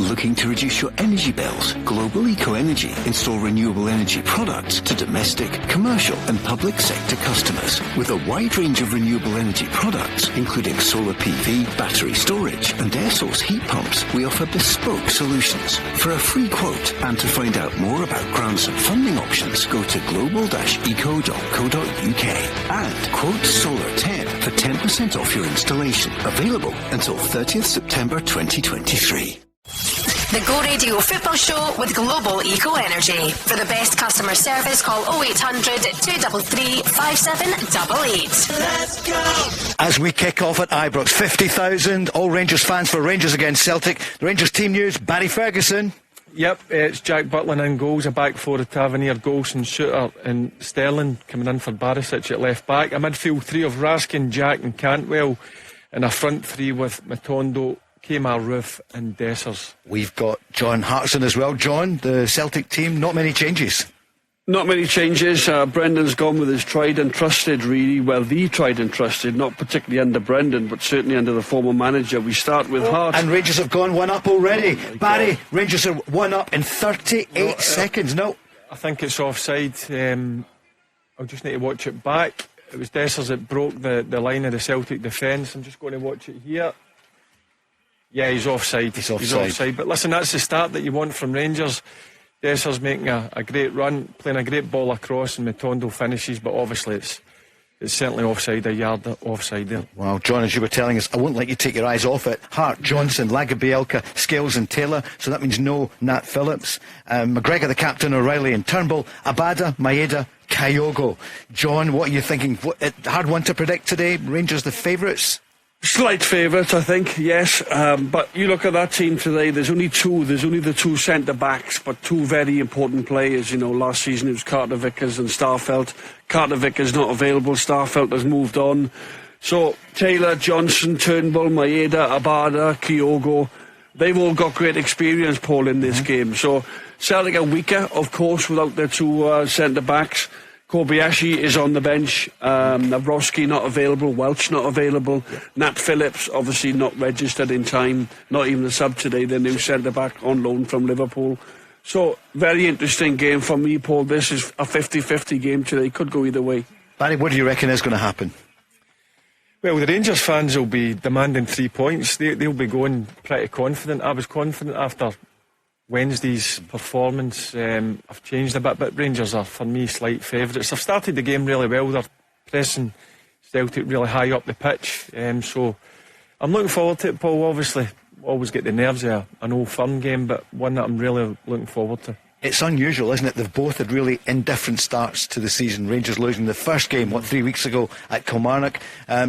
looking to reduce your energy bills? Global Eco Energy install renewable energy products to domestic, commercial and public sector customers. With a wide range of renewable energy products, including solar PV, battery storage and air source heat pumps, we offer bespoke solutions. For a free quote and to find out more about grants and funding options, go to global-eco.co.uk and quote Solar 10 for 10% off your installation. Available until 30th September 2023. The Go Radio Football Show with Global Eco Energy. For the best customer service, call 0800 233 5788. Let's go! As we kick off at Ibrox, 50,000 all Rangers fans for Rangers against Celtic. The Rangers team news, Barry Ferguson. Yep, it's Jack Butland in goals, a back four of Tavernier, Golson, Shooter and Sterling coming in for Barisic at left back. A midfield three of Raskin, Jack and Cantwell, and a front three with Matondo, Kemar Roof and Dessers. We've got John Hartson as well. John, the Celtic team, not many changes. Not many changes. Brendan's gone with his tried and trusted, really. Well, the tried and trusted, not particularly under Brendan, but certainly under the former manager. We start with Hart. And Rangers have gone one up already. Barry, Rangers are one up in 38 seconds. No. I think it's offside. I'll just need to watch it back. It was Dessers that broke the line of the Celtic defence. I'm just going to watch it here. Yeah, he's offside. He's offside. But listen, that's the start that you want from Rangers. Dessers making a great run, playing a great ball across, and Matondo finishes, but obviously it's certainly offside, a yard offside there. Well, John, as you were telling us, I won't let you take your eyes off it. Hart, Johnson, Lagabielka, Scales and Taylor, so that means no Nat Phillips. McGregor, the captain, O'Reilly and Turnbull, Abada, Maeda, Kyogo. John, what are you thinking? Hard one to predict today. Rangers the favourites? Slight favourite, I think, yes. But you look at that team today, there's only the two centre-backs, but two very important players. You know, last season it was Carter-Vickers and Starfelt. Carter-Vickers not available, Starfelt has moved on. So, Taylor, Johnson, Turnbull, Maeda, Abada, Kyogo, they've all got great experience, Paul, in this game. So, Celtic are weaker, of course, without their two centre-backs. Kobayashi is on the bench. Navrosky not available. Welch not available. Nat Phillips obviously not registered in time. Not even a sub today. The new centre back on loan from Liverpool. So very interesting game for me, Paul. This is a 50-50 game today. Could go either way. Barry, what do you reckon is going to happen? Well, the Rangers fans will be demanding 3 points. They'll be going pretty confident. I was confident after Wednesday's performance. I've changed a bit, but Rangers are, for me, slight favourites. They've started the game really well. They're pressing Celtic really high up the pitch. So I'm looking forward to it, Paul. Obviously, always get the nerves of an Old Firm game, but one that I'm really looking forward to. It's unusual, isn't it? They've both had really indifferent starts to the season. Rangers losing the first game, 3 weeks ago at Kilmarnock.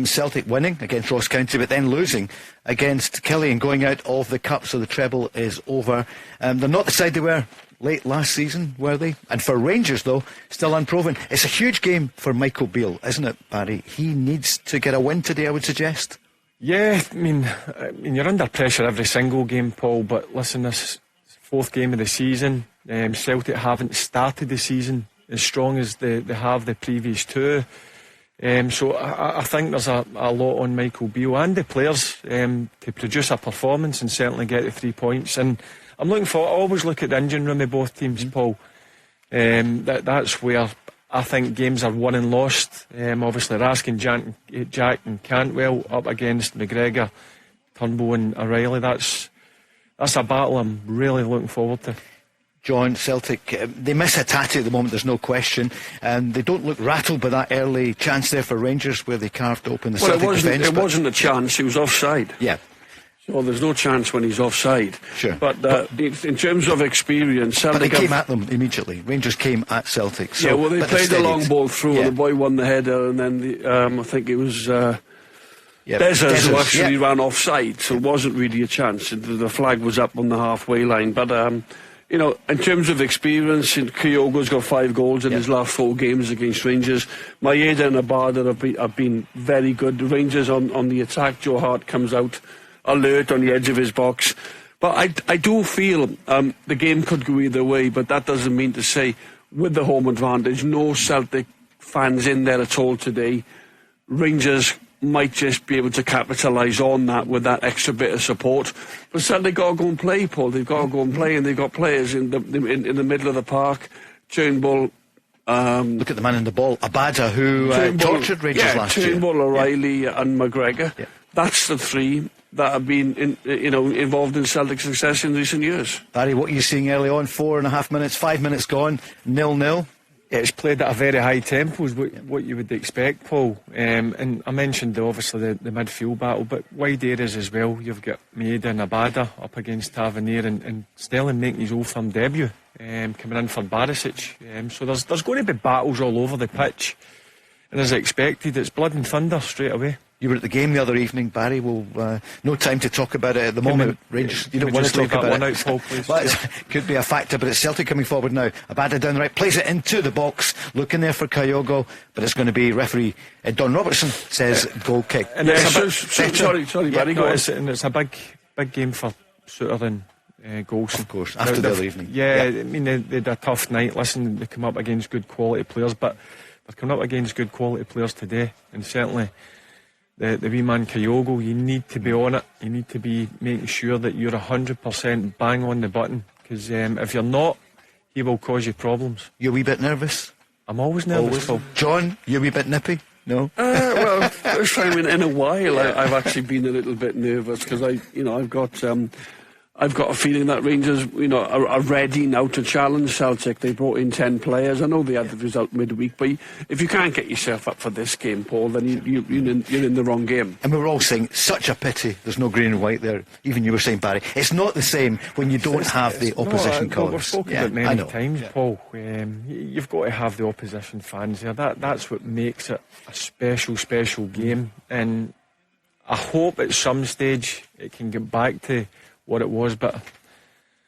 Celtic winning against Ross County, but then losing against Killie and going out of the cup, so the treble is over. They're not the side they were late last season, were they? And for Rangers, though, still unproven. It's a huge game for Michael Beale, isn't it, Barry? He needs to get a win today, I would suggest. Yeah, I mean you're under pressure every single game, Paul, but listen, this fourth game of the season. Celtic haven't started the season as strong as they have the previous two. So I think there's a lot on Michael Beale and the players to produce a performance and certainly get the 3 points. And I'm looking for, I always look at the engine room of both teams, Paul. That's where I think games are won and lost. Obviously Raskin, Jack and Cantwell up against McGregor, Turnbull and O'Reilly. That's a battle I'm really looking forward to. John, Celtic, they miss Hatate at the moment, there's no question. They don't look rattled by that early chance there for Rangers where they carved open the Celtic defence. It wasn't a chance, he was offside. Yeah. So there's no chance when he's offside. Sure. But in terms of experience, Celtic... But they came at them immediately. Rangers came at Celtic. So, yeah, well, they played the long ball through, and the boy won the header, and then I think it was... Dessers who actually ran offside, so it wasn't really a chance. The flag was up on the halfway line. But, you know, in terms of experience, Kyogo's got 5 goals in his last 4 games against Rangers. Maeda and Abada have been very good. The Rangers on the attack. Joe Hart comes out alert on the edge of his box. But I do feel the game could go either way, but that doesn't mean to say, with the home advantage, no Celtic fans in there at all today. Rangers might just be able to capitalise on that with that extra bit of support. But still, they've got to go and play, Paul. They've got to go and play, and they've got players in the middle of the park. Turnbull. Look at the man in the ball, Abada, who tortured Rangers last year. Turnbull, O'Reilly, and McGregor. Yeah. That's the three that have been involved in Celtic success in recent years. Barry, what are you seeing early on? 4.5 minutes, 5 minutes gone, 0-0. Yeah, it's played at a very high tempo, is what you would expect, Paul. And I mentioned obviously the midfield battle, but wide areas as well. You've got Maeda and Abada up against Tavernier, and Sterling making his Old Firm debut, coming in for Barisic. So there's going to be battles all over the pitch, and as expected, it's blood and thunder straight away. You were at the game the other evening, Barry. Well, no time to talk about it at the moment. Rangers, you don't want to talk about it. Out, Paul, please. Well, could be a factor, but it's Celtic coming forward now. Abada down the right, plays it into the box, looking there for Kyogo, but it's going to be referee Don Robertson says goal kick. And sorry, Barry. It's a big game for Suter and Golson. Of course, after the other evening. Yeah, I mean they had a tough night. Listen, they come up against good quality players, but they're coming up against good quality players today, and certainly. The wee man Kyogo, you need to be on it. You need to be making sure that you're 100% bang on the button, because if you're not, he will cause you problems. You're a wee bit nervous? I'm always nervous, Paul. John, you're a wee bit nippy? No? Well, first time in a while I've actually been a little bit nervous, because I've got a feeling that Rangers, are ready now to challenge Celtic. They brought in 10 players. I know they had the result midweek, but if you can't get yourself up for this game, Paul, then you're in the wrong game. And we were all saying, such a pity there's no green and white there. Even you were saying, Barry, it's not the same when you don't have the opposition colours. We've spoken about many times, Paul. You've got to have the opposition fans there. That's what makes it a special game. And I hope at some stage it can get back to what it was, but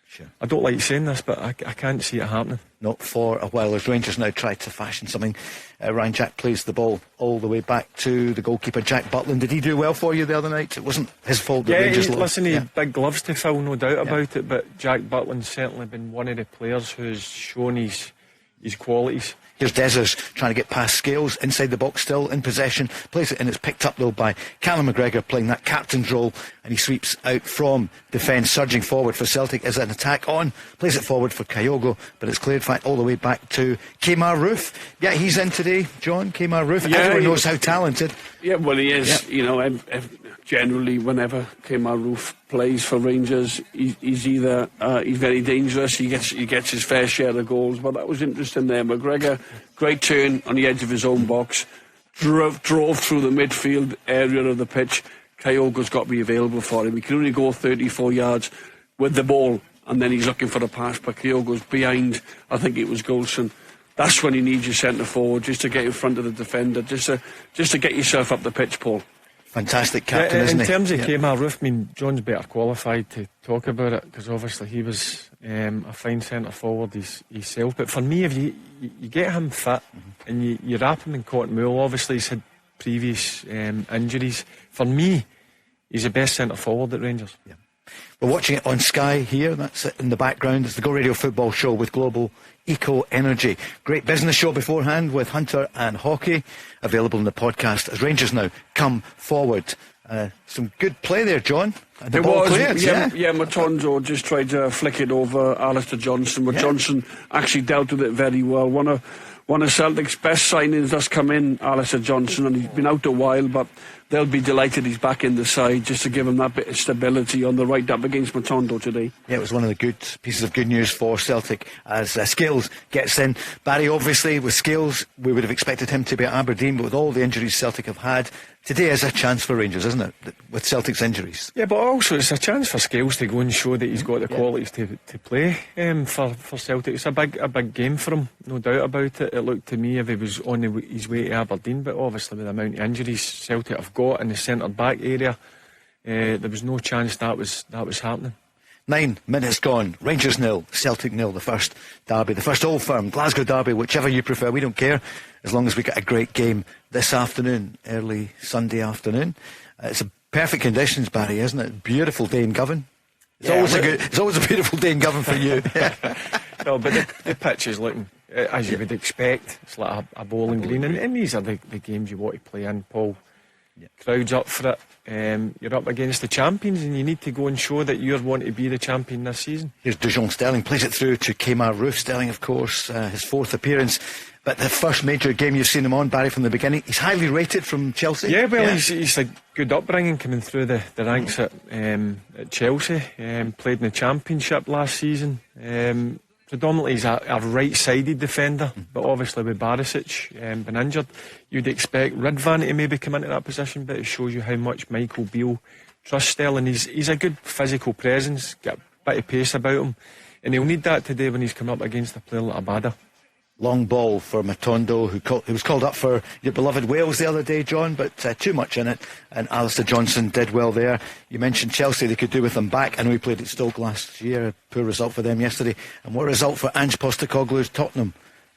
sure. I don't like saying this, but I can't see it happening. Not for a while, as Rangers now try to fashion something. Ryan Jack plays the ball all the way back to the goalkeeper, Jack Butland. Did he do well for you the other night? It wasn't his fault that Rangers lost. He had big gloves to fill, no doubt about it, but Jack Butland's certainly been one of the players who's shown his qualities. Here's Dezers trying to get past Scales, inside the box still, in possession, plays it in, it's picked up though by Callum McGregor playing that captain's role, and he sweeps out from defence, surging forward for Celtic as an attack on, plays it forward for Kyogo, but it's cleared all the way back to Kemar Roof. Yeah, he's in today, John, Kemar Roof. Yeah, everyone knows how talented. Yeah, well he is, generally whenever Kemar Roof plays for Rangers, he's either he's very dangerous, he gets his fair share of goals, but that was interesting there. McGregor, great turn on the edge of his own box, drove through the midfield area of the pitch. Kyogo's got to be available for him. He can only go 34 yards with the ball, and then he's looking for the pass, but Kyogo's behind, I think it was Golson. That's when you need your centre forward, just to get in front of the defender, just to get yourself up the pitch, Paul. Fantastic captain, isn't he? In terms of Kemar Roof, I mean, John's better qualified to talk about it, because obviously he was a fine centre forward himself. But for me, if you get him fit and you wrap him in cotton wool, obviously he's had previous injuries. For me, he's the best centre forward at Rangers. Yeah. We're watching it on Sky here. That's it in the background. It's the Go Radio Football Show with Global Eco Energy. Great business show beforehand with Hunter and Hockey, available in the podcast as Rangers now come forward. Some good play there, John. There was, Matondo just tried to flick it over Alistair Johnson, but Johnson actually dealt with it very well. One of Celtic's best signings that's come in, Alistair Johnson, and he's been out a while, but they'll be delighted he's back in the side, just to give him that bit of stability on the right up against Matondo today. Yeah, it was one of the good pieces of good news for Celtic as Scales gets in. Barry, obviously, with Scales, we would have expected him to be at Aberdeen, but with all the injuries Celtic have had, today is a chance for Rangers, isn't it, with Celtic's injuries? Yeah, but also it's a chance for Scales to go and show that he's got the qualities to play for Celtic. It's a big game for him, no doubt about it. It looked to me if he was on his way to Aberdeen, but obviously with the amount of injuries Celtic have got in the centre-back area, there was no chance that was happening. 9 minutes gone, Rangers 0, Celtic 0, the first derby, the first Old Firm, Glasgow derby, whichever you prefer, we don't care, as long as we get a great game this afternoon, early Sunday afternoon. It's a perfect conditions, Barry, isn't it? Beautiful day in Govan. It's always a beautiful day in Govan for you. No, but the pitch is looking, as you would expect, it's like a bowling green, and these are the games you want to play in, Paul. Crowds up for it. You're up against the champions, and you need to go and show that you're wanting to be the champion this season. Here's Dujon Sterling, plays it through to Kemar Roof. Sterling, of course, his 4th appearance, but the first major game you've seen him on, Barry, from the beginning. He's highly rated from Chelsea. Yeah, well, he's a good upbringing coming through the ranks at Chelsea. Played in the Championship last season. Predominantly he's a right-sided defender, but obviously with Barisic been injured, you'd expect Ridvan to maybe come into that position, but it shows you how much Michael Beale trusts Sterling. He's a good physical presence, got a bit of pace about him, and he'll need that today when he's come up against a player like Abada. Long ball for Matondo, who was called up for your beloved Wales the other day, John, but too much in it, and Alistair Johnson did well there. You mentioned Chelsea, they could do with him back. I know he played at Stoke last year, a poor result for them yesterday. And what result for Ange Postecoglou's Tottenham?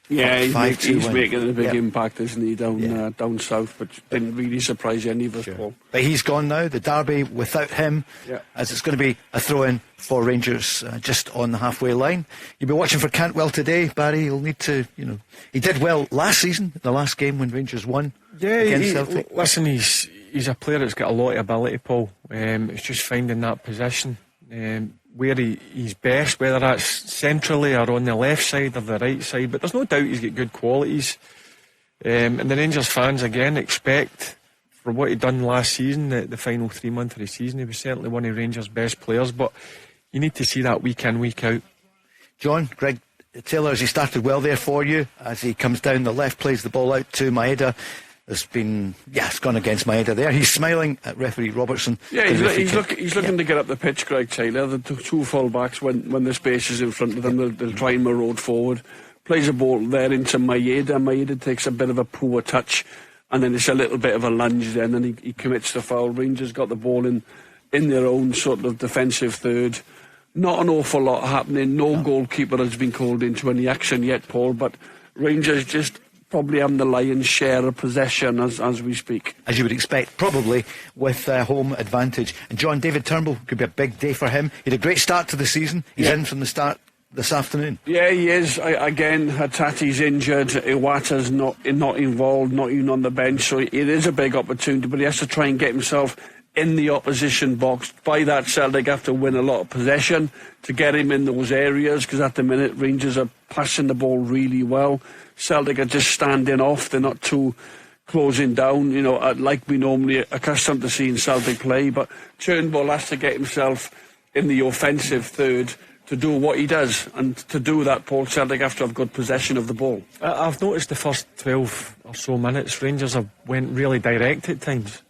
Yeah, he's making a big impact, isn't he, down south, but didn't really surprise any of us, Paul. But he's gone now, the derby without him, as it's going to be a throw-in for Rangers just on the halfway line. You'll be watching for Cantwell today, Barry. He'll need to, he did well last season, the last game when Rangers won against Celtic. Listen, he's a player that's got a lot of ability, Paul. It's just finding that position where he's best, whether that's centrally or on the left side or the right side, but there's no doubt he's got good qualities, and the Rangers fans again expect, for what he'd done last season, the final 3 months of the season, he was certainly one of Rangers' best players, but you need to see that week in, week out. John, Greg Taylor, as he started well there for you, as he comes down the left, plays the ball out to Maeda. It's gone against Maeda there. He's smiling at referee Robertson. Yeah, he's looking to get up the pitch, Greg Taylor. The two full-backs, when the space is in front of them, they'll try and maraud forward. Plays a ball there into Maeda. Maeda takes a bit of a poor touch, and then it's a little bit of a lunge then, and he commits the foul. Rangers got the ball in their own sort of defensive third. Not an awful lot happening. No goalkeeper has been called into any action yet, Paul, but Rangers just probably having the lion's share of possession as we speak. As you would expect, probably with home advantage. And John, David Turnbull, could be a big day for him. He had a great start to the season. He's in from the start this afternoon. Yeah, he is. Again, Hatati's injured. Iwata's not involved, not even on the bench. So it is a big opportunity, but he has to try and get himself in the opposition box. By that, Celtic have to win a lot of possession to get him in those areas, because at the minute Rangers are passing the ball really well. Celtic are just standing off. They're not too closing down, like we normally accustomed to seeing Celtic play. But Turnbull has to get himself in the offensive third to do what he does, and to do that, Paul, Celtic have to have good possession of the ball. I've noticed the first 12 or so minutes Rangers have went really direct at times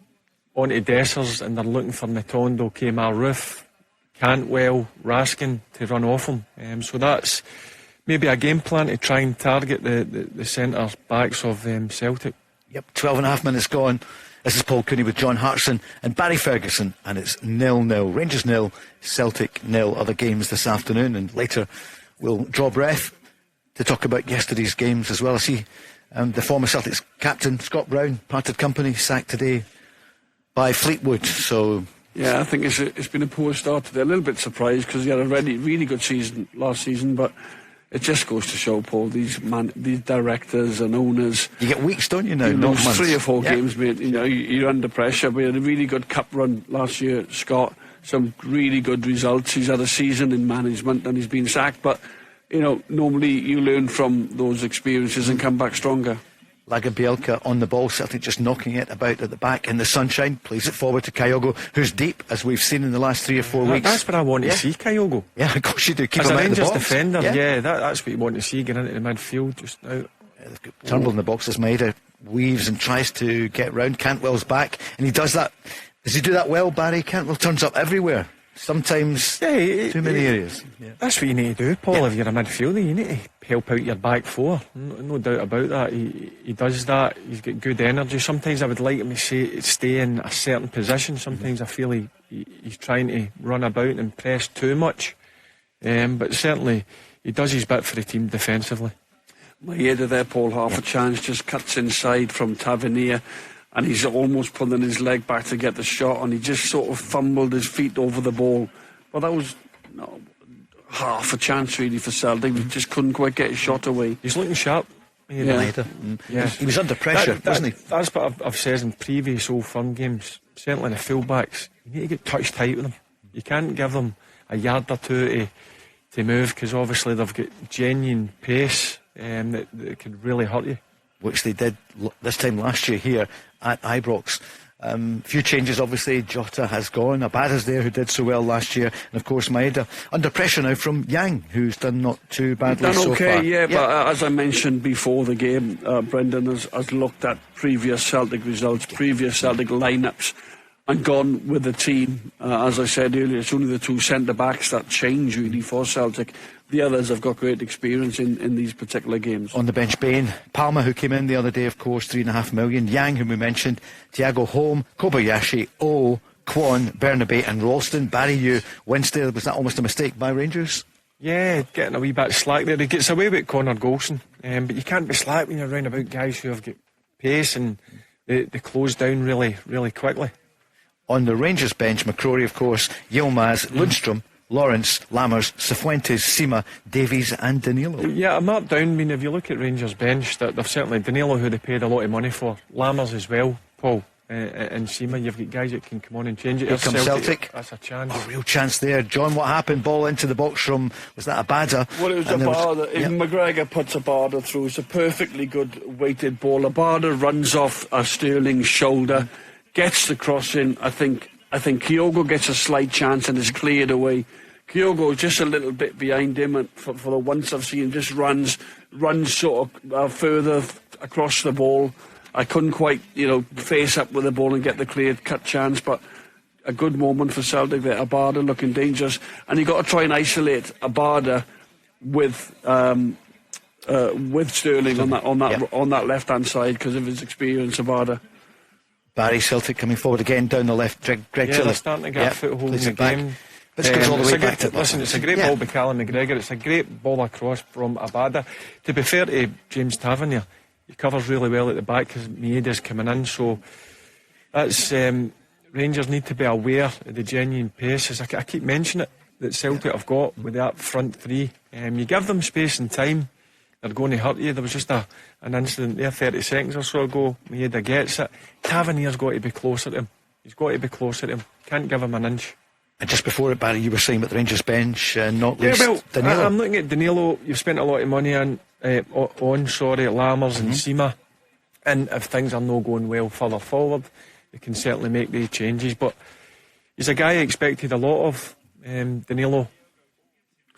onto Dessers, and they're looking for Matondo, Kemar Roof, Cantwell, Raskin to run off him. So that's maybe a game plan to try and target the centre backs of Celtic. Yep, 12 and a half minutes gone. This is Paul Cooney with John Hartson and Barry Ferguson, and it's 0-0. Rangers 0, Celtic 0. Other games this afternoon, and later we'll draw breath to talk about yesterday's games as well. I see the former Celtics captain Scott Brown parted company, sacked today by Fleetwood. So yeah, I think it's been a poor start today. A little bit surprised, because he had a really good season last season, but it just goes to show, Paul, these directors and owners, you get weeks, don't you, now? You lose 3 or 4 games, mate. You're under pressure. We had a really good cup run last year, Scott. Some really good results. He's had a season in management and he's been sacked. But normally you learn from those experiences and come back stronger. Lagerbielke on the ball, Celtic just knocking it about at the back in the sunshine, plays it forward to Kyogo, who's deep, as we've seen in the last 3 or 4 weeks. That's what I want to see, Kyogo. Yeah, of course you do. Keep as him a out Rangers of the box. Defender, that's what you want to see, get into the midfield just now. They've got Turnbull in the box as Maeda weaves and tries to get round. Cantwell's back, and he does that. Does he do that well, Barry? Cantwell turns up everywhere. Sometimes too many areas. Yeah. That's what you need to do, Paul. If you're a midfielder, you need to help out your back four. No doubt about that. He does that. He's got good energy. Sometimes I would like him to stay in a certain position. Sometimes I feel he's trying to run about and press too much. But certainly he does his bit for the team defensively. Maeda there, Paul, half a chance, just cuts inside from Tavernier, and he's almost pulling his leg back to get the shot, and he just sort of fumbled his feet over the ball. But that was half a chance really for Celtic. He just couldn't quite get his shot away. He's looking sharp. Yeah. He was under pressure, wasn't he? That's what I've said in previous Old Firm games. Certainly the fullbacks, you need to get touch tight with them. You can't give them a yard or two to move, because obviously they've got genuine pace that could really hurt you. Which they did this time last year here at Ibrox. Few changes, obviously. Jota has gone. Abada's there, who did so well last year, and of course Maeda under pressure now from Yang, who's done not too badly so far. But as I mentioned before the game, Brendan has looked at previous Celtic results, previous Celtic lineups, and gone with the team. As I said earlier, it's only the two centre backs that change really for Celtic. The others have got great experience in these particular games. On the bench, Bain, Palma, who came in the other day, of course, $3.5 million. Yang, whom we mentioned, Thiago Holm, Kobayashi, Kwon, Bernabe and Ralston. Barry, you winced there. Was that almost a mistake by Rangers? Yeah, getting a wee bit slack there. He gets away with Connor Golson, but you can't be slack when you're around about guys who have got pace and they close down really, really quickly. On the Rangers bench, McCrory, of course, Yilmaz, Lundstrom, Lawrence, Lammers, Cifuentes, Sima, Davies and Danilo. Yeah, I marked down. I mean, if you look at Rangers bench, that they've certainly Danilo, who they paid a lot of money for, Lammers as well, Paul, and Sima. You've got guys that can come on and change it. Here comes Celtic. That's a chance. A real chance there. John, what happened? Ball into the box from, was that Abada? Well, it was Abada. If McGregor puts Abada through, it's a perfectly good weighted ball. Abada runs off Sterling's shoulder, gets the cross in. I think Kyogo gets a slight chance and is cleared away. Kyogo just a little bit behind him, and for the once I've seen him, just runs sort of further across the ball. I couldn't quite, face up with the ball and get the cleared cut chance, but a good moment for Celtic there. Abada looking dangerous, and you've got to try and isolate Abada with Sterling on that left hand side because of his experience. Abada. Barry, Celtic coming forward again down the left. Greg they're starting to get a foothold in the game. But it goes all the way back to listen, it's a great ball by Callum McGregor. It's a great ball across from Abada. To be fair to James Tavernier, he covers really well at the back because Maeda's coming in. So that's Rangers need to be aware of the genuine pace. As I keep mentioning it, that Celtic have got with that front three. You give them space and time, they're going to hurt you. There was just an incident there 30 seconds or so ago. Maeda gets it. Tavernier's got to be closer to him. He's got to be closer to him. Can't give him an inch. And just before it, Barry, you were saying about the Rangers bench, not least Danilo. I'm looking at Danilo. You've spent a lot of money on Lammers and Sima, and if things are not going well further forward, you can certainly make the changes. But he's a guy I expected a lot of, Danilo.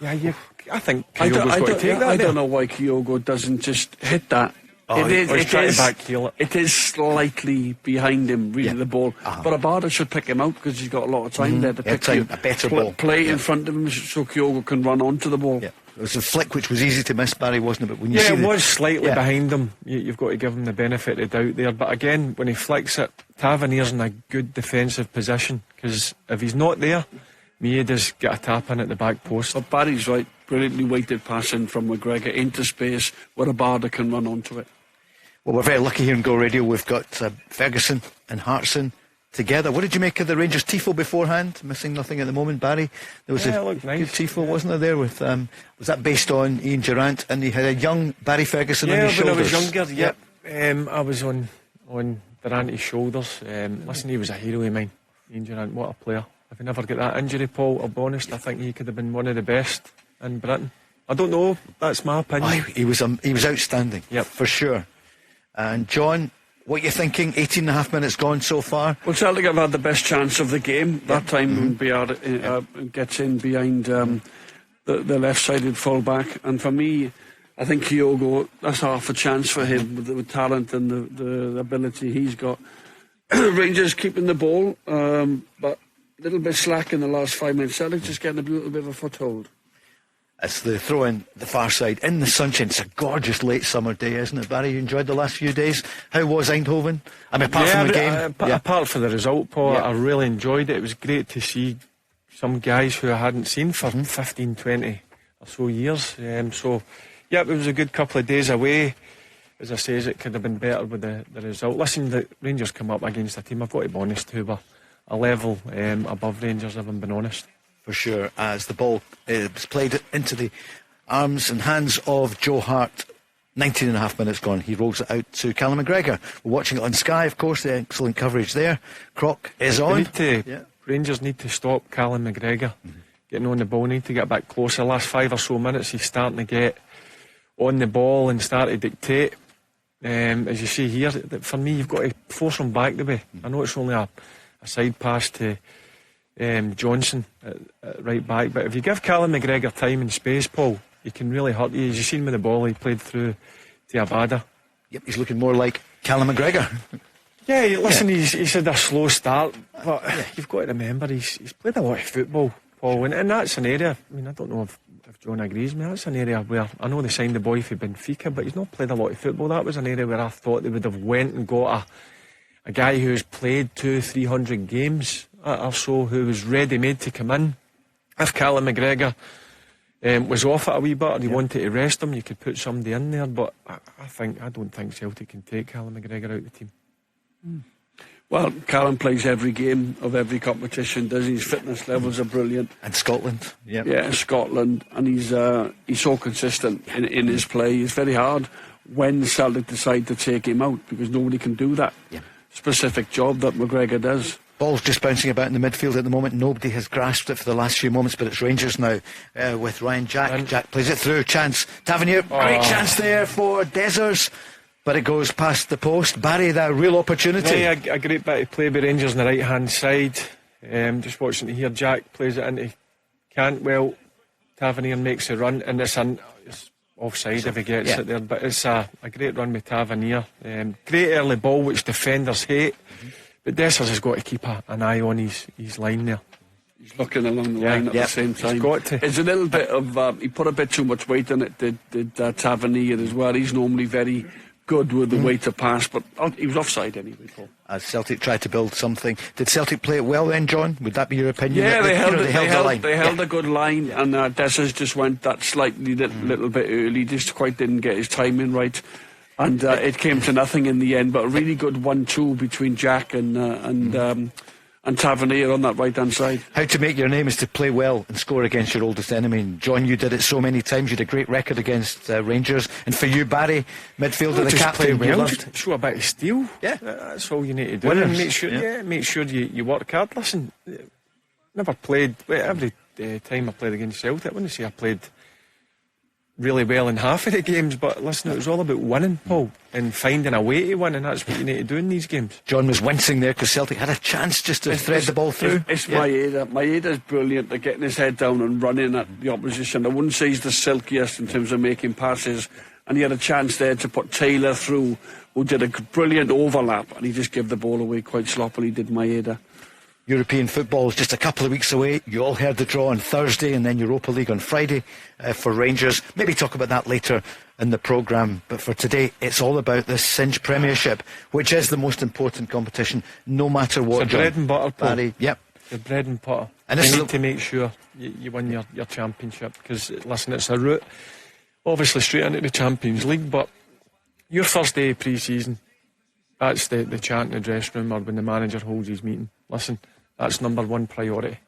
Yeah, I think Kyogo's got to take that. I don't know why Kyogo doesn't just hit that. It is slightly behind him, really, the ball. But Abada should pick him out because he's got a lot of time there to pick a better ball. Play in front of him so Kyogo can run onto the ball. Yeah. It was a flick which was easy to miss, Barry, wasn't it? But when you it was slightly behind him. You've got to give him the benefit of the doubt there. But again, when he flicks it, Tavernier's in a good defensive position because if he's not there, Maeda's got a tap in at the back post. But Barry's right. Brilliantly weighted passing from McGregor into space where Abada can run onto it. Well, we're very lucky here in Go Radio. We've got Ferguson and Hartson together. What did you make of the Rangers tifo beforehand? Missing nothing at the moment, Barry. There was a good tifo, wasn't there? With was that based on Ian Durrant? And he had a young Barry Ferguson on his shoulders. When I was younger, I was on Durrant's shoulders. Listen, he was a hero of mine, Ian Durrant. What a player! If he never get that injury, Paul, I'll be honest, I think he could have been one of the best in Britain. I don't know. That's my opinion. He was outstanding. For sure. And John, what are you thinking? 18.5 minutes gone so far. Well, Celtic have had the best chance of the game. That time Biard gets in behind the left-sided full-back. And for me, I think Kyogo, that's half a chance for him with the talent and the ability he's got. Rangers keeping the ball, but a little bit slack in the last 5 minutes. Celtic just getting a little bit of a foothold. It's the throw in the far side in the sunshine. It's a gorgeous late summer day, isn't it, Barry? You enjoyed the last few days. How was Eindhoven? I mean, apart from the game. Apart from the result, Paul, I really enjoyed it. It was great to see some guys who I hadn't seen for 15, 20 or so years. It was a good couple of days away. As I say, it could have been better with the result. Listen, the Rangers come up against a team, I've got to be honest, who were a level above Rangers, if I'm being honest. For sure, as the ball was played into the arms and hands of Joe Hart. 19 and a half minutes gone. He rolls it out to Callum McGregor. We're watching it on Sky, of course. The excellent coverage there. Croc is on. Rangers need to stop Callum McGregor getting on the ball. Need to get back closer. Last 5 or so minutes, he's starting to get on the ball and start to dictate. As you see here, for me, you've got to force him back the way. I know it's only a side pass to Johnson at right back, but if you give Callum McGregor time and space, Paul, he can really hurt you. As you've seen with the ball, he played through to Abada. Yep, he's looking more like Callum McGregor. Yeah, listen, he's had a slow start, but you've got to remember he's played a lot of football, Paul, and that's an area, I mean, I don't know if John agrees with me, that's an area where, I know they signed the boy for Benfica, but he's not played a lot of football. That was an area where I thought they would have went and got a guy who's played 200-300 games or so, who was ready-made to come in. If Callum McGregor was off it a wee bit, and he wanted to rest him, you could put somebody in there, but I don't think Celtic can take Callum McGregor out of the team. Well, Callum plays every game of every competition, does he? His fitness levels are brilliant. And Scotland. Yeah, Scotland. And he's so consistent in his play. It's very hard when Celtic decide to take him out, because nobody can do that specific job that McGregor does. Ball's just bouncing about in the midfield at the moment. Nobody has grasped it for the last few moments, but it's Rangers now with Ryan Jack. Jack plays it through. Chance. Tavernier. Great chance there for Dessers. But it goes past the post. Barry, that real opportunity. Yeah, a great bit of play by Rangers on the right hand side. Just watching here, Jack plays it into Cantwell. Tavernier makes a run, and it's offside if he gets it there. But it's a great run with Tavernier. Great early ball, which defenders hate. But Dessers has got to keep an eye on his line there. He's looking along the line at the same time. He's got to. It's a little bit of he put a bit too much weight on it. Did Tavernier as well? He's normally very good with the weight to pass, but he was offside anyway, Paul. As Celtic tried to build something. Did Celtic play it well then, John? Would that be your opinion? Yeah, they held the line. They held a good line, and Dessers just went that slightly little bit early, just quite didn't get his timing right, and it came to nothing in the end. But a really good 1-2 between Jack and Tavernier on that right hand side. How to make your name is to play well and score against your oldest enemy. And John, you did it so many times. You had a great record against Rangers. And for you, Barry, midfielder, the captain, play well, show a bit of steel. Yeah, that's all you need to do. Winners. Make sure you work hard. Listen, never played every time I played against Celtic. I wouldn't say I played really well in half of the games, but listen, it was all about winning, Paul, and finding a way to win, and that's what you need to do in these games. John was wincing there because Celtic had a chance just to thread the ball through. It's Maeda. Maeda's brilliant at getting his head down and running at the opposition. I wouldn't say he's the silkiest in terms of making passes, and he had a chance there to put Taylor through, who did a brilliant overlap, and he just gave the ball away quite sloppily, did Maeda. European football is just a couple of weeks away. You all heard the draw on Thursday, and then Europa League on Friday for Rangers. Maybe talk about that later in the programme, but for today it's all about this Cinch Premiership, which is the most important competition, no matter what. It's the bread and butter, Paul. Barry, yep. The bread and butter. And you need to make sure you win your championship, because listen, it's a route obviously straight into the Champions League, but your first day of pre-season, that's the chant in the dressing room or when the manager holds his meeting. Listen, that's number one priority.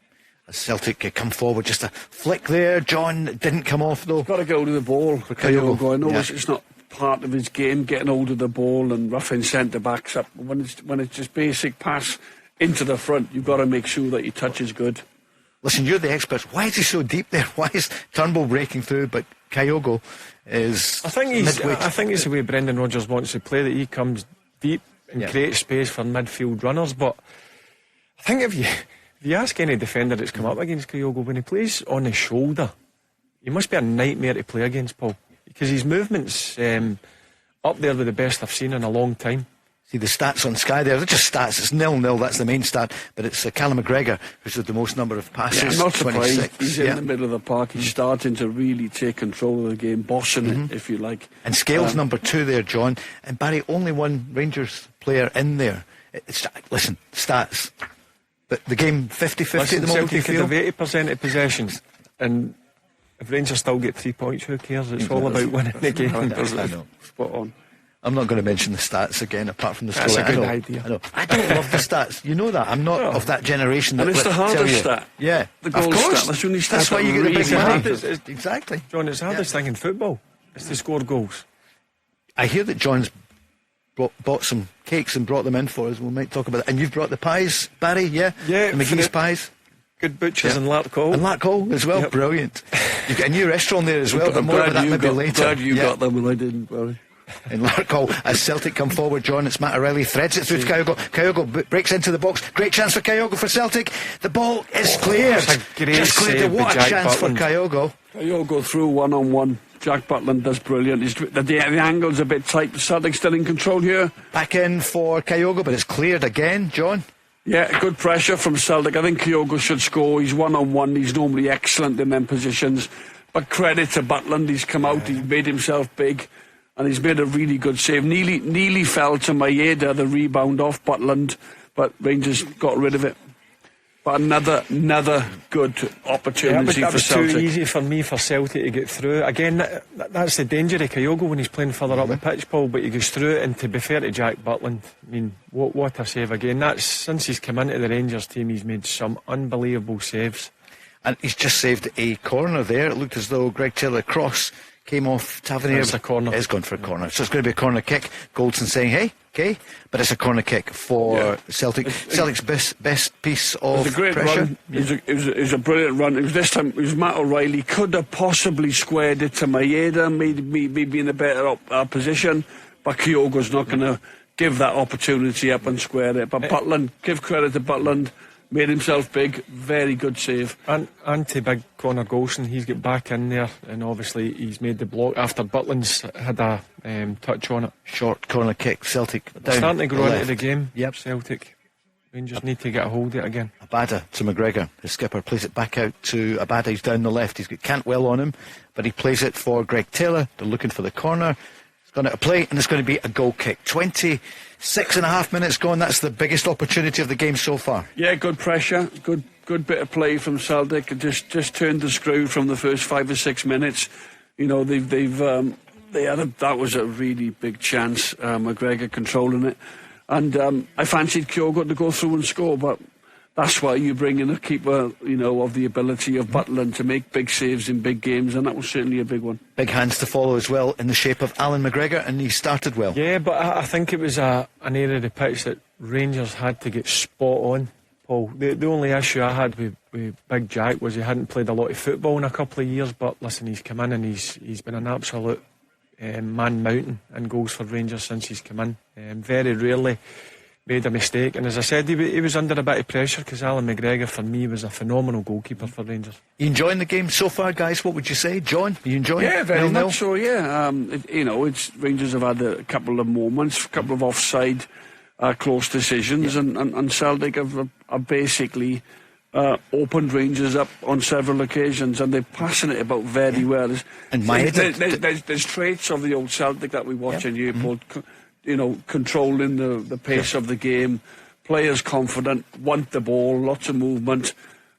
As Celtic come forward, just a flick there. John didn't come off though. He's got to go to the ball for Kyogo. I know it's not part of his game, getting hold of the ball and roughing centre backs up. When it's just basic pass into the front, you've got to make sure that your touch is good. Listen, you're the experts. Why is he so deep there? Why is Turnbull breaking through, but Kyogo is midweight? I think it's the way Brendan Rodgers wants to play, that he comes deep and creates space for midfield runners. But I think if you ask any defender that's come up against Kyogo, when he plays on his shoulder, he must be a nightmare to play against, Paul, because his movement's up there with the best I've seen in a long time. See the stats on Sky there, they're just stats. It's 0-0, that's the main stat, but it's Callum McGregor who's had the most number of passes. I'm not surprised. 26. He's in the middle of the park. He's starting to really take control of the game, bossing it, if you like. And Scales number 2 there, John. And Barry, only one Rangers player in there. Listen, stats. But the game 50-50 at the moment, Celtic have 80% of possessions, and if Rangers still get 3 points, who cares? It's all about winning the game. I know. Spot on. I'm not going to mention the stats again, apart from the score. That's a good idea. I know. I don't love the stats. You know that. I'm not of that generation. And it's the hardest stat. Yeah, the goal stat. That's the only stat. That's why you get the big money. Exactly. John, it's the hardest thing in football. It's to score goals. I hear that John's bought some cakes and brought them in for us. We might talk about that. And you've brought the pies, Barry, yeah? Yeah. The McGee's pies. Good butchers in Larkhall. And Larkhall as well, brilliant. You've got a new restaurant there as well, but more about that maybe later. I'm glad you got them and I didn't, Barry. In Larkhall, as Celtic come forward, John, it's Matt O'Reilly, threads it through to Kyogo. Kyogo breaks into the box. Great chance for Kyogo for Celtic. The ball is cleared. Just cleared. What a chance for Kyogo. Kyogo through 1-on-1. Jack Butland does brilliant. The angle's a bit tight. Celtic still in control here. Back in for Kyogo, but it's cleared again, John. Yeah, good pressure from Celtic. I think Kyogo should score. He's 1-on-1. He's normally excellent in them positions. But credit to Butland. He's come out. He's made himself big. And he's made a really good save. Nearly fell to Maeda, the rebound off Butland. But Rangers got rid of it. But another good opportunity that for was Celtic. Too easy for me for Celtic to get through. Again, that's the danger of Kyogo when he's playing further up the pitch, Paul. But he goes through it, and to be fair to Jack Butland, I mean, what a save again. That's since he's come into the Rangers team, he's made some unbelievable saves. And he's just saved a corner there. It looked as though Greg Taylor cross came off Tavernier. It's a corner. It's gone for a corner. So it's going to be a corner kick. Goldson saying, hey, okay. But it's a corner kick for Celtic. Celtic's best piece of it was a great pressure. run. It was a brilliant run. It was this time. It was Matt O'Reilly. Could have possibly squared it to Maeda, maybe in a better position. But Kyogo's not going to give that opportunity up and square it. But Butland, give credit to Butland. Made himself big, very good save. And to big Connor Golson, he's got back in there, and obviously he's made the block after Butland's had a touch on it. Short corner kick, Celtic down. Starting to grow the into left. the game. Yep. Celtic. Rangers need to get a hold of it again. Abada to McGregor. The skipper plays it back out to Abada. He's down the left. He's got Cantwell on him, but he plays it for Greg Taylor. They're looking for the corner. It's gone out of play, and it's going to be a goal kick. 26.5 minutes gone. That's the biggest opportunity of the game so far. Yeah, good pressure, good bit of play from Celtic. Just turned the screw from the first 5 or 6 minutes. You know, that was a really big chance. McGregor controlling it, and I fancied Kyogo to go through and score, but that's why you bring in a keeper, you know, of the ability of Butland to make big saves in big games, and that was certainly a big one. Big hands to follow as well in the shape of Alan McGregor, and he started well. Yeah, but I think it was an area of the pitch that Rangers had to get spot on, Paul. The only issue I had with Big Jack was he hadn't played a lot of football in a couple of years, but listen, he's come in and he's been an absolute man mountain in goals for Rangers since he's come in. Very rarely made a mistake, and as I said, he was under a bit of pressure because Alan McGregor for me was a phenomenal goalkeeper for Rangers. You enjoying the game so far, guys? What would you say, John? Are you enjoying it? Yeah, very much so. Yeah, it's Rangers have had a couple of moments, a couple of offside close decisions, and Celtic have basically opened Rangers up on several occasions, and they're passing it about very well. And there's traits of the old Celtic that we watch in here, Paul. You know, controlling the pace of the game, players confident, want the ball, lots of movement,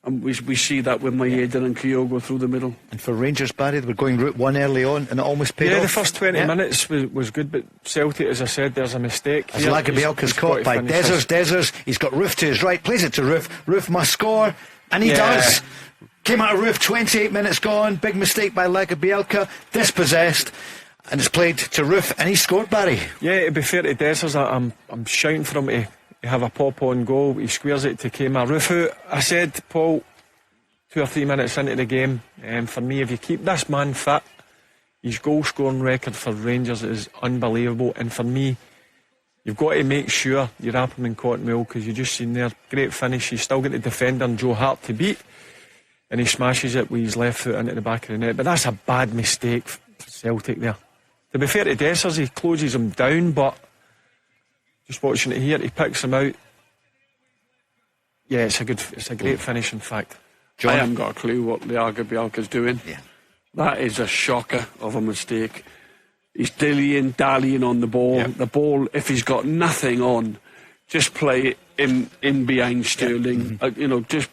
and we see that with Maeda and Kyogo through the middle. And for Rangers, Barry, they were going route one early on, and it almost paid off. Yeah, the first 20 minutes was good, but Celtic, as I said, there's a mistake. As Lagerbielke's caught by Dessers, he's got Roof to his right, plays it to Roof. Roof must score, and he does. Came out of Roof, 28 minutes gone, big mistake by Lagerbielke, dispossessed. And it's played to Roof, and he scored, Barry. Yeah, to be fair to Dessers, I'm shouting for him to have a pop-on goal. He squares it to Kemar Roof, who I said, Paul, 2 or 3 minutes into the game, for me, if you keep this man fit, his goal-scoring record for Rangers is unbelievable. And for me, you've got to make sure you wrap him in cotton wool, because you just seen there, great finish. He's still got the defender and Joe Hart to beat, and he smashes it with his left foot into the back of the net. But that's a bad mistake for Celtic there. To be fair to Dessers, he closes him down, but just watching it here, he picks him out. Yeah, it's a great finish, in fact. John? I haven't got a clue what Lagerbielke's doing. Yeah. That is a shocker of a mistake. He's dallying on the ball. Yeah. The ball, if he's got nothing on, just play it in behind Sterling. Just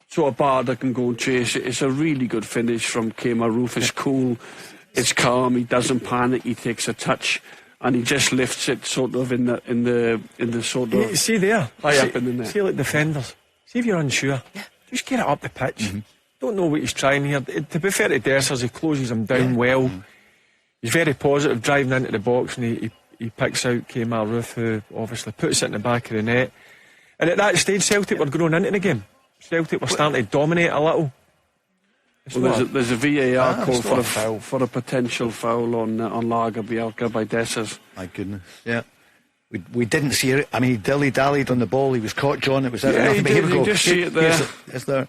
so Abada can go and chase it. It's a really good finish from Kemar Roof. It's cool. It's calm. He doesn't panic. He takes a touch, and he just lifts it sort of in the sort of see there high up in the net. See, like defenders. See if you're unsure. Yeah. Just get it up the pitch. Don't know what he's trying here. To be fair to Dessers, he closes him down well. he's very positive driving into the box, and he picks out Kemar Roofe, who obviously puts it in the back of the net. And at that stage, Celtic were growing into the game. Celtic were starting to dominate a little. Well, there's a VAR call for a potential foul on Lager Bielka by Dessers. My goodness, yeah. We didn't see it. I mean, he dilly-dallied on the ball. He was caught, John. It was nothing. But here we go. Just see it there. Is there?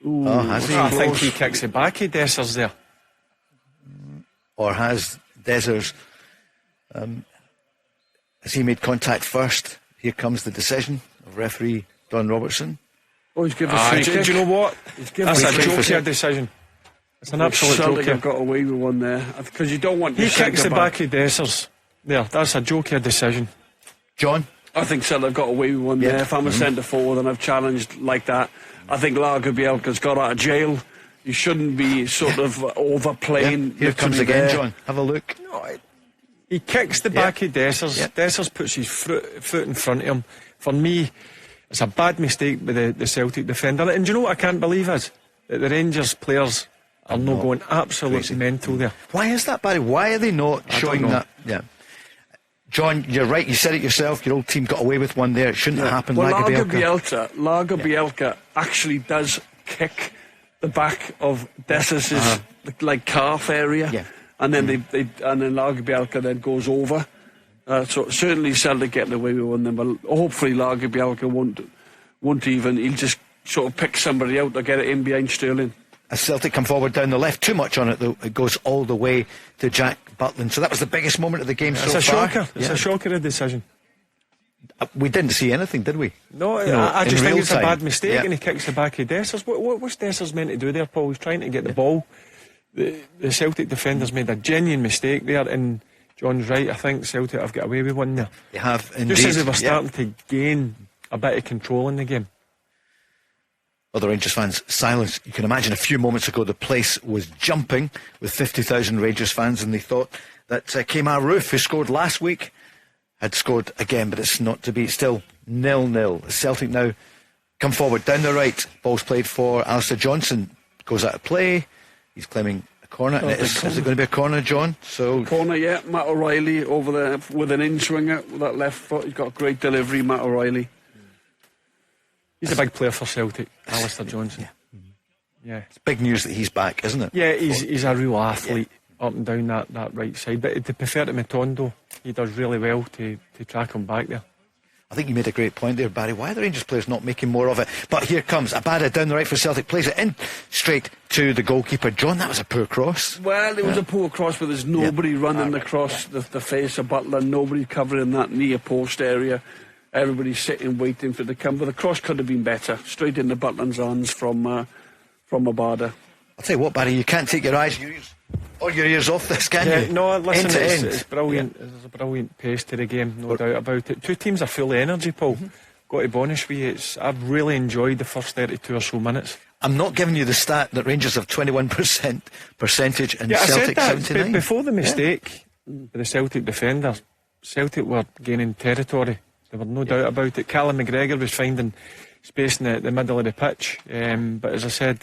Ooh, has he? I think he kicks it back. Dessers there. Or has Dessers? Has he made contact first? Here comes the decision of referee Don Robertson. Oh, he's given a free kick. Do you know what? That's a joker decision. It's an absolute Celtic joker. have got away with one there, because you don't want. He kicks the back of Dessers. There, that's a joker decision. John? I think Celtic got away with one there. If I'm a centre forward and I've challenged like that, I think Lager Bielka's got out of jail. You shouldn't be sort of overplaying. Here comes again, John. Have a look. No, he kicks the back of Dessers. Dessers puts his foot in front of him. For me, it's a bad mistake by the Celtic defender. And do you know what I can't believe is? That the Rangers players are not going absolutely mental there. Why is that, Barry? Why are they not showing that? Yeah. John, you're right. You said it yourself. Your old team got away with one there. It shouldn't have happened. Well, Lager Bielka actually does kick the back of Dessers' like calf area. Yeah. And then then Lager Bielka then goes over. So certainly Celtic getting away with one then, but hopefully Lager Bielka won't even. He'll just sort of pick somebody out or get it in behind Sterling. As Celtic come forward down the left, too much on it though. It goes all the way to Jack Butland. So that was the biggest moment of the game so far. It's a shocker of decision. We didn't see anything, did we? No, I just think it's a bad mistake, and he kicks the back of Dessers. What's Dessers meant to do there, Paul? He's trying to get the ball. The Celtic defenders made a genuine mistake there, and John's right. I think Celtic have got away with one there. They have indeed. Just as they were starting to gain a bit of control in the game. Other Rangers fans silence. You can imagine a few moments ago the place was jumping with 50,000 Rangers fans, and they thought that Kemar Roofe, who scored last week, had scored again, but it's not to be. It's still 0-0. Celtic now come forward down the right. Ball's played for Alistair Johnson. Goes out of play. He's claiming a corner. And is it going to be a corner, John? Corner, yeah. Matt O'Reilly over there with an in-swinger with that left foot. He's got a great delivery, Matt O'Reilly. He's a big player for Celtic, Alistair Johnson. Yeah. It's big news that he's back, isn't it? Yeah, he's a real athlete up and down that right side. But to prefer to Matondo, he does really well to track him back there. I think you made a great point there, Barry. Why are the Rangers players not making more of it? But here comes Abada down the right for Celtic, plays it in straight to the goalkeeper. John, that was a poor cross. Well, it was a poor cross, but there's nobody running across the face of Butler, nobody covering that near post area. Everybody's sitting waiting for it to come, but the cross could have been better. Straight into Butland's hands from Abada. I'll tell you what, Barry, you can't take your eyes or your ears off this, can you? No, listen, end to end. It's brilliant. There's a brilliant pace to the game, no doubt about it. Two teams are full of energy, Paul. Got to be honest with you, I've really enjoyed the first 32 or so minutes. I'm not giving you the stat that Rangers have 21% percentage and Celtic I said that 79%. before the mistake by the Celtic defenders. Celtic were gaining territory. There was no doubt about it. Callum McGregor was finding space in the middle of the pitch. But as I said,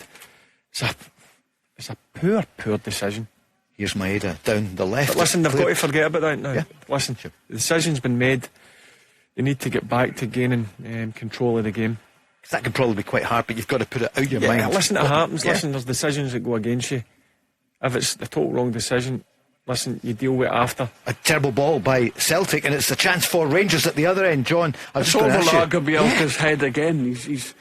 it's a poor decision. Here's Maeda down the left. But listen, they've got to forget about that now. Yeah. Listen, the decision's been made. They need to get back to gaining control of the game. That could probably be quite hard, but you've got to put it out your mind. Listen, it happens. Listen, there's decisions that go against you. If it's the total wrong decision, listen, you deal with it after. A terrible ball by Celtic, and it's a chance for Rangers at the other end. John, it's over Lager Bielka's head again. He's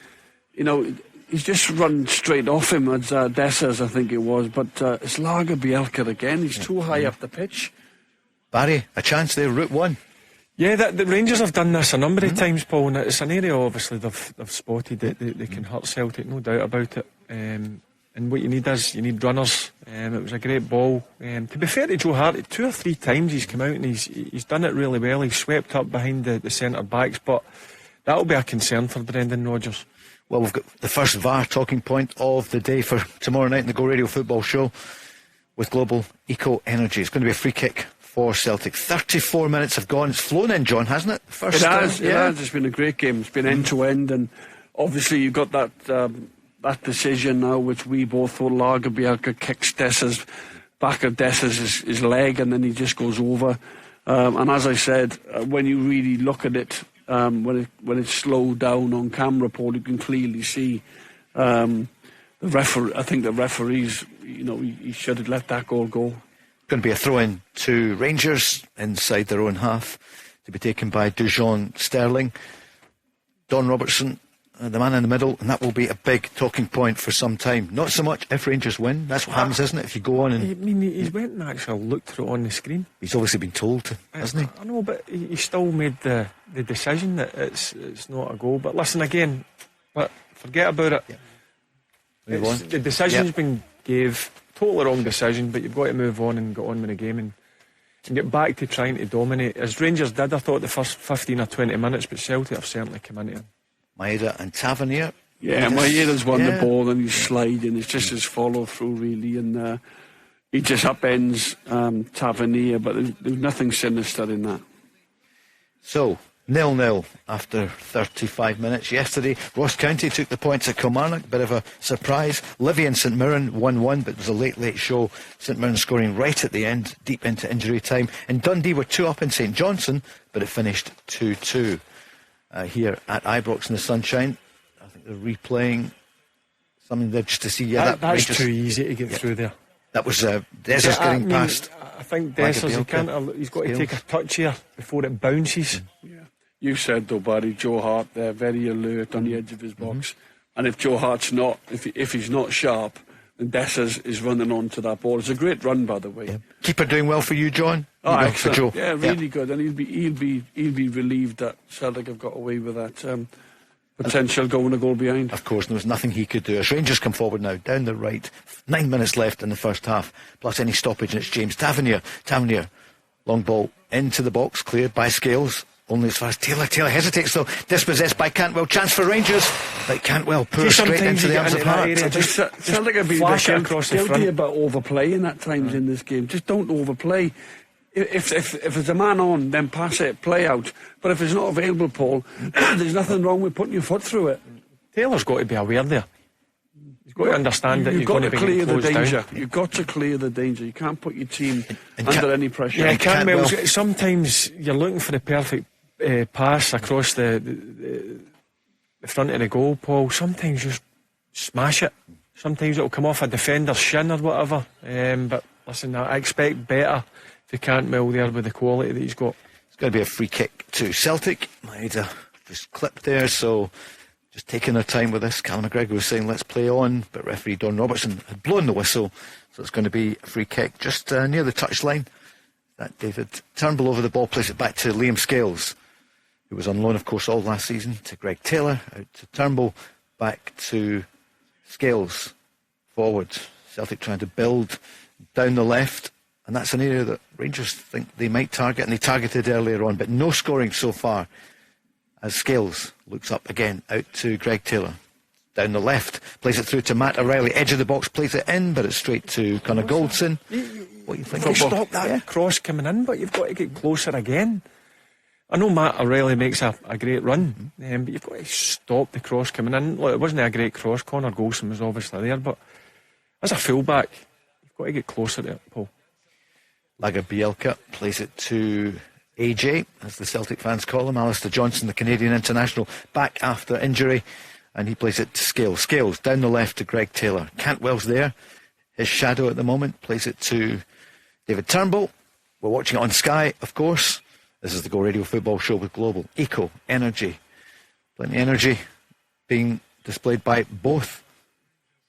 just run straight off him as Dessers, I think it was. But it's Lager Bielka again. He's too high up the pitch. Barry, a chance there, route one. Yeah, the Rangers have done this a number of times, Paul, and it's an area obviously they've spotted that they can hurt Celtic, no doubt about it. And what you need runners. It was a great ball. To be fair to Joe Hart, 2 or 3 times he's come out and he's done it really well. He's swept up behind the centre backs, but that'll be a concern for Brendan Rodgers. Well, we've got the first VAR talking point of the day for tomorrow night in the Go Radio Football Show with Global Eco Energy. It's going to be a free kick for Celtic. 34 minutes have gone. It's flown in, John, hasn't it? It has. It's been a great game. It's been end to end, and obviously you've got that decision now, which we both thought Lager Bielka kicks Dessers back of Dessa's his leg, and then he just goes over. And as I said, when you really look at it, when it's slowed down on camera, Paul, you can clearly see the referee. I think the referees, he should have let that goal go. Going to be a throw-in to Rangers inside their own half, to be taken by Dujon Sterling. Don Robertson, the man in the middle, and that will be a big talking point for some time. Not so much if Rangers win. That's what happens, isn't it? If you go on and... I mean, he's went and actually looked through it on the screen. He's obviously been told to, hasn't he? I know, but he still made the decision that it's not a goal. But listen, again, forget about it. Yeah. The decision's been gave. Totally wrong decision, but you've got to move on and get on with the game and get back to trying to dominate. As Rangers did, I thought, the first 15 or 20 minutes, but Celtic have certainly come into it. Maeda and Tavernier. Yeah, Maeda's won the ball and he's sliding. It's just his follow through, really, and he just upends Tavernier, but there's nothing sinister in that. So 0-0 after 35 minutes yesterday. Ross County took the points at Kilmarnock, bit of a surprise. Livy and St Mirren 1-1, but it was a late show. St Mirren scoring right at the end, deep into injury time. And Dundee were 2 up in St Johnstone, but it finished 2-2 here at Ibrox in the sunshine. I think they're replaying something there just to see. That's Rangers, too easy to get through there. That was Dessa's getting past. I think Dessa's he's got to take a touch here before it bounces. Yeah. You said though, Barry, Joe Hart there, very alert on the edge of his box, and if Joe Hart's not, if he's not sharp, then Dessa's is running onto that ball. It's a great run, by the way. Yeah. Keeper doing well for you, John. Oh, excellent. For Joe. Yeah, really good, and he'll be relieved that Celtic have got away with that potential going a goal behind. Of course, there was nothing he could do. As Rangers come forward now, down the right, 9 minutes left in the first half, plus any stoppage, and it's James Tavernier, long ball into the box, cleared by Scales. Only as far as Taylor hesitates though, dispossessed by Cantwell. Chance for Rangers, but Cantwell pours straight into the arms of Hart. Celtic have been guilty about overplaying at times in this game. Just don't overplay. If there's a man on, then pass it, play out. But if it's not available, Paul, there's nothing wrong with putting your foot through it. Taylor's got to be aware there. He's got to understand that you've got to clear the danger. You've got to clear the danger. You can't put your team under any pressure. Yeah, Cantwell. Sometimes you're looking for the perfect pass across the front of the goal, Paul. Sometimes just smash it. Sometimes it'll come off a defender's shin or whatever. But listen, I expect better if you can't mill there with the quality that he's got. It's going to be a free kick to Celtic. Maeda just clipped there, so just taking their time with this. Callum McGregor was saying let's play on, but referee Don Robertson had blown the whistle, so it's going to be a free kick just near the touchline. That David Turnbull over the ball, plays it back to Liam Scales, who was on loan, of course, all last season, to Greg Taylor, out to Turnbull, back to Scales, forward. Celtic trying to build down the left, and that's an area that Rangers think they might target, and they targeted earlier on, but no scoring so far, as Scales looks up again, out to Greg Taylor. Down the left, plays it through to Matt O'Reilly, edge of the box, plays it in, but it's straight to Connor Goldson. What do you think? You stop that cross coming in, but you've got to get closer again. I know Matt O'Reilly makes a great run, but you've got to stop the cross coming in. Look, it wasn't a great cross. Connor Goldson was obviously there, but as a fullback, you've got to get closer to it, Paul. Lager Bielka plays it to AJ, as the Celtic fans call him, Alistair Johnson, the Canadian international, back after injury, and he plays it to Scales down the left to Greg Taylor. Cantwell's there, his shadow at the moment, plays it to David Turnbull. We're watching it on Sky, of course. This is the Go Radio Football Show with Global Eco Energy. Plenty of energy being displayed by both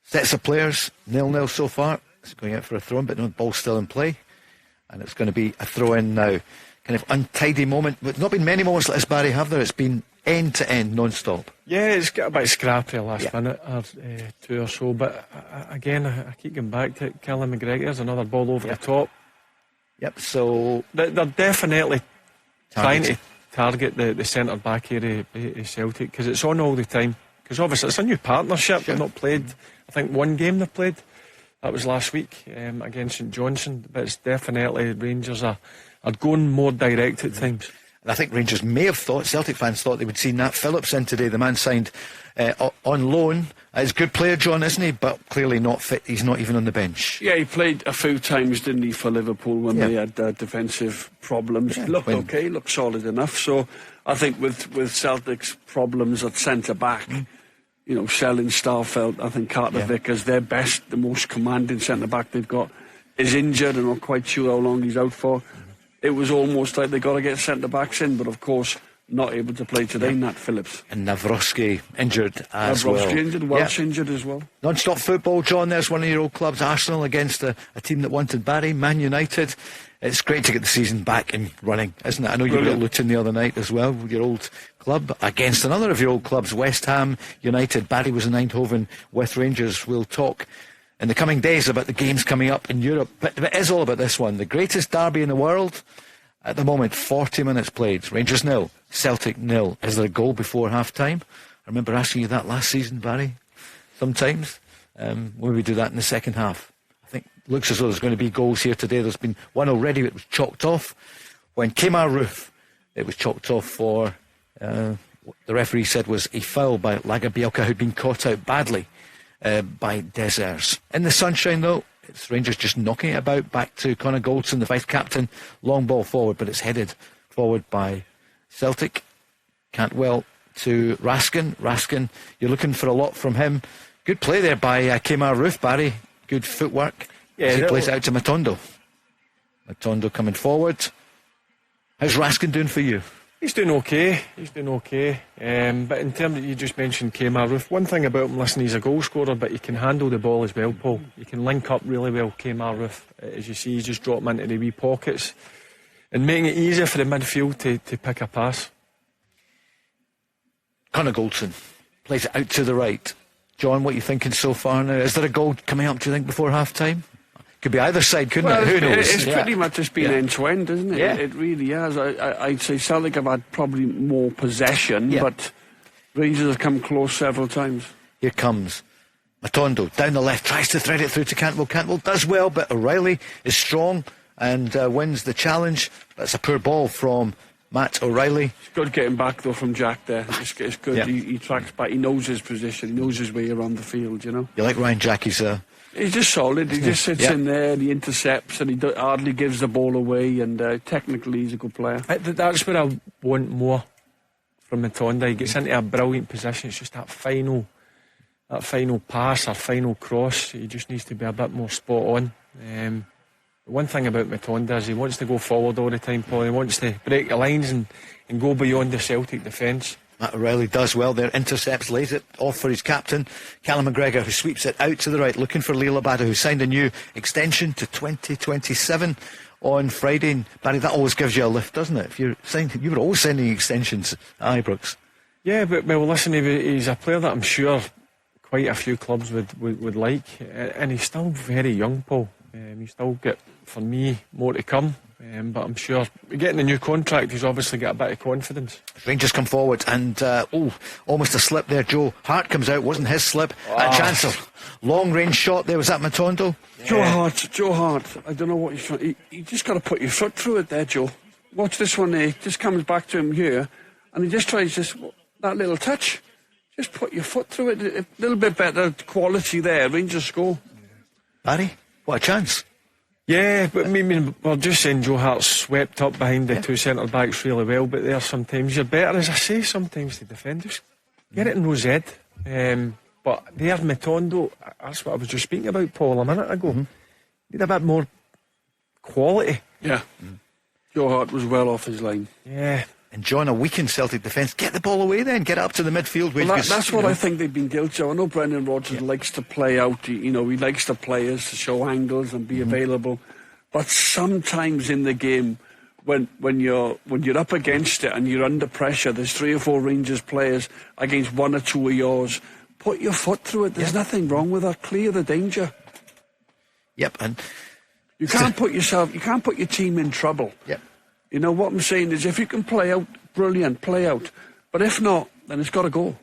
sets of players. 0-0 so far. It's going out for a throw-in, but no, ball's still in play, and it's going to be a throw-in now. Kind of untidy moment. But not been many moments like this, Barry, have there? It's been end to end, non-stop. Yeah, it's got a bit scrappy last minute or two or so, but again, I keep going back to it. Callum McGregor, there's another ball over the top. Yep, so they're definitely trying to target the centre back here of Celtic, because it's on all the time, because obviously it's a new partnership. They've not played, I think one game they played, that was last week against St Johnstone, but it's definitely Rangers are going more direct at times. And I think Rangers may have thought, Celtic fans thought they would see Nat Phillips in today. The man signed on loan He's a good player, John, isn't he? But clearly not fit. He's not even on the bench. Yeah, he played a few times, didn't he, for Liverpool when they had defensive problems. Looked okay, looked solid enough. So I think with Celtic's problems at centre-back, selling Starfelt, I think Carter Vickers, their best, the most commanding centre-back they've got, is injured and not quite sure how long he's out for. It was almost like they got to get centre-backs in, but of course not able to play today, Nat Phillips. And Navrosky injured as well. Navrosky injured, Welsh injured as well. Non-stop football, John. There's one of your old clubs, Arsenal, against a team that wanted Barry, Man United. It's great to get the season back and running, isn't it? I know you were at Luton the other night as well, with your old club, against another of your old clubs, West Ham United. Barry was in Eindhoven with Rangers. We'll talk in the coming days about the games coming up in Europe. But it is all about this one. The greatest derby in the world. At the moment, 40 minutes played. Rangers 0, Celtic 0. Is there a goal before half-time? I remember asking you that last season, Barry, sometimes. Will we do that in the second half? I think it looks as though there's going to be goals here today. There's been one already that was chalked off. When Kemar Roof, it was chalked off for, the referee said was a foul by Lagerbielke, who'd been caught out badly by Desers. In the sunshine, though, it's Rangers just knocking it about, back to Connor Goldson, the vice-captain. Long ball forward, but it's headed forward by Celtic. Cantwell to Raskin. Raskin, you're looking for a lot from him. Good play there by Kemar Roof, Barry. Good footwork. As he plays it out to Matondo. Matondo coming forward. How's Raskin doing for you? He's doing okay. But in terms of, you just mentioned Kemar Roof, one thing about him, listen, he's a goal scorer, but he can handle the ball as well, Paul. He can link up really well, Kemar Roof. As you see, he's just drop him into the wee pockets and making it easier for the midfield to pick a pass. Connor Goldson plays it out to the right. John, what are you thinking so far now? Is there a goal coming up, do you think, before half-time? Could be either side, couldn't it? Who knows? It's pretty much just been end-to-end, isn't it? Yeah. It really has. I'd say Celtic have had probably more possession, but Rangers have come close several times. Here comes Matondo, down the left, tries to thread it through to Cantwell. Cantwell does well, but O'Reilly is strong and wins the challenge. That's a poor ball from Matt O'Reilly. It's good getting back, though, from Jack there. It's good. Yeah. He tracks back. He knows his position. He knows his way around the field, you know. You like Ryan Jackie's... He's just solid. He just sits in there and he intercepts and he hardly gives the ball away, and technically he's a good player. That's where I want more from Matonda. He gets into a brilliant position. It's just that final pass or final cross. He just needs to be a bit more spot on. The one thing about Matonda is he wants to go forward all the time, Paul. He wants to break the lines and go beyond the Celtic defence. Matt O'Reilly does well there, intercepts, lays it off for his captain, Callum McGregor, who sweeps it out to the right, looking for Lee Labada, who signed a new extension to 2027 on Friday. And Barry, that always gives you a lift, doesn't it? If you're signing, you were always signing extensions at Ibrox. Yeah, but well, listen, he's a player that I'm sure quite a few clubs would like, and he's still very young, Paul. He's still got, for me, more to come. But I'm sure getting a new contract, he's obviously got a bit of confidence. Rangers come forward and almost a slip there. Joe Hart comes out, wasn't his slip. A chance of long range shot there. Was that Matondo? Yeah. Joe Hart. I don't know what he's trying. You just got to put your foot through it there, Joe. Watch this one there. Just comes back to him here, and he just tries that little touch. Just put your foot through it. A little bit better quality there. Rangers score. Barry, what a chance. Yeah, but I mean, we're just saying Joe Hart's swept up behind the two centre-backs really well, but there sometimes you're better, as I say, sometimes to defend. Just get it in Rose Ed. But there's Matondo, that's what I was just speaking about, Paul, a minute ago. Need a bit more quality. Yeah. Joe Hart was well off his line. Yeah. And John, a weakened Celtic defence. Get the ball away then, get up to the midfield. Well, that's what I think they've been guilty of. I know Brendan Rodgers likes to play out, he likes the players to show angles and be available. But sometimes in the game, when you're up against it and you're under pressure, there's 3 or 4 Rangers players against 1 or 2 of yours. Put your foot through it. There's nothing wrong with that. Clear the danger. Yep, and you can't put your team in trouble. Yep. You know what I'm saying is, if you can play out, brilliant, play out. But if not, then it's got to go.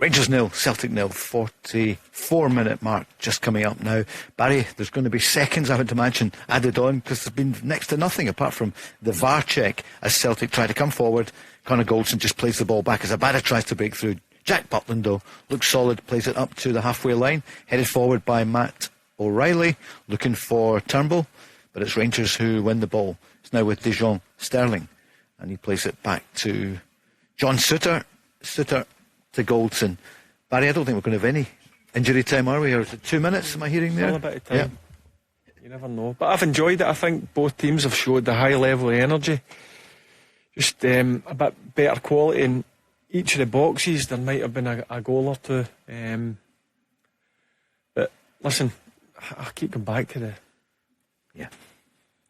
Rangers 0, Celtic 0, 44-minute mark just coming up now. Barry, there's going to be seconds, I would imagine, added on, because there's been next to nothing apart from the VAR check as Celtic try to come forward. Connor Goldson just plays the ball back as Abada tries to break through. Jack Butland, though, looks solid, plays it up to the halfway line, headed forward by Matt O'Reilly, looking for Turnbull, but it's Rangers who win the ball. It's now with Dijon Sterling, and he plays it back to John Souttar to Goldson. Barry, I don't think we're going to have any injury time, are we? Or is it 2 minutes, am I hearing there? All a bit of time. Yeah. You never know. But I've enjoyed it. I think both teams have showed the high level of energy. Just a bit better quality in each of the boxes. There might have been a goal or two. But listen, I keep going back to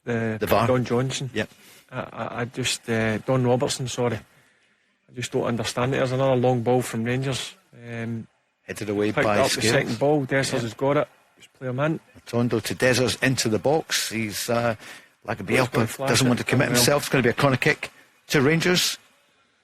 the VAR. Don Johnson. Yep. I just Don Robertson, sorry. I just don't understand it. There's another long ball from Rangers. Headed away picked by up Scales. The second ball. Dessers has got it. Just play him in. Tondo to Dessers into the box. He's like a Bielpa, doesn't want to commit himself. It's going to be a corner kick to Rangers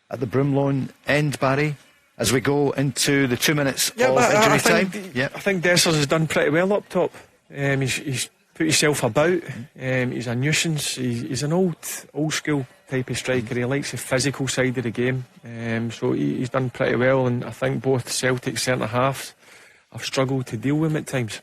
at the Broomloan end, Barry, as we go into the 2 minutes of injury time. I think Dessers has done pretty well up top. He's put himself about. He's a nuisance. He's an old school type of striker. He likes the physical side of the game. So he's done pretty well, and I think both Celtic centre halves have struggled to deal with him at times.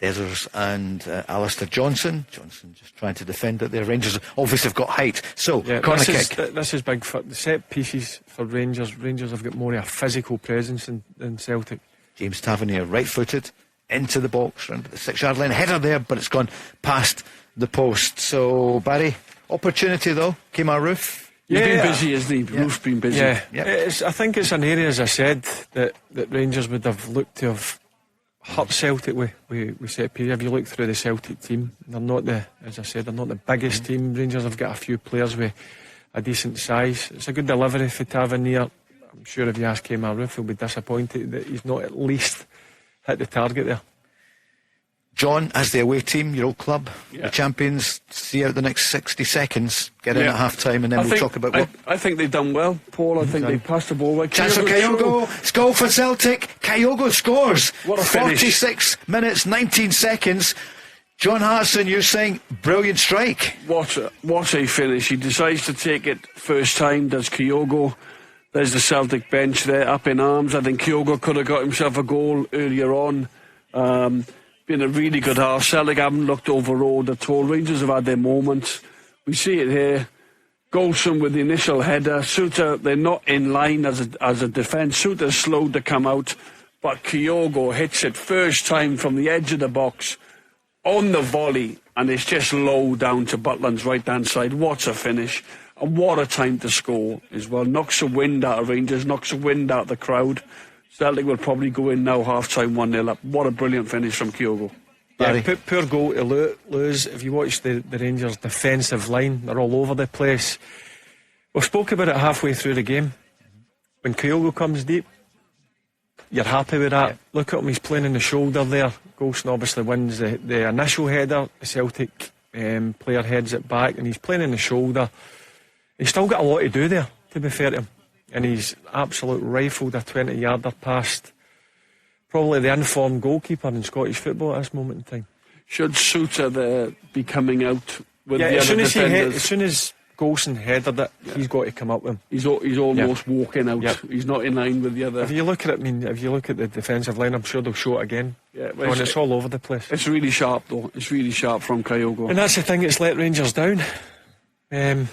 Dessers and Alistair Johnson just trying to defend it there. Rangers obviously have got height, so corner kick. This is big for the set pieces for Rangers. Rangers have got more of a physical presence than Celtic. James Tavernier right footed into the box round the 6 yard line, header there, but it's gone past the post. So Barry, opportunity though, Kemar Roofe. He's been busy, isn't he? Roofe's been busy. I think it's an area, as I said, that Rangers would have looked to have hurt Celtic with set piece. If you look through the Celtic team, they're not the biggest team. Rangers have got a few players with a decent size. It's a good delivery for Tavernier. I'm sure if you ask Kemar Roofe, he'll be disappointed that he's not at least hit the target there. John, as the away team, your old club, the champions, see out the next 60 seconds, get in at half time, and then we'll talk about what. I think they've done well, Paul. I think they passed the ball. Chance for Kyogo. It's goal for Celtic. Kyogo scores. What a finish. 46 minutes, 19 seconds. John Hartson, you're saying brilliant strike. What a finish. He decides to take it first time, does Kyogo. There's the Celtic bench there, up in arms. I think Kyogo could have got himself a goal earlier on. Been a really good half. Celtic haven't looked overawed at all. Rangers have had their moments. We see it here. Goldson with the initial header. Souttar, they're not in line as a defence. Souttar's slowed to come out, but Kyogo hits it first time from the edge of the box on the volley, and it's just low down to Butland's right hand side. What a finish, and what a time to score as well. Knocks the wind out of Rangers, knocks the wind out of the crowd. Celtic will probably go in now half-time 1-0 up. What a brilliant finish from Kyogo. Yeah, poor goal to lose. If you watch the Rangers' defensive line, they're all over the place. We spoke about it halfway through the game. When Kyogo comes deep, you're happy with that. Look at him, he's playing in the shoulder there. Goldson obviously wins the initial header. The Celtic player heads it back, and he's playing in the shoulder. He's still got a lot to do there, to be fair to him. And he's absolutely rifled a 20-yarder past probably the informed goalkeeper in Scottish football at this moment in time. Should Souttar be coming out with the other defenders? As soon as Goldson headed it, he's got to come up with him. He's almost walking out. He's not in line with the other. If you look at the defensive line, I'm sure they'll show it again. It's all over the place. It's really sharp though. It's really sharp from Kyogo. And that's the thing that's let Rangers down. And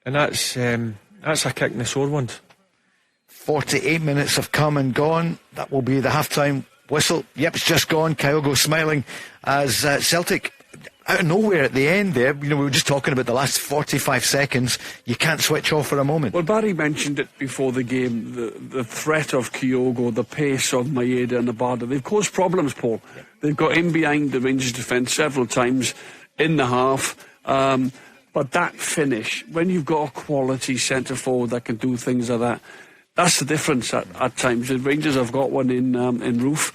that's a kick in the sore ones. 48 minutes have come and gone. That will be the half-time whistle. Yep, it's just gone. Kyogo smiling as Celtic, out of nowhere at the end there, we were just talking about the last 45 seconds. You can't switch off for a moment. Well, Barry mentioned it before the game, the threat of Kyogo, the pace of Maeda and Abada. They've caused problems, Paul. They've got in behind the Rangers defence several times in the half. But that finish, when you've got a quality centre forward that can do things like that, that's the difference at times. The Rangers have got one in Roofe.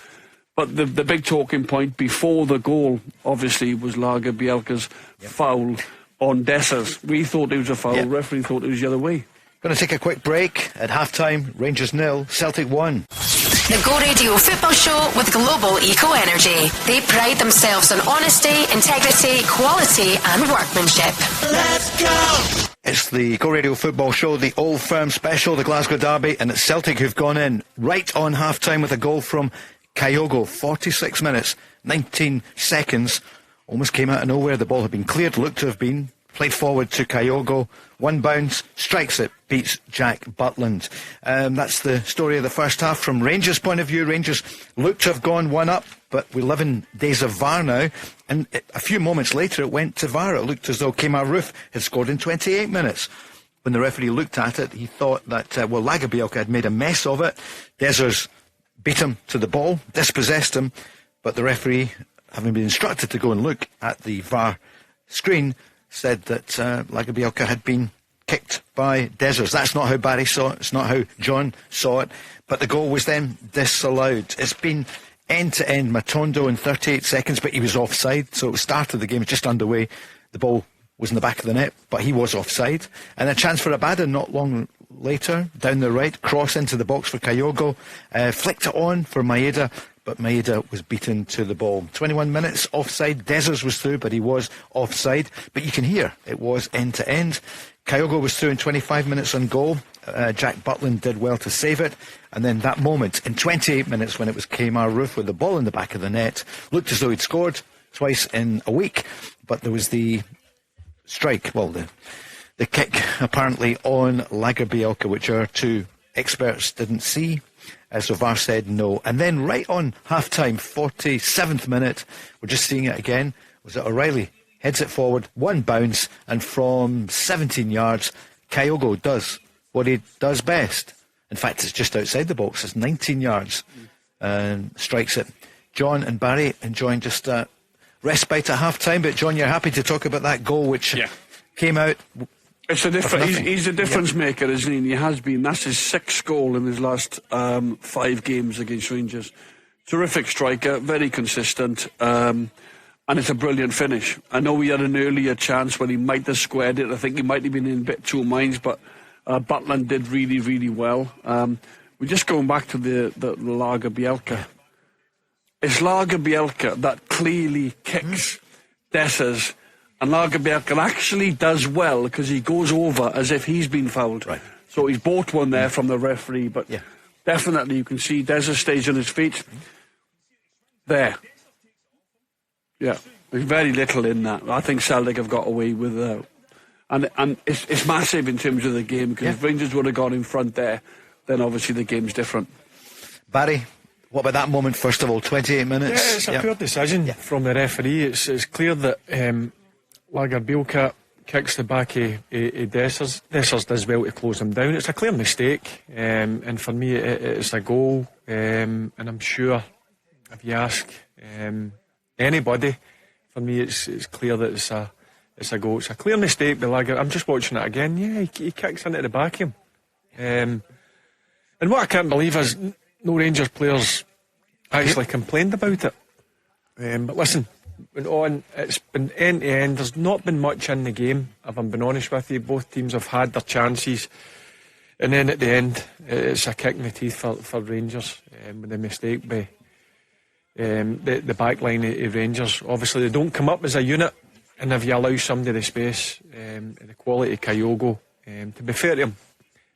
But the big talking point before the goal, obviously, was Lager Bielka's foul on Dessers. We thought it was a foul. The referee thought it was the other way. Going to take a quick break. At half-time, Rangers 0, Celtic 1. The Go Radio Football Show with Global Eco Energy. They pride themselves on honesty, integrity, quality and workmanship. Let's go! It's the Go Radio Football Show, the Old Firm Special, the Glasgow Derby, and it's Celtic who've gone in right on half-time with a goal from Kyogo. 46 minutes, 19 seconds. Almost came out of nowhere. The ball had been cleared, looked to have been. Played forward to Kyogo. One bounce, strikes it, beats Jack Butland. That's the story of the first half. From Rangers' point of view, Rangers looked to have gone one up, but we live in days of VAR now. And a few moments later, it went to VAR. It looked as though Kemar Roof had scored in 28 minutes. When the referee looked at it, he thought that, Lagerbielke had made a mess of it. Dessers beat him to the ball, dispossessed him, but the referee, having been instructed to go and look at the VAR screen, said that Lagerbielke had been kicked by Dessers. That's not how Barry saw it. It's not how John saw it. But the goal was then disallowed. It's been end-to-end Matondo in 38 seconds, but he was offside. So at the start of the game, just underway, the ball was in the back of the net, but he was offside. And a chance for Abada not long later, down the right, cross into the box for Kyogo, flicked it on for Maeda, but Maeda was beaten to the ball. 21 minutes offside. Dessers was through, but he was offside. But you can hear it was end-to-end. Kyogo was through in 25 minutes on goal. Jack Butland did well to save it. And then that moment, in 28 minutes, when it was Kemar Roof with the ball in the back of the net, looked as though he'd scored twice in a week. But there was the strike, the kick apparently on Lagerbielke, which our two experts didn't see. So VAR said no. And then right on half-time, 47th minute, we're just seeing it again, was it O'Reilly heads it forward, one bounce, and from 17 yards, Kyogo does what he does best. In fact, it's just outside the box. It's 19 yards and strikes it. John and Barry enjoying just a respite at half-time, but John, you're happy to talk about that goal which came out... It's a difference. He's a difference maker, isn't he? And he has been. That's his 6th goal in his last 5 games against Rangers. Terrific striker, very consistent, and it's a brilliant finish. I know he had an earlier chance when he might have squared it. I think he might have been in a bit two minds, but Butland did really, really well. We're just going back to the Lagerbielke. It's Lagerbielke that clearly kicks Dessers. And Lagerbielke actually does well because he goes over as if he's been fouled. Right. So he's bought one there from the referee, but definitely you can see Dessers stays on his feet. There. Yeah, there's very little in that. I think Celtic have got away with and it's massive in terms of the game, because if Rangers would have gone in front there, then obviously the game's different. Barry, what about that moment first of all? 28 minutes. Yeah, it's a poor decision from the referee. It's clear that Lagerbielke kicks the back of Dessers. Dessers does well to close him down. It's a clear mistake, and for me it's a goal, and I'm sure if you ask anybody, for me it's clear that it's a goal. It's a clear mistake by Lager. I'm just watching it again. Yeah, he kicks into the back of him, and what I can't believe is no Rangers players actually complained about it. But listen, went on, it's been end to end. There's not been much in the game, if I'm being honest with you. Both teams have had their chances, and then at the end it's a kick in the teeth for Rangers, with a mistake by the back line of Rangers. Obviously they don't come up as a unit, and if you allow somebody the space, the quality of Kyogo, to be fair to him,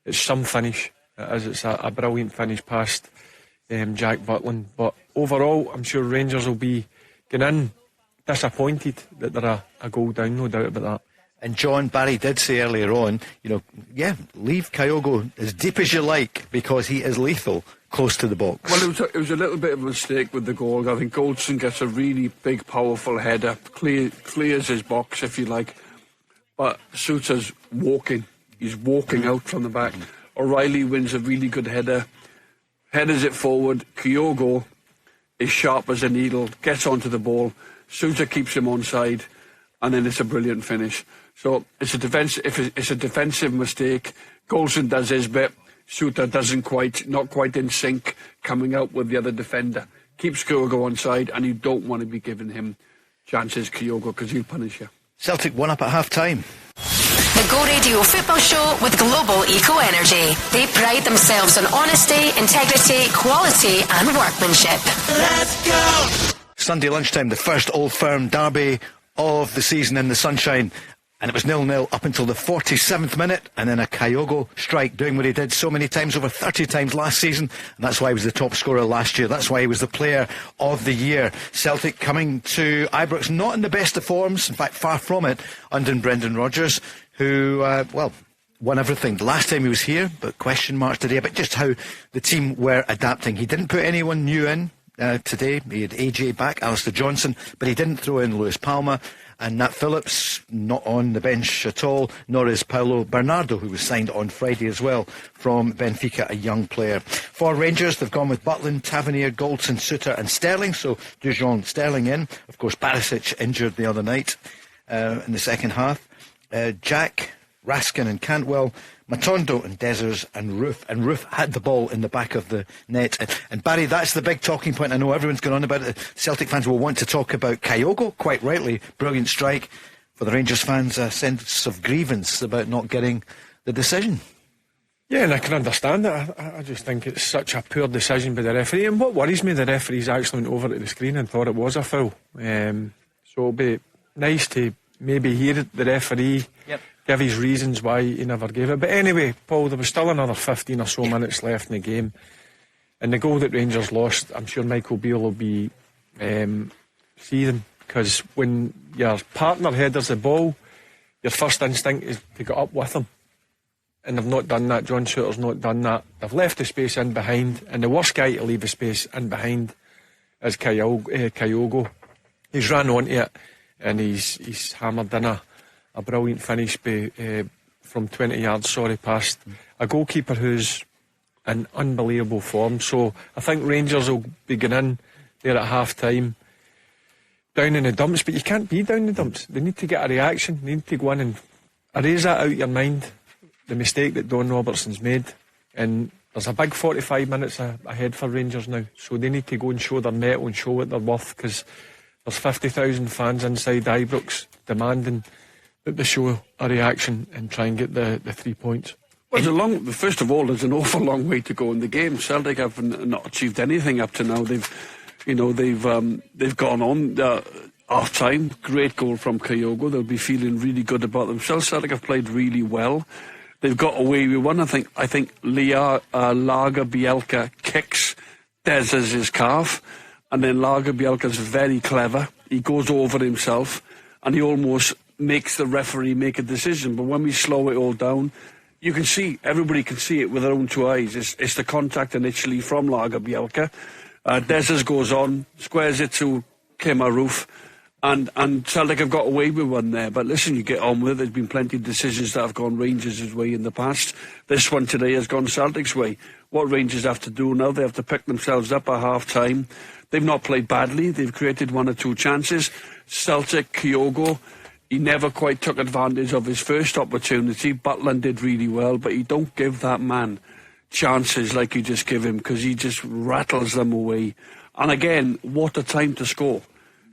it's some finish. It's a brilliant finish past Jack Butland. But overall, I'm sure Rangers will be going in disappointed that they're a goal down, no doubt about that. And John, Barry did say earlier on, leave Kyogo as deep as you like, because he is lethal close to the box. Well, it was a little bit of a mistake with the goal. I think Goldson gets a really big, powerful header, clears his box, if you like, but Souta's walking. He's walking out from the back. O'Reilly wins a really good header, headers it forward. Kyogo is sharp as a needle, gets onto the ball. Souta keeps him onside, and then it's a brilliant finish. So it's a defensive mistake. Goldson does his bit. Souta not quite in sync, coming out with the other defender. Keeps Kyogo onside, and you don't want to be giving him chances, Kyogo, because he'll punish you. Celtic won up at half-time. The Go Radio Football Show with Global Eco Energy. They pride themselves on honesty, integrity, quality and workmanship. Let's go! Sunday lunchtime, the first Old Firm derby of the season in the sunshine. And it was 0-0 up until the 47th minute, and then a Kyogo strike, doing what he did so many times, over 30 times last season, and that's why he was the top scorer last year. That's why he was the player of the year. Celtic coming to Ibrox not in the best of forms, in fact far from it, under Brendan Rodgers, who won everything the last time he was here, but question marks today about just how the team were adapting. He didn't put anyone new in today. He had AJ back, Alistair Johnson, but he didn't throw in Lewis Palmer. And Nat Phillips not on the bench at all, nor is Paulo Bernardo, who was signed on Friday as well from Benfica, a young player. For Rangers, they've gone with Butland, Tavernier, Goldson, Suter and Sterling. So Dujon, Sterling in. Of course, Barisic injured the other night in the second half. Jack, Raskin and Cantwell, Matondo and Dessers and Roof. And Roof had the ball in the back of the net. And Barry, that's the big talking point. I know everyone's gone on about it. Celtic fans will want to talk about Kyogo, quite rightly. Brilliant strike. For the Rangers fans, a sense of grievance about not getting the decision. Yeah, and I can understand that. I just think it's such a poor decision by the referee. And what worries me, the referee's actually went over to the screen and thought it was a foul. So it'll be nice to maybe hear the referee give his reasons why he never gave it. But anyway, Paul, there was still another 15 or so minutes left in the game, and the goal that Rangers lost, I'm sure Michael Beale will be seething, because when your partner headers the ball, your first instinct is to get up with him, and they've not done that. John Shooter's not done that. They've left the space in behind, and the worst guy to leave the space in behind is Kyogo. He's ran onto it, and he's hammered in a brilliant finish from 20 yards, past a goalkeeper who's in unbelievable form. So I think Rangers will be going in there at half time down in the dumps, but you can't be down in the dumps. They need to get a reaction. They need to go in and erase that out of your mind, the mistake that Don Robertson's made. And there's a big 45 minutes ahead for Rangers now, so they need to go and show their mettle and show what they're worth, because there's 50,000 fans inside Ibrox demanding that they show a reaction and try and get the 3 points. Well, first of all, there's an awful long way to go in the game. Celtic have not achieved anything up to now. They've gone on half time. Great goal from Kyogo. They'll be feeling really good about themselves. Celtic have played really well. They've got away with one. I think Lager Bielka kicks Dez's calf, and then Lager Bielka's very clever. He goes over himself, and he almost makes the referee make a decision. But when we slow it all down, you can see, everybody can see it with their own two eyes. It's the contact initially from Lager Bielka. Dezes goes on, squares it to Kemar Roof, and Celtic have got away with one there. But listen, you get on with it. There's been plenty of decisions that have gone Rangers' way in the past. This one today has gone Celtic's way. What Rangers have to do now, they have to pick themselves up at half time. They've not played badly. They've created one or two chances. Celtic, Kyogo, he never quite took advantage of his first opportunity. Butland did really well, but you don't give that man chances like you just give him, because he just rattles them away. And again, what a time to score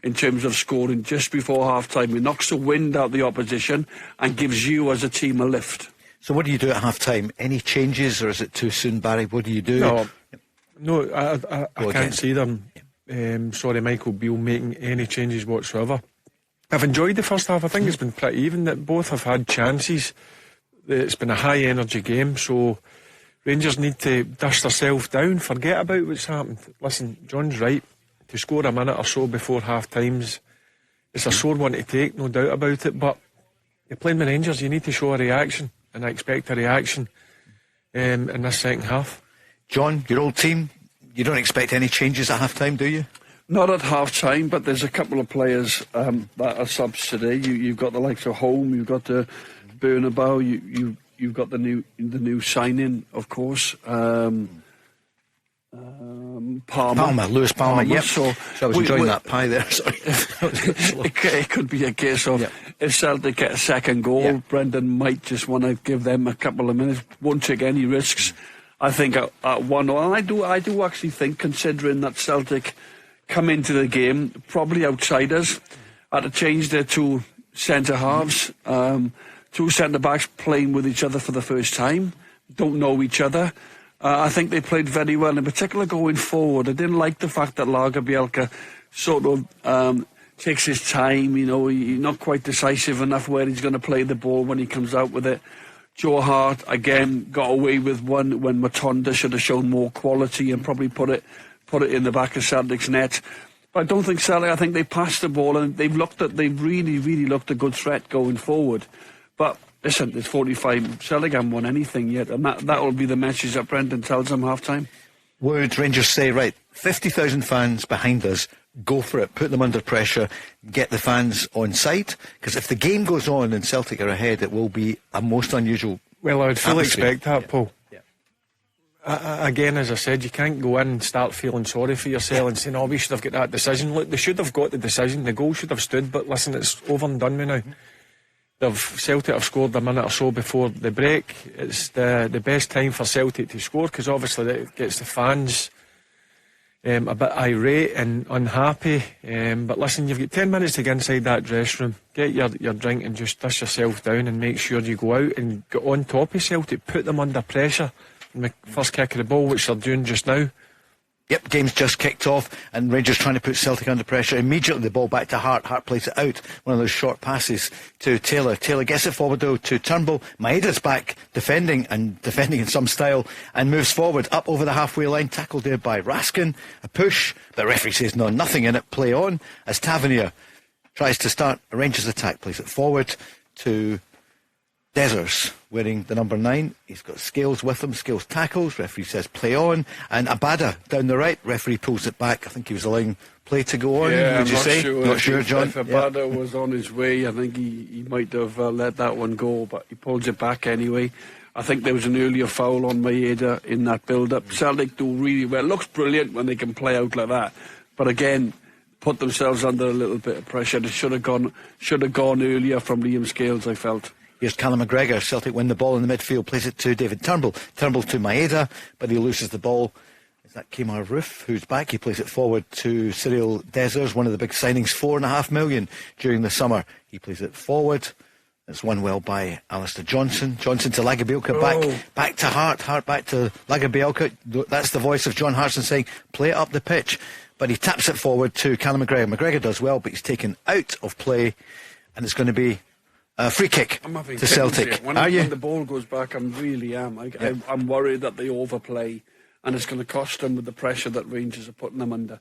in terms of scoring just before half-time. He knocks the wind out the opposition and gives you as a team a lift. So what do you do at half-time? Any changes, or is it too soon, Barry? What do you do? No, I can't see them, Michael Beale, making any changes whatsoever. I've enjoyed the first half. I think it's been pretty even, that both have had chances. It's been a high energy game, so Rangers need to dust themselves down, forget about what's happened. Listen, John's right. To score a minute or so before half times, it's a sore one to take, no doubt about it, but you're playing with Rangers, you need to show a reaction, and I expect a reaction in this second half. John, your old team, you don't expect any changes at half time, do you? Not at half time, but there's a couple of players that are subs today. You've got the likes of Home, you've got the Bernabeu, you've got the new signing, of course. Lewis Palmer. Yep. So I was enjoying that pie there. Sorry. It could be a case of if Celtic get a second goal, Brendan might just want to give them a couple of minutes. Won't take any risks. I think at 1-0, and I do actually think, considering that Celtic come into the game probably outsiders, had to change their two centre halves, two centre backs playing with each other for the first time, don't know each other. I think they played very well, in particular going forward. I didn't like the fact that Lager Bielka sort of takes his time, you know, he's not quite decisive enough where he's going to play the ball when he comes out with it. Joe Hart, again, got away with one when Matonda should have shown more quality and probably put it in the back of Celtic's net. But I don't think Celtic, I think they passed the ball and they've really, really looked a good threat going forward. But listen, there's 45, Celtic haven't won anything yet, and that will be the message that Brendan tells them half-time. Would Rangers say, right, 50,000 fans behind us, go for it, put them under pressure, get the fans on side? Because if the game goes on and Celtic are ahead, it will be a most unusual. Well, I would fully expect that, yeah. Paul. Yeah. Again, as I said, you can't go in and start feeling sorry for yourself and saying, oh, we should have got that decision. Look, they should have got the decision, the goal should have stood, but listen, it's over and done with now. Celtic have scored a minute or so before the break. It's the best time for Celtic to score, because obviously it gets the fans a bit irate and unhappy. But listen, you've got 10 minutes to get inside that dressing room, get your drink and just dust yourself down and make sure you go out and get on top of Celtic, put them under pressure in the first kick of the ball, which they're doing just now. Yep, game's just kicked off and Rangers trying to put Celtic under pressure. Immediately the ball back to Hart. Hart plays it out. One of those short passes to Taylor. Taylor gets it forward though to Turnbull. Maeda's back defending in some style and moves forward up over the halfway line. Tackled there by Raskin. A push. The referee says no, nothing in it. Play on as Tavernier tries to start a Rangers attack. Plays it forward to Dessers, wearing the number 9. He's got Scales with him. Scales tackles. Referee says play on. And Abada down the right. Referee pulls it back. I think he was allowing play to go on. Yeah, would you say? Not sure, John. If Abada was on his way, I think he might have let that one go, but he pulls it back anyway. I think there was an earlier foul on Maeda in that build-up. Celtic do really well. It looks brilliant when they can play out like that. But again, put themselves under a little bit of pressure. They should have gone earlier from Liam Scales, I felt. Here's Callum McGregor. Celtic win the ball in the midfield, plays it to David Turnbull. Turnbull to Maeda, but he loses the ball. Is that Kemar Roof who's back? He plays it forward to Cyril Dessers, one of the big signings, $4.5 million during the summer. He plays it forward. It's won well by Alistair Johnson. Johnson to Lagerbielke, back to Hart. Hart back to Lagerbielke. That's the voice of John Hartson saying, play it up the pitch. But he taps it forward to Callum McGregor. McGregor does well, but he's taken out of play, and it's going to be a free kick to Celtic. When the ball goes back, I'm worried that they overplay and it's going to cost them with the pressure that Rangers are putting them under,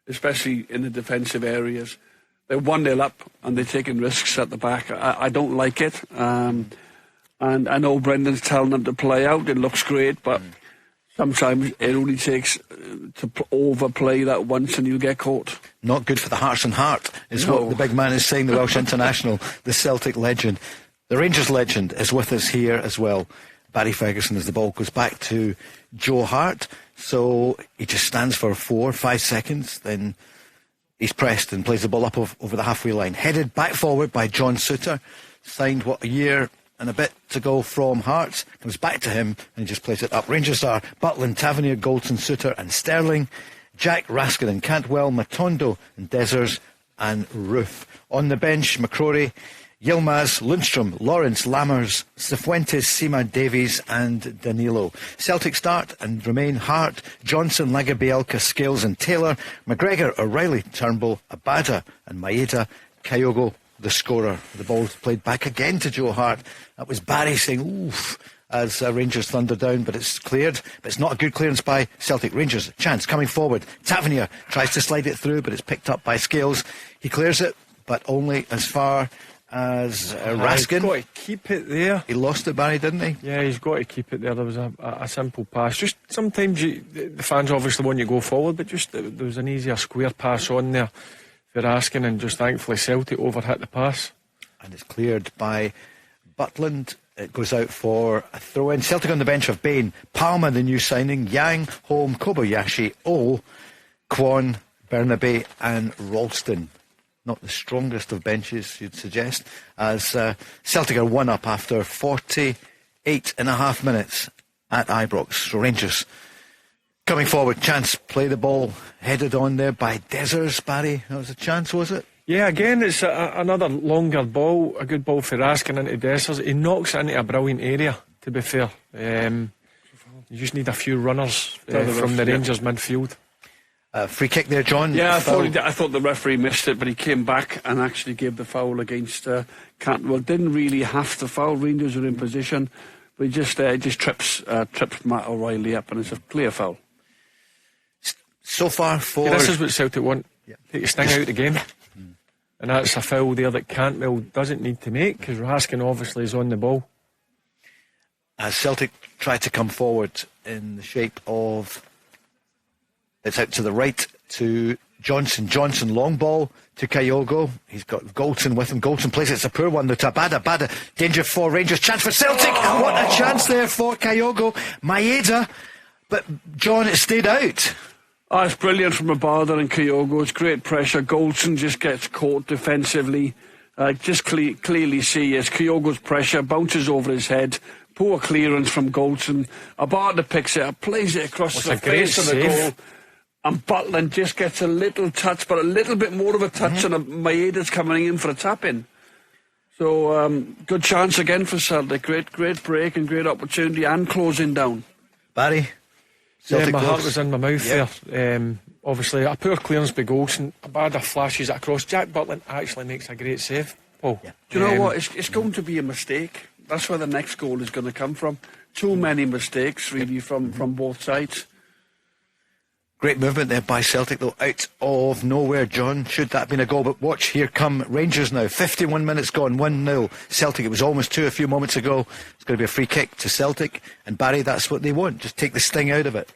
especially in the defensive areas. They're 1-0 up and they're taking risks at the back. I don't like it. And I know Brendan's telling them to play out. It looks great, but sometimes it only takes to overplay that once and you'll get caught. Not good for the Hearts and Heart is what the big man is saying, the Welsh international, the Celtic legend. The Rangers legend is with us here as well. Barry Ferguson, as the ball goes back to Joe Hart. So he just stands for 4-5 seconds, then he's pressed and plays the ball up over the halfway line. Headed back forward by John Souttar. Signed, a year and a bit to go from Hearts. Comes back to him and he just plays it up. Rangers are Butland, Tavernier, Goldson, Souttar and Sterling. Jack, Raskin and Cantwell, Matondo and Dessers and Roof. On the bench, McCrory, Yilmaz, Lundstrom, Lawrence, Lammers, Cifuentes, Sima, Davies and Danilo. Celtic start and remain Hart, Johnson, Lagerbielke, Scales and Taylor, McGregor, O'Reilly, Turnbull, Abada and Maeda. Kyogo, the scorer. The ball's played back again to Joe Hart. That was Barry saying oof as Rangers thunder down, but it's cleared. But it's not a good clearance by Celtic. Rangers chance coming forward. Tavernier tries to slide it through, but it's picked up by Scales. He clears it, but only as far as Raskin. He's got to keep it there. He lost it, Barry, didn't he? Yeah, he's got to keep it there. There was a simple pass. Just sometimes the fans obviously want you to go forward, but just there was an easier square pass on there for Raskin, and just thankfully Celtic overhit the pass. And it's cleared by Butland. It goes out for a throw-in. Celtic on the bench of Bain, Palmer, the new signing, Yang, Holm, Kobayashi, O, Kwon, Bernabe and Ralston. Not the strongest of benches, you'd suggest, as Celtic are 1-up after 48.5 minutes at Ibrox. So Rangers coming forward, chance, play the ball, headed on there by Dessers. Barry, that was a chance, was it? Yeah, again, it's another longer ball, a good ball for Raskin into Dessers. He knocks it into a brilliant area, to be fair. You just need a few runners from the Rangers midfield. Free kick there, John. Yeah, I thought the referee missed it, but he came back and actually gave the foul against Cantwell. Didn't really have to foul. Rangers were in position, but he just trips Matt O'Reilly up, and it's a clear foul. So far for... Yeah, this is what Celtic want. Take a sting out of the game. And that's a foul there that Cantwell doesn't need to make, because Raskin obviously is on the ball. As Celtic try to come forward in the shape of... It's out to the right to Johnson. Johnson, long ball to Kyogo. He's got Goldson with him. Goldson plays it. It's a poor one. To Bada. Danger for Rangers. Chance for Celtic. What a chance there for Kyogo. Maeda. But John, it stayed out. Oh, it's brilliant from Abada and Kyogo. It's great pressure. Goldson just gets caught defensively. Just clearly see as Kyogo's pressure bounces over his head. Poor clearance from Goldson. Abada picks it up, plays it across the face of the goal. And Butland just gets a little touch, but a little bit more of a touch, and Maeda's coming in for a tap-in. So, good chance again for Celtic. Great break and great opportunity, and closing down. Barry? Celtic my heart was in my mouth there. Obviously, a poor clearance by Goldson. Abada flashes it across. Jack Butland actually makes a great save. Paul. Yeah. Do you know what? It's going to be a mistake. That's where the next goal is going to come from. Too many mistakes, really, from both sides. Great movement there by Celtic, though, out of nowhere, John. Should that have been a goal? But watch, here come Rangers now. 51 minutes gone, 1-0. Celtic, it was almost 2 a few moments ago. It's going to be a free kick to Celtic. And Barry, that's what they want. Just take the sting out of it.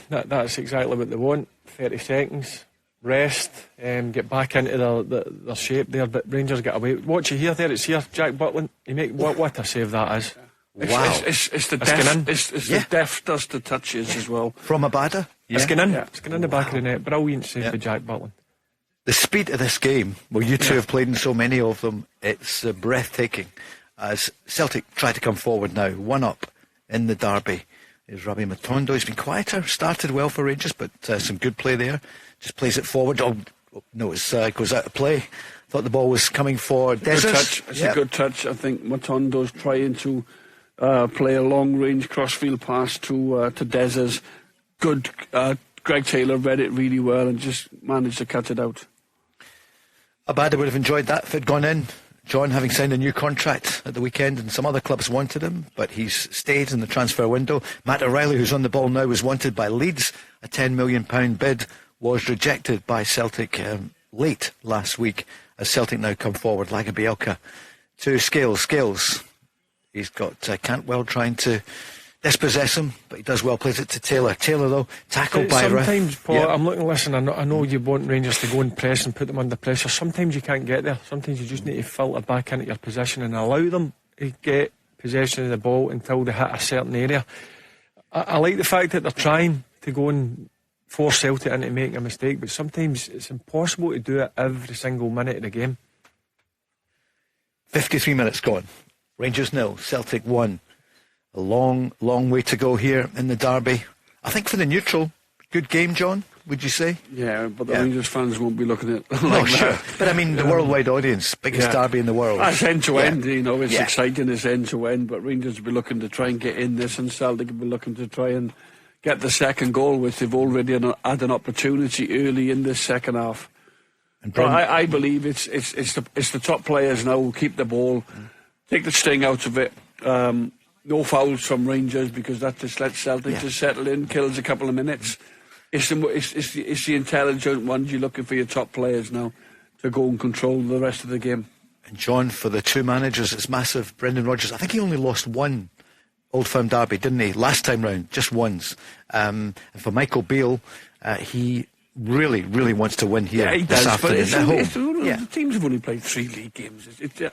That's exactly what they want. 30 seconds, rest, get back into their shape there. But Rangers get away. Watch it here, there it's here. Jack Butland, what a save that is. Wow. It's the deftest of touches as well. From Abada? It's going in the back of the net. Brilliant save by Jack Butland. The speed of this game, well, you two have played in so many of them, it's breathtaking. As Celtic try to come forward now, 1 up in the derby. Is Rabbi Matondo. He's been quieter, started well for Rangers, but some good play there. Just plays it forward. Oh, no, it goes out of play. Thought the ball was coming for Dezers. It's a good touch. I think Matondo's trying to play a long-range crossfield pass to Dezers. Good. Greg Taylor read it really well and just managed to cut it out. Abada would have enjoyed that if it had gone in. John, having signed a new contract at the weekend, and some other clubs wanted him, but he's stayed in the transfer window. Matt O'Reilly, who's on the ball now, was wanted by Leeds. A £10 million bid was rejected by Celtic late last week, as Celtic now come forward. Lagerbielke to Scales. He's got Cantwell trying to dispossess him, but he does well, plays it to Taylor. Taylor, though, tackled by sometimes, Paul, I'm looking, listen, I know you want Rangers to go and press and put them under pressure. Sometimes you can't get there. Sometimes you just need to filter back into your position and allow them to get possession of the ball until they hit a certain area. I like the fact that they're trying to go and force Celtic into making a mistake, but sometimes it's impossible to do it every single minute of the game. 53 minutes gone. Rangers 0, Celtic 1. A long way to go here in the derby. I think for the neutral, good game, John, would you say? Yeah, but the Rangers fans won't be looking at it like sure. But I mean, the worldwide audience, biggest derby in the world. That's end to end, it's exciting, it's end to end, but Rangers will be looking to try and get in this, and Celtic will be looking to try and get the second goal, which they've already had an opportunity early in this second half. But I believe it's the top players now who keep the ball, take the sting out of it. No fouls from Rangers, because that just lets Celtic just settle in, kills a couple of minutes. It's the intelligent ones. You're looking for your top players now to go and control the rest of the game. And John, for the two managers, it's massive. Brendan Rodgers, I think he only lost one Old Firm derby, didn't he? Last time round, just once. And for Michael Beale, he really wants to win here this afternoon. The teams have only played 3 league games.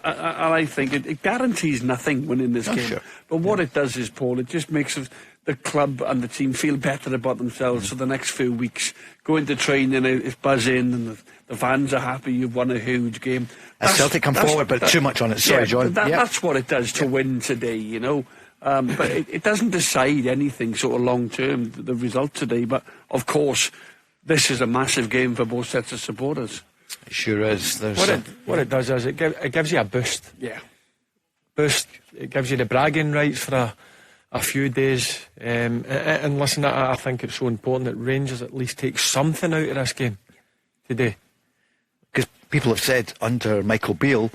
I think it guarantees nothing winning this game. Sure. But what it does is, Paul, it just makes the club and the team feel better about themselves for the next few weeks. Go into training, it's buzzing, and the fans are happy you've won a huge game. Celtic come forward, but too much on it. Sorry, John. That's what it does to win today, But it doesn't decide anything sort of long term, the result today. But of course, this is a massive game for both sets of supporters. It sure is. What it does is it gives you a boost. Yeah. Boost. It gives you the bragging rights for a few days. And listen, I think it's so important that Rangers at least take something out of this game today. Because people have said under Michael Beale,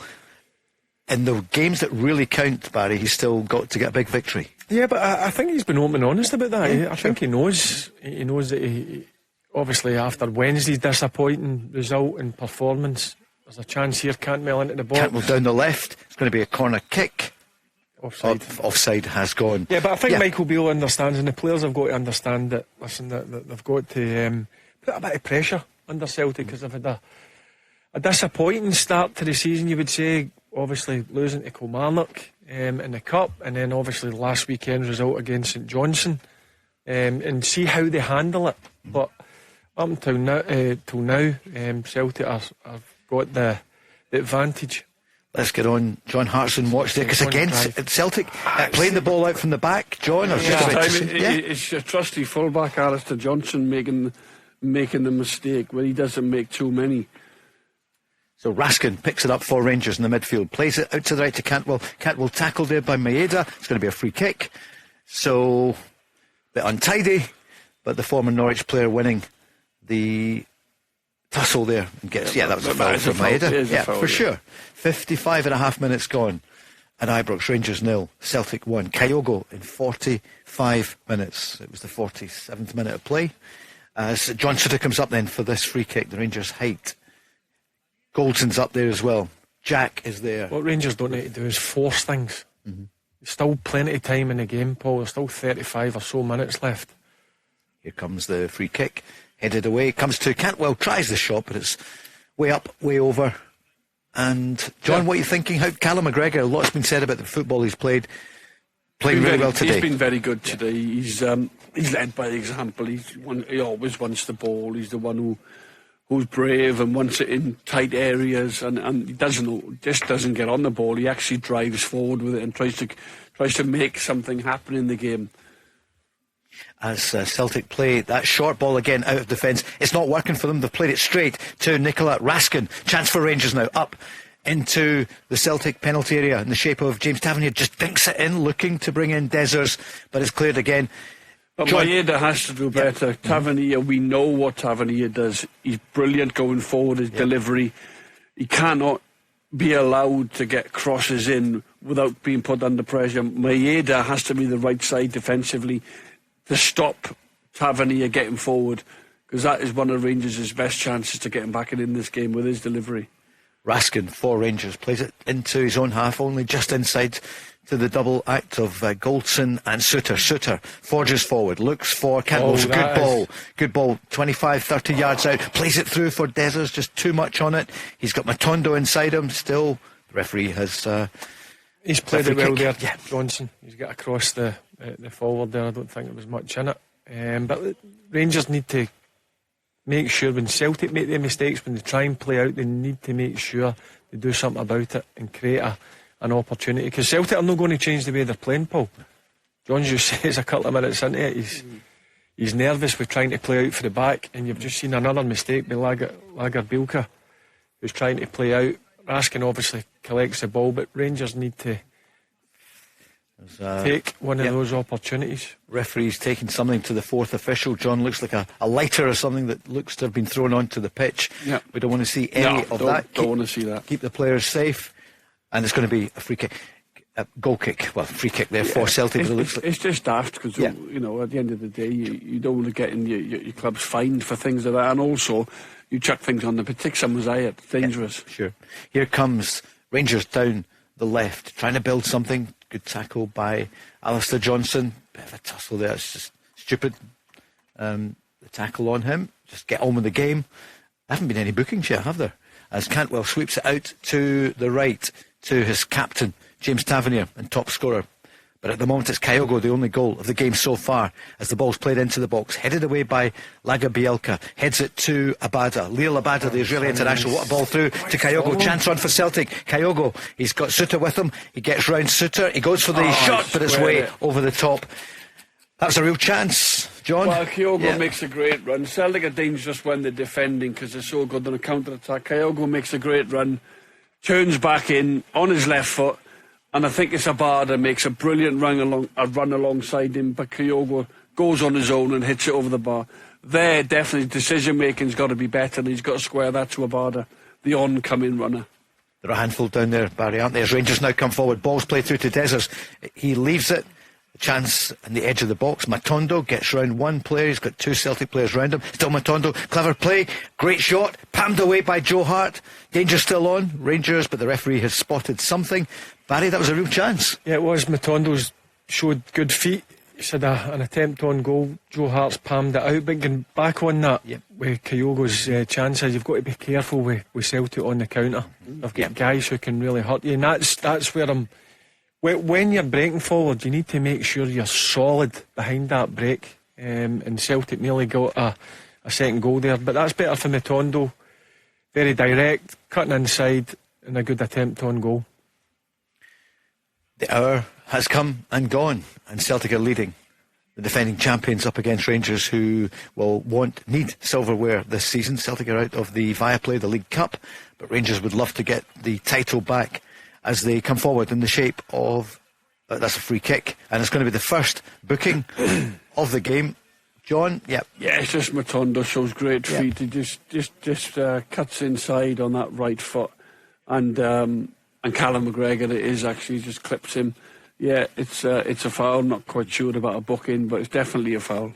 in the games that really count, Barry, he's still got to get a big victory. Yeah, but I think he's been open and honest about that. I think he knows that he obviously after Wednesday's disappointing result and performance, there's a chance here Cantwell into the box. Cantwell down the left. It's going to be a corner kick. Offside has gone. Yeah, but I think Michael Beale understands, and the players have got to understand that. Listen, that they've got to put a bit of pressure under Celtic because they've had a disappointing start to the season. You would say, obviously losing to Kilmarnock in the cup, and then obviously last weekend's result against St Johnstone, and see how they handle it. But up until now, Celtic have got the advantage. Let's get on John Hartson watch there, because again Celtic playing the ball out from the back. John, it's your trusty fullback Alistair Johnson making the mistake where he doesn't make too many. So Raskin picks it up for Rangers in the midfield, plays it out to the right to Cantwell. Cantwell tackled there by Maeda. It's going to be a free kick. So a bit untidy, but the former Norwich player winning the tussle there and gets that was a foul from Maeda. For sure. 55 and a half minutes gone at Ibrox. Rangers 0, Celtic 1. Kyogo in 45 minutes. It was the 47th minute of play as John Sutter comes up then for this free kick. The Rangers height. Goldson's up there as well. Jack is there. What Rangers don't need to do is force things. There's still plenty of time in the game, Paul. There's still 35 or so minutes left. Here comes the free kick, headed away. Comes to Cantwell, tries the shot, but it's way up, way over. And John, what are you thinking? How Callum McGregor? A lot's been said about the football he's playing really well today. He's been very good today. He's led by example. He always wants the ball. He's the one who's brave and wants it in tight areas, and he doesn't get on the ball. He actually drives forward with it and tries to make something happen in the game. As Celtic play that short ball again out of defence, it's not working for them. They've played it straight to Nicola Raskin. Chance for Rangers now, up into the Celtic penalty area in the shape of James Tavernier. Just dinks it in, looking to bring in Dessers, but it's cleared again. But Maeda has to do better. Tavernier, we know what Tavernier does. He's brilliant going forward, his delivery. He cannot be allowed to get crosses in without being put under pressure. Maeda has to be the right side defensively to stop Tavernier getting forward, because that is one of Rangers' best chances to get him back in this game with his delivery. Raskin for Rangers plays it into his own half, only just inside to the double act of Goldson and Suter. Suter forges forward, looks for Cantwell's good ball 25-30 yards out, plays it through for Dessers, just too much on it. He's got Matondo inside him still. The referee has he's played it well there, Johnson. He's got across the forward there. I don't think there was much in it, but Rangers need to make sure when Celtic make their mistakes, when they try and play out, they need to make sure they do something about it and create an opportunity, because Celtic are not going to change the way they're playing, Paul. John just says a couple of minutes into it he's nervous with trying to play out for the back, and you've just seen another mistake by Lagerbielke, who's trying to play out. Raskin obviously collects the ball, but Rangers need to take one of those opportunities. Referee's taking something to the fourth official. John, looks like a lighter or something that looks to have been thrown onto the pitch. We don't want to see any of that. Don't want to see that. Keep the players safe. And it's going to be a free kick, a goal kick. Well, free kick there for Celtic. It's just daft because you know, at the end of the day, you don't want to get in your club's fined for things like that, and also you chuck things on the take someone's eye. It's dangerous. Sure. Here comes Rangers down the left, trying to build something. Good tackle by Alistair Johnson. Bit of a tussle there. It's just stupid. The tackle on him. Just get on with the game. There haven't been any bookings yet, have there? As Cantwell sweeps it out to the right to his captain, James Tavernier, and top scorer. But at the moment it's Kyogo, the only goal of the game so far, as the ball's played into the box, headed away by Lagerbielke, heads it to Abada. Leo Abada, the Israeli international. What a ball through to Kyogo. Chance on for Celtic. Kyogo, he's got Suter with him. He gets round Suter. He goes for the shot, but it's way over the top. That's a real chance, John. Well, Kyogo makes a great run. Celtic are dangerous when they're defending because they're so good on a counter-attack. Kyogo makes a great run, turns back in on his left foot, And I think it's Abada makes a brilliant run alongside him, but Kyogo goes on his own and hits it over the bar. There, definitely decision making's got to be better, and he's got to square that to Abada, the oncoming runner. There are a handful down there, Barry, aren't there? As Rangers now come forward, ball's played through to Dezers. He leaves it. A chance on the edge of the box. Matondo gets round one player. He's got two Celtic players round him. Still Matondo. Clever play. Great shot. Pammed away by Joe Hart. Danger still on. Rangers, but the referee has spotted something. Barry, that was a real chance. Yeah, it was. Matondo's showed good feet. He's had an attempt on goal. Joe Hart's palmed it out. But getting back on that, with Kyogo's chances, you've got to be careful with Celtic on the counter. They've got guys who can really hurt you. And that's where I'm... When you're breaking forward, you need to make sure you're solid behind that break. And Celtic nearly got a second goal there. But that's better for Matondo. Very direct, cutting inside, and a good attempt on goal. The hour has come and gone, and Celtic are leading the defending champions up against Rangers, who will need silverware this season. Celtic are out of the Viaplay, the League Cup, but Rangers would love to get the title back as they come forward in the shape of that's a free kick, and it's going to be the first booking of the game. John, yeah, it's just Matondo shows great feet. He just cuts inside on that right foot, and Callum McGregor, it is actually just clips him. Yeah, it's a foul. Not quite sure about a booking, but it's definitely a foul.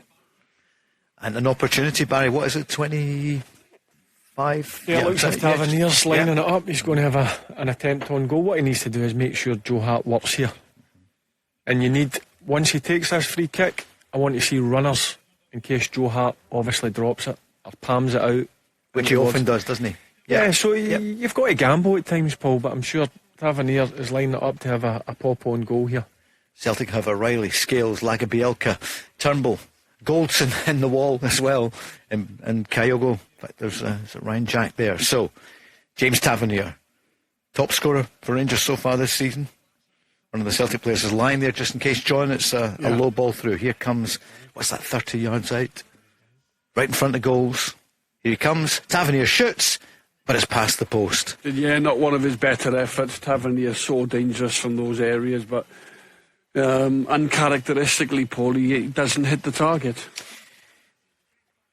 And an opportunity, Barry. What is it? 25. Yeah, it looks like Tavernier's lining it up. He's going to have an attempt on goal. What he needs to do is make sure Joe Hart works here. And you need, once he takes this free kick, I want to see runners in case Joe Hart obviously drops it or palms it out, which he often does, doesn't he? Yeah, so you've got to gamble at times, Paul, but I'm sure Tavernier is lining it up to have a pop on goal here. Celtic have O'Reilly, Scales, Lagabielka, Turnbull, Goldson in the wall as well, and Kyogo. In fact, there's Ryan Jack there. So James Tavernier, top scorer for Rangers so far this season. One of the Celtic players is lying there just in case, John. It's a low ball through. Here comes, what's that, 30 yards out, right in front of goals. Here he comes. Tavernier shoots, but it's past the post. Yeah, not one of his better efforts. Tavernier so dangerous from those areas, but uncharacteristically, Paul, he doesn't hit the target.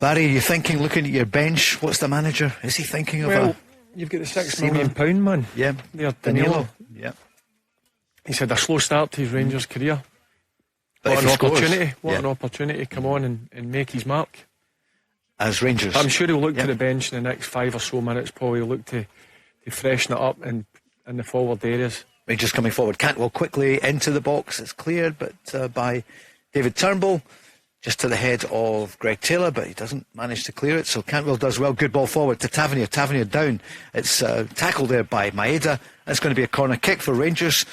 Barry, you're thinking, looking at your bench, what's the manager? Is he thinking of you've got the £6 million man. Yeah, there, Danilo. Yeah. He's had a slow start to his Rangers career. But what an opportunity. What an opportunity to come on and make his mark. As Rangers. I'm sure he'll look to the bench in the next 5 or so minutes, Paul. He'll look to freshen it up in the forward areas. Rangers coming forward. Cantwell quickly into the box. It's cleared, but by David Turnbull, just to the head of Greg Taylor, but he doesn't manage to clear it. So Cantwell does well. Good ball forward to Tavernier. Tavernier down. It's tackled there by Maeda. It's going to be a corner kick for Rangers.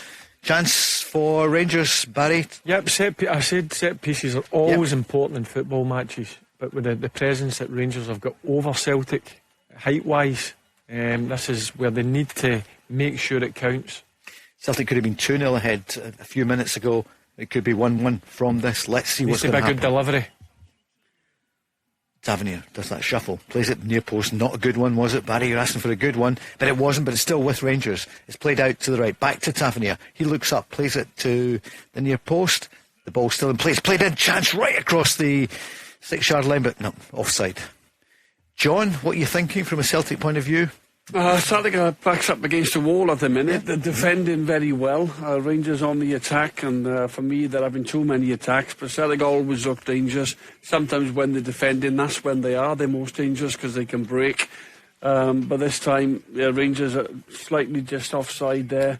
Chance for Rangers, Barry. Yep, I said set pieces are always important in football matches, but with the presence that Rangers have got over Celtic, height-wise, this is where they need to make sure it counts. Celtic could have been 2-0 ahead a few minutes ago. It could be 1-1 from this. Let's see what's going to happen. Needs to be a good delivery. Tavernier does that shuffle, plays it near post. Not a good one, was it, Barry? You're asking for a good one, but it wasn't. But it's still with Rangers. It's played out to the right, back to Tavernier. He looks up, plays it to the near post. The ball's still in place. Played in, chance right across the 6-yard line, but no, offside. John, what are you thinking from a Celtic point of view? Celtic backs up against the wall at the minute. They're defending very well. Rangers on the attack, and for me, they're having too many attacks. But Celtic always look dangerous. Sometimes when they're defending, that's when they are their most dangerous because they can break. But this time, Rangers are slightly just offside there.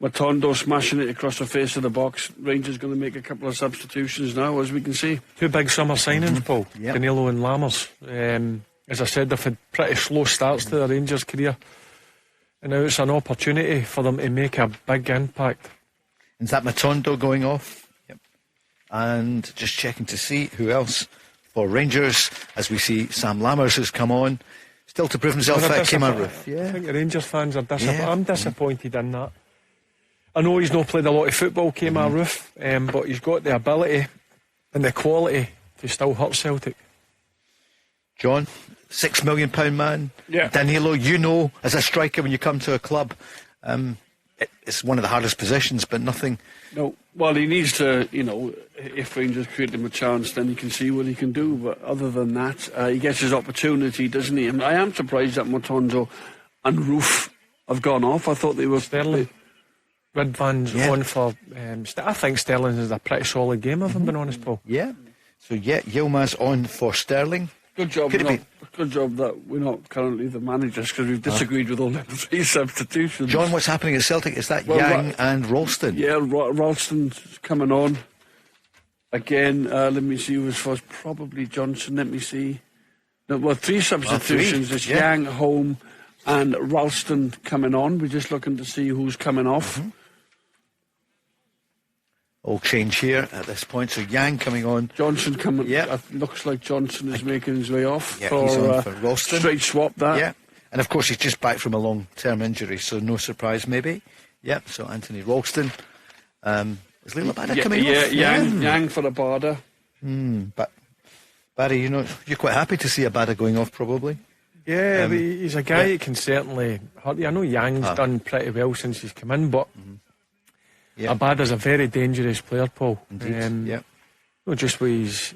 Matondo smashing it across the face of the box. Rangers going to make a couple of substitutions now, as we can see. Two big summer signings, Paul. Danilo and Lammers. As I said, they've had pretty slow starts to their Rangers career, and now it's an opportunity for them to make a big impact. Is that Matondo going off? Yep. And just checking to see who else for Rangers, as we see Sam Lammers has come on, still to prove himself at Kemar Roof. I think the Rangers fans are disappointed. I'm disappointed in that. I know he's not played a lot of football, Kemar Roof, but he's got the ability and the quality to still hurt Celtic. John, £6 million man. Yeah. Danilo, as a striker when you come to a club, it's one of the hardest positions, but nothing. No, well, he needs to, if Rangers create him a chance, then he can see what he can do. But other than that, he gets his opportunity, doesn't he? And I am surprised that Motonzo and Roof have gone off. I thought they were Sterling. Ridvan's on for. I think Sterling is a pretty solid game, if I'm being honest, Paul. Yeah. So Yilmaz on for Sterling. Good job. Good job that we're not currently the managers, because we've disagreed with all them 3 substitutions. John, what's happening at Celtic? Is that Yang and Ralston? Yeah, Ralston's coming on again. Let me see who was first. Probably Johnson. Let me see. No, well, 3 substitutions. It's Yang, Home, and Ralston coming on. We're just looking to see who's coming off. All change here at this point. So Yang coming on. Johnson coming. Yeah. Looks like Johnson is making his way off. Yeah, he's on for Ralston. Straight swap that. Yeah. And of course he's just back from a long-term injury, so no surprise maybe. Yep. So Anthony Ralston. Is Leila Bada coming off? Yang for Abada. But Barry, you're quite happy to see Abada going off, probably. Yeah, but he's a guy who can certainly hurt you. I know Yang's done pretty well since he's come in, but Abada's a very dangerous player, Paul. Indeed. Not just with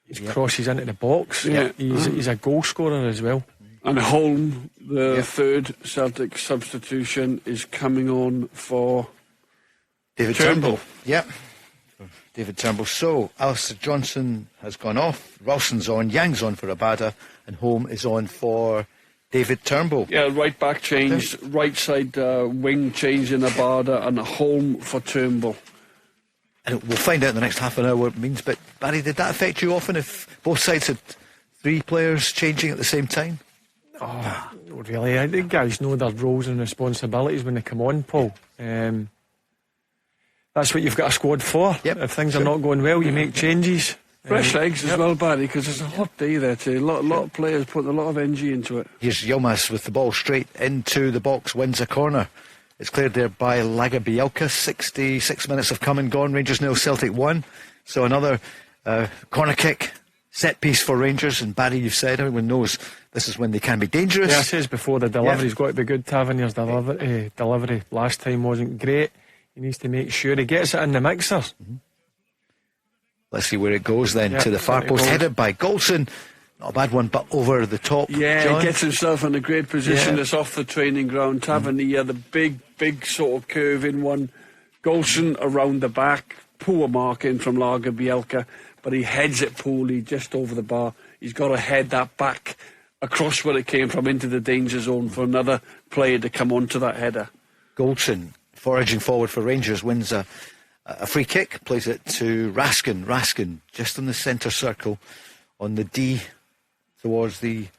his crosses into the box. He's a goal scorer as well. And Holm, the third Celtic substitution, is coming on for David Turnbull. Yep. David Turnbull. So Alistair Johnson has gone off. Ralston's on. Yang's on for Abada, and Holm is on for David Turnbull. Yeah, right back changed, right side wing changed in Abada, and Holm for Turnbull. And we'll find out in the next half an hour what it means. But Barry, did that affect you often if both sides had 3 players changing at the same time? Oh, not really. I think guys know their roles and responsibilities when they come on, Paul. That's what you've got a squad for. If things are not going well, you make changes. Fresh legs as well, Barry, because it's a hot day there too. A lot of players putting a lot of energy into it. Here's Yilmaz with the ball straight into the box, wins a corner. It's cleared there by Lagerbielke. 66 minutes have come and gone. Rangers 0, Celtic 1. So another corner kick, set piece for Rangers. And Barry, you've said, everyone knows this is when they can be dangerous. Yeah, I says before, the delivery's got to be good. Tavernier's delivery last time wasn't great. He needs to make sure he gets it in the mixer. Let's see where it goes then, to the far post, headed by Golson. Not a bad one, but over the top. Yeah, John. He gets himself in a great position. It's off the training ground. Tavernier, the big sort of curve in one. Golson around the back. Poor marking from Lagerbielke, but he heads it poorly just over the bar. He's got to head that back across where it came from into the danger zone for another player to come onto that header. Golson foraging forward for Rangers, wins a free kick, plays it to Raskin. Raskin just in the centre circle on the D towards the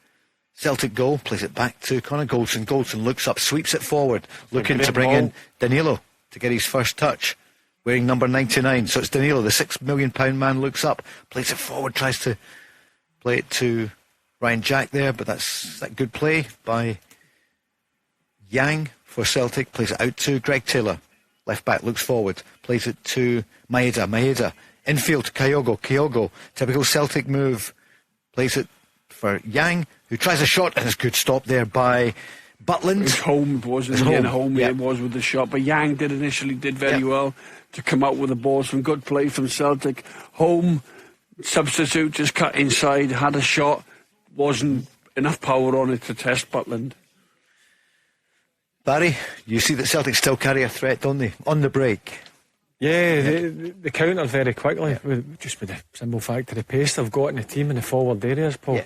Celtic goal, plays it back to Conor Golson. Golson looks up, sweeps it forward, looking to bring in Danilo to get his first touch, wearing number 99. So it's Danilo, the £6 million man, looks up, plays it forward, tries to play it to Ryan Jack there, but that's that good play by Yang for Celtic, plays it out to Greg Taylor. Left back looks forward, plays it to Maeda. Maeda infield to Kyogo. Typical Celtic move. Plays it for Yang, who tries a shot, and it's a good stop there by Butland. His home wasn't again home. It was with the shot, but Yang did very well to come out with the ball. Some good play from Celtic. Home substitute just cut inside, had a shot, wasn't enough power on it to test Butland. Barry, you see that Celtic still carry a threat, don't they? On the break. Yeah, they counter very quickly, with the simple fact of the pace they've got in the team in the forward areas, Paul. Yeah.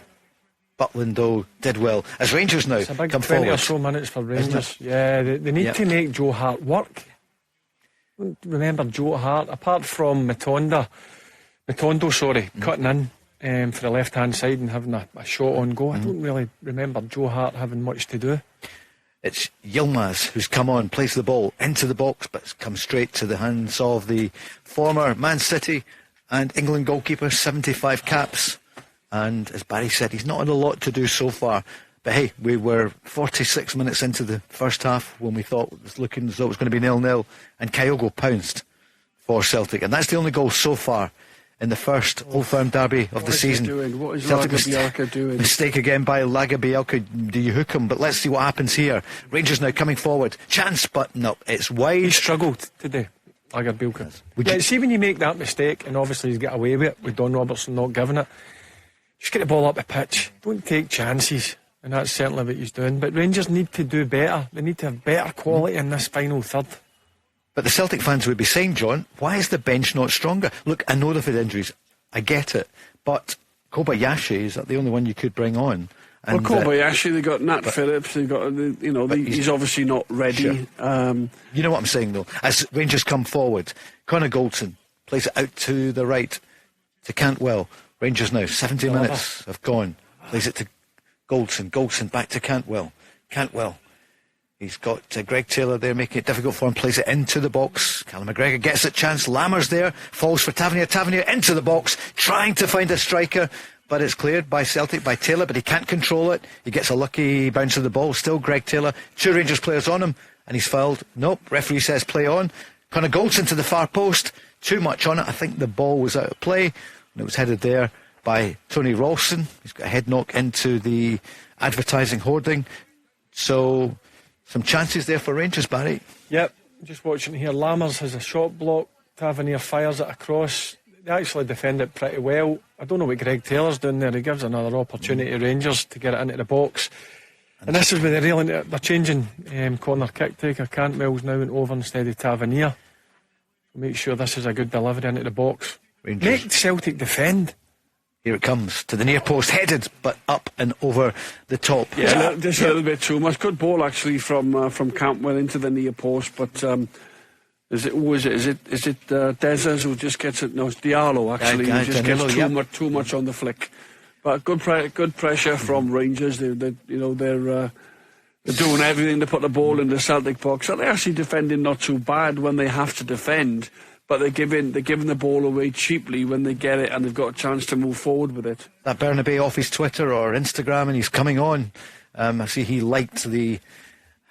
Butland, though, did well. As Rangers now it's a big come 20 forward. or so minutes for Rangers. Yeah, they need to make Joe Hart work. Remember Joe Hart, apart from Matondo, cutting in for the left-hand side and having a shot on goal. I don't really remember Joe Hart having much to do. It's Yilmaz who's come on, plays the ball into the box, but it's come straight to the hands of the former Man City and England goalkeeper, 75 caps. And as Barry said, he's not had a lot to do so far. But hey, we were 46 minutes into the first half when we thought it was looking as though it was going to be 0-0, and Kyogo pounced for Celtic. And that's the only goal so far in the first Old Firm derby of the season. What is Celtic Lagerbielke doing? Mistake again by Lagerbielke. Do you hook him? But let's see what happens here. Rangers now coming forward. Chance, but no, it's wide. He struggled today, Lagerbielke. See when you make that mistake, and obviously he's got away with it with Don Robertson not giving it, just get the ball up the pitch. Don't take chances. And that's certainly what he's doing. But Rangers need to do better. They need to have better quality in this final third. But the Celtic fans would be saying, John, why is the bench not stronger? Look, I know they've had injuries. I get it. But Kobayashi, is that the only one you could bring on? And, Kobayashi, they got Nat Phillips, they got, he's obviously not ready. Sure. You know what I'm saying, though? As Rangers come forward, Connor Goldson plays it out to the right to Cantwell. Rangers now, 70 minutes have gone. Plays it to Goldson back to Cantwell. He's got Greg Taylor there making it difficult for him. Plays it into the box. Callum McGregor gets a chance. Lammers there. Falls for Tavernier into the box. Trying to find a striker. But it's cleared by Celtic, by Taylor. But he can't control it. He gets a lucky bounce of the ball. Still Greg Taylor. 2 Rangers players on him. And he's fouled. Nope. Referee says play on. Connor Goldson to the far post. Too much on it. I think the ball was out of play. And it was headed there by Tony Ralston. He's got a head knock into the advertising hoarding. So some chances there for Rangers, Barry. Yep, just watching here. Lammers has a shot block. Tavernier fires it across. They actually defend it pretty well. I don't know what Greg Taylor's doing there. He gives another opportunity to Rangers to get it into the box. And this is where they're changing corner kick taker. Cantwell's now went over instead of Tavernier. Make sure this is a good delivery into the box. Rangers. Make Celtic defend. Here it comes to the near post, headed but up and over the top. Yeah, just a little bit too much. Good ball actually from Cantwell into the near post, but is it Dezers who just gets it? No, it's Diallo actually who just gets too much on the flick. But good pressure from Rangers. They're doing everything to put the ball in the Celtic box. And they're actually defending not too bad when they have to defend. But they're giving the ball away cheaply when they get it and they've got a chance to move forward with it. That Bernabei off his Twitter or Instagram and he's coming on. I see he liked the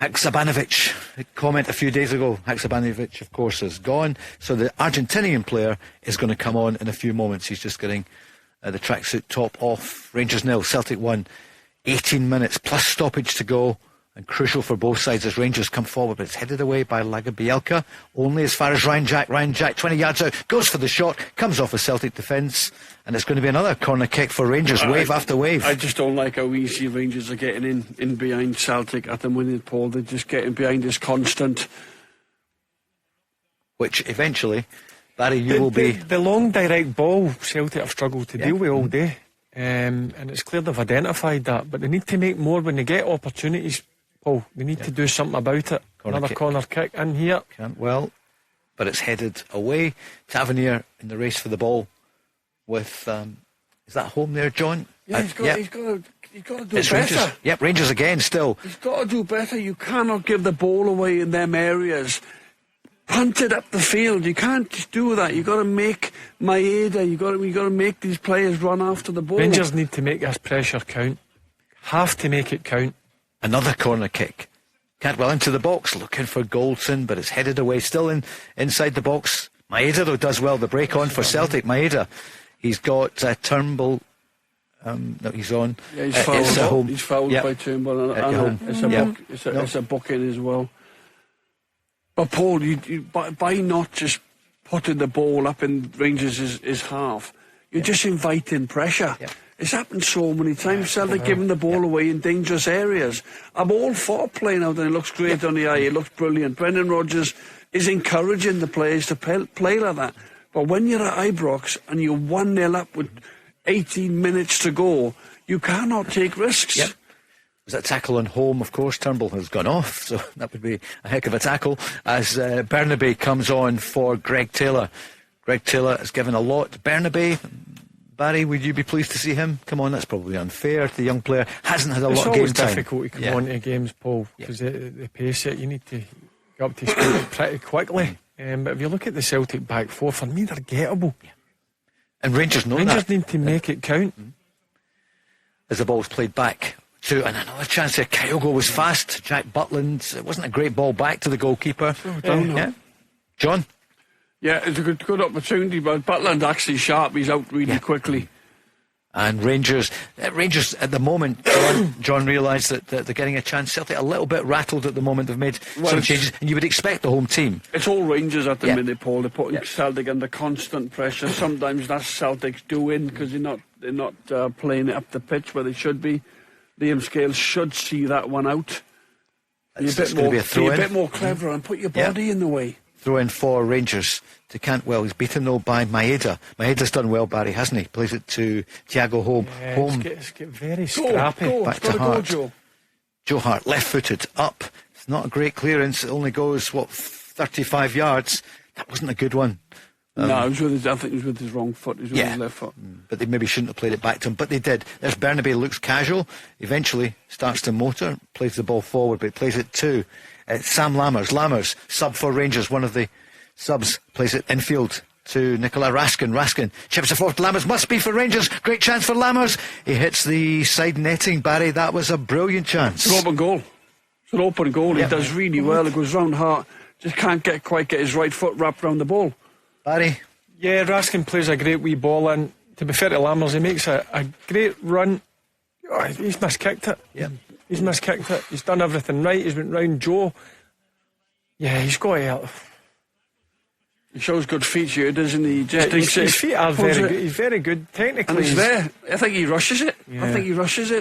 Haksabanovic comment a few days ago. Haksabanovic, of course, is gone. So the Argentinian player is going to come on in a few moments. He's just getting the tracksuit top off. Rangers 0, Celtic 1. 18 minutes plus stoppage to go. And crucial for both sides as Rangers come forward, but it's headed away by Lagerbielke, only as far as Ryan Jack, 20 yards out, goes for the shot, comes off a Celtic defence, and it's going to be another corner kick for Rangers, wave after wave. I just don't like how easy Rangers are getting in behind Celtic at the minute, Paul. They're just getting behind this constant. Which eventually, Barry, you will be... The long direct ball Celtic have struggled to deal with all day, and it's clear they've identified that, but they need to make more when they get opportunities. Oh, they need to do something about it. Corner kick in here. Well, but it's headed away. Tavernier in the race for the ball with is that home there, John? Yeah, he's got to do it's better. Rangers. Yep, Rangers again still. He's got to do better. You cannot give the ball away in them areas. Punt it up the field. You can't just do that. You've got to make Maeda. You've got to make these players run after the ball. Rangers need to make this pressure count. Have to make it count. Another corner kick. Cantwell into the box, looking for Goldson, but it's headed away. Still inside the box. Maeda, though, does well. The break on for Celtic. Maeda. He's got Turnbull. No, he's on. Yeah, he's fouled. He's fouled by Turnbull. It's a booking as well. But Paul, by not just putting the ball up in Rangers' half, you're just inviting pressure. Yep. It's happened so many times. Celtic giving the ball away in dangerous areas. I'm all for playing out and it looks great on the eye. It looks brilliant. Brendan Rodgers is encouraging the players to play like that. But when you're at Ibrox and you're 1-0 up with 18 minutes to go, you cannot take risks. Yep. Was that tackle on home? Of course, Turnbull has gone off, so that would be a heck of a tackle. As Bernabei comes on for Greg Taylor. Greg Taylor has given a lot. Bernabei, Barry, would you be pleased to see him? Come on, that's probably unfair to the young player. Hasn't had a lot of game time. It's always difficult to come on to games, Paul, because they pace it. You need to get up to speed pretty quickly. But if you look at the Celtic back four, for me, they're gettable. Yeah. And Rangers know Rangers that. need to make it count. As the ball's played back to, and another chance there. Kyogo was fast. Jack Butland, it wasn't a great ball back to the goalkeeper. Yeah. John? Yeah, it's a good opportunity, but Butland's actually sharp. He's out really quickly. And Rangers at the moment, John realised that they're getting a chance. Celtic a little bit rattled at the moment. They've made some changes, and you would expect the home team. It's all Rangers at the minute, Paul. They're putting Celtic under constant pressure. Sometimes that's Celtic's doing because they're not playing it up the pitch where they should be. Liam Scales should see that one out. Be a bit more clever and put your body in the way. Throw in for Rangers to Cantwell. He's beaten though by Maeda. Maeda's done well, Barry, hasn't he? Plays it to Thiago Home. It's get very scrappy. Back to Hart. Joe Hart, left-footed, up. It's not a great clearance. It only goes 35 yards. That wasn't a good one. No, I think it was with his wrong foot. It was with his left foot. But they maybe shouldn't have played it back to him. But they did. There's Bernabe, looks casual. Eventually starts to motor, plays the ball forward, but plays it to Sam Lammers. Lammers, sub for Rangers, one of the subs, plays it infield to Nicola Raskin. Raskin chips it forward to Lammers. Must be for Rangers. Great chance for Lammers. He hits the side netting, Barry. That was a brilliant chance. It's an open goal. It's an open goal. He does really well. It goes round Hart. Just can't quite get his right foot wrapped around the ball. Barry? Yeah, Raskin plays a great wee ball in. To be fair to Lammers, he makes a great run. Oh, he's miskicked it. Yeah. He's miskicked it. He's done everything right. He's went round Joe. Yeah, he's got to. He shows good feet here, doesn't he? His feet are very good. He's very good technically. And he's there. I think he rushes it.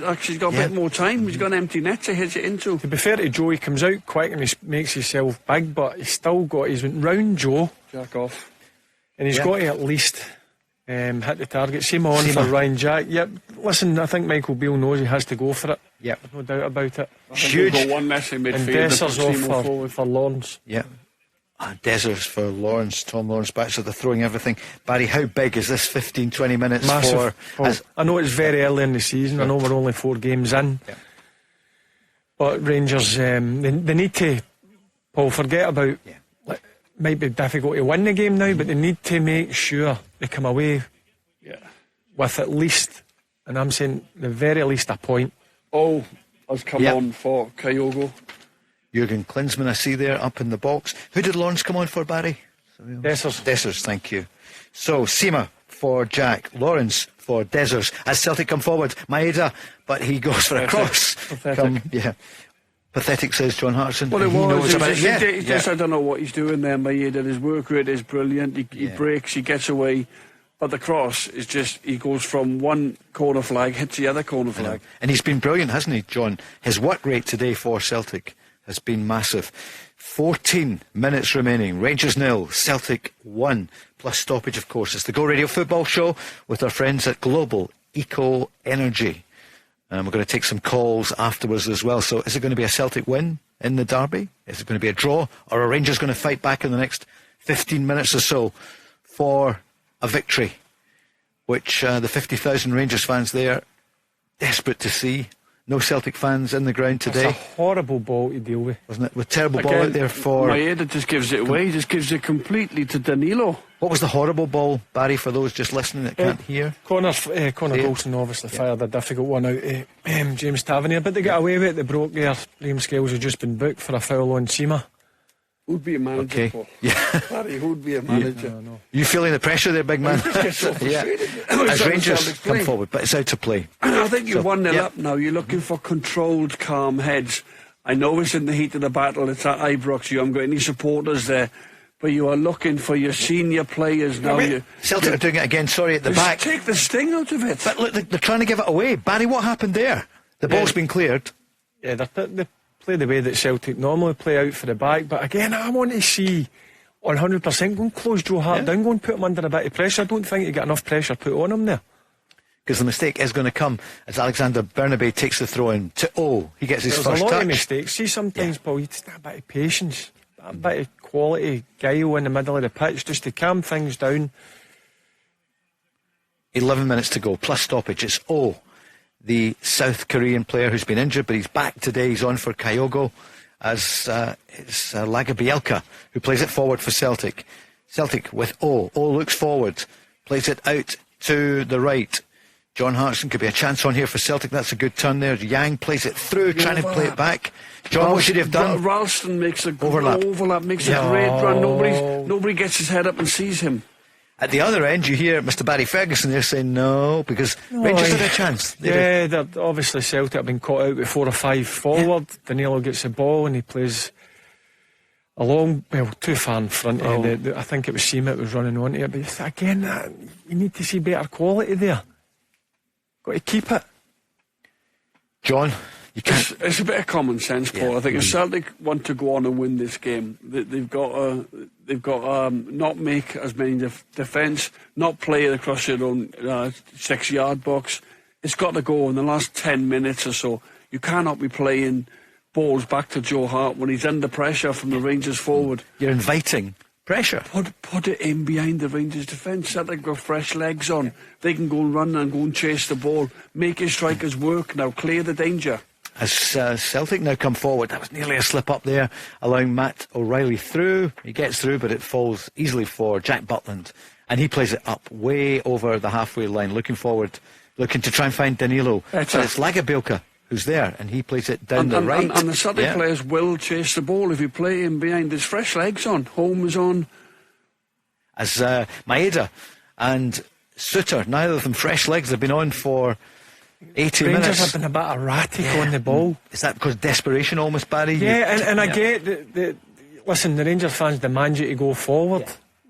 Actually, he's got a bit more time. He's got an empty net to hit it into. To be fair to Joe, he comes out quick and he makes himself big, but he's still got. He's went round Joe. Jack off. And he's got to at least hit the target. Same on for Ryan Jack. Yep. Listen, I think Michael Beale knows he has to go for it. Yep. No doubt about it. Huge. Got one less in midfield. And Desser's off for Lawrence. Yeah. Desser's for Lawrence. Tom Lawrence back, so they're throwing everything. Barry, how big is this 15-20 minutes? Massive. I know it's very early in the season. I know we're only 4 games in. Yeah. But Rangers, they need to, Paul, forget about... Yeah. Might be difficult to win the game now, but they need to make sure they come away with at least, and I'm saying the very least, a point. Oh, has come on for Kyogo. Jurgen Klinsmann, I see there up in the box. Who did Lawrence come on for, Barry? Dessers, thank you. So Seema for Jack, Lawrence for Dessers. As Celtic come forward, Maeda, but he goes for a cross. Pathetic, says John Hartson. Well, I don't know what he's doing there, Maeda. His work rate is brilliant. He breaks, he gets away. But the cross is just, he goes from one corner flag, hits the other corner flag. And he's been brilliant, hasn't he, John? His work rate today for Celtic has been massive. 14 minutes remaining. Rangers 0, Celtic 1, plus stoppage, of course. It's the Go Radio Football Show with our friends at Global Eco Energy. We're going to take some calls afterwards as well. So is it going to be a Celtic win in the derby? Is it going to be a draw? Or are Rangers going to fight back in the next 15 minutes or so for a victory? Which the 50,000 Rangers fans there, desperate to see. No Celtic fans in the ground today. It's a horrible ball to deal with. Wasn't it? With terrible ball out there for... Maeda just gives it away. He just gives it completely to Danilo. What was the horrible ball, Barry, for those just listening that can't hear? Connor Golson obviously fired a difficult one out to James Tavernier, but they got away with it. They broke there. Liam Scales had just been booked for a foul on Seema. Who'd be a manager for? Barry, who'd be a manager? No. You feeling the pressure there, big man? As Rangers come forward, but it's out to play. I think you're 1-0 up now. You're looking for controlled, calm heads. I know it's in the heat of the battle. It's at Ibrox. You haven't got any supporters there. But you are looking for your senior players now. Celtic are doing it again, at the back. Take the sting out of it. But look, they're trying to give it away. Barry, what happened there? The ball's been cleared. Yeah, they play the way that Celtic normally play out for the back. But again, I want to see 100% go and close Joe Hart down, go and put him under a bit of pressure. I don't think he got enough pressure put on him there. Because the mistake is going to come as Alexander Bernabe takes the throw in to O. He gets his first touch. There's a lot of mistakes. See, sometimes, Paul, you just need a bit of patience, a bit of quality guile in the middle of the pitch just to calm things down. 11 minutes to go, plus stoppage. It's O, the South Korean player who's been injured, but he's back today. He's on for Kyogo, as it's Lagerbielke who plays it forward for Celtic. Celtic with O. O looks forward, plays it out to the right John Hartson could be a chance on here for Celtic. That's a good turn there. Yang plays it through, trying to play it back. John, what should he have done? Ralston makes a overlap, makes a great run. Nobody gets his head up and sees him. At the other end, you hear Mr. Barry Ferguson there saying no, because Rangers had a chance. Obviously Celtic have been caught out with 4 or 5 forward. Danilo gets the ball and he plays too far in front. I think it was Seema that was running onto it. But again, you need to see better quality there. Got to keep it. John, you can't. It's a bit of common sense, Paul. Yeah. I think if Celtic want to go on and win this game, they've got to not make as many defence, not play it across your own 6-yard box. It's got to go in the last 10 minutes or so. You cannot be playing balls back to Joe Hart when he's under pressure from the Rangers forward. You're inviting pressure. Put it in behind the Rangers defence. Celtic got fresh legs on. They can go and run and go and chase the ball. Make your strikers work now. Clear the danger. As Celtic now come forward, that was nearly a slip up there, allowing Matt O'Reilly through. He gets through, but it falls easily for Jack Butland, and he plays it up way over the halfway line, looking to try and find Danilo. But it's Lagerbielke who's there, and he plays it down the right. And the Celtic players will chase the ball if you play him behind. There's fresh legs on. Holm is on. As Maeda and Suter, neither of them fresh legs, have been on for 80 Rangers minutes. have been a bit erratic on the ball. Is that because desperation almost, Barry? Yeah, and I get that. Listen, the Rangers fans demand you to go forward,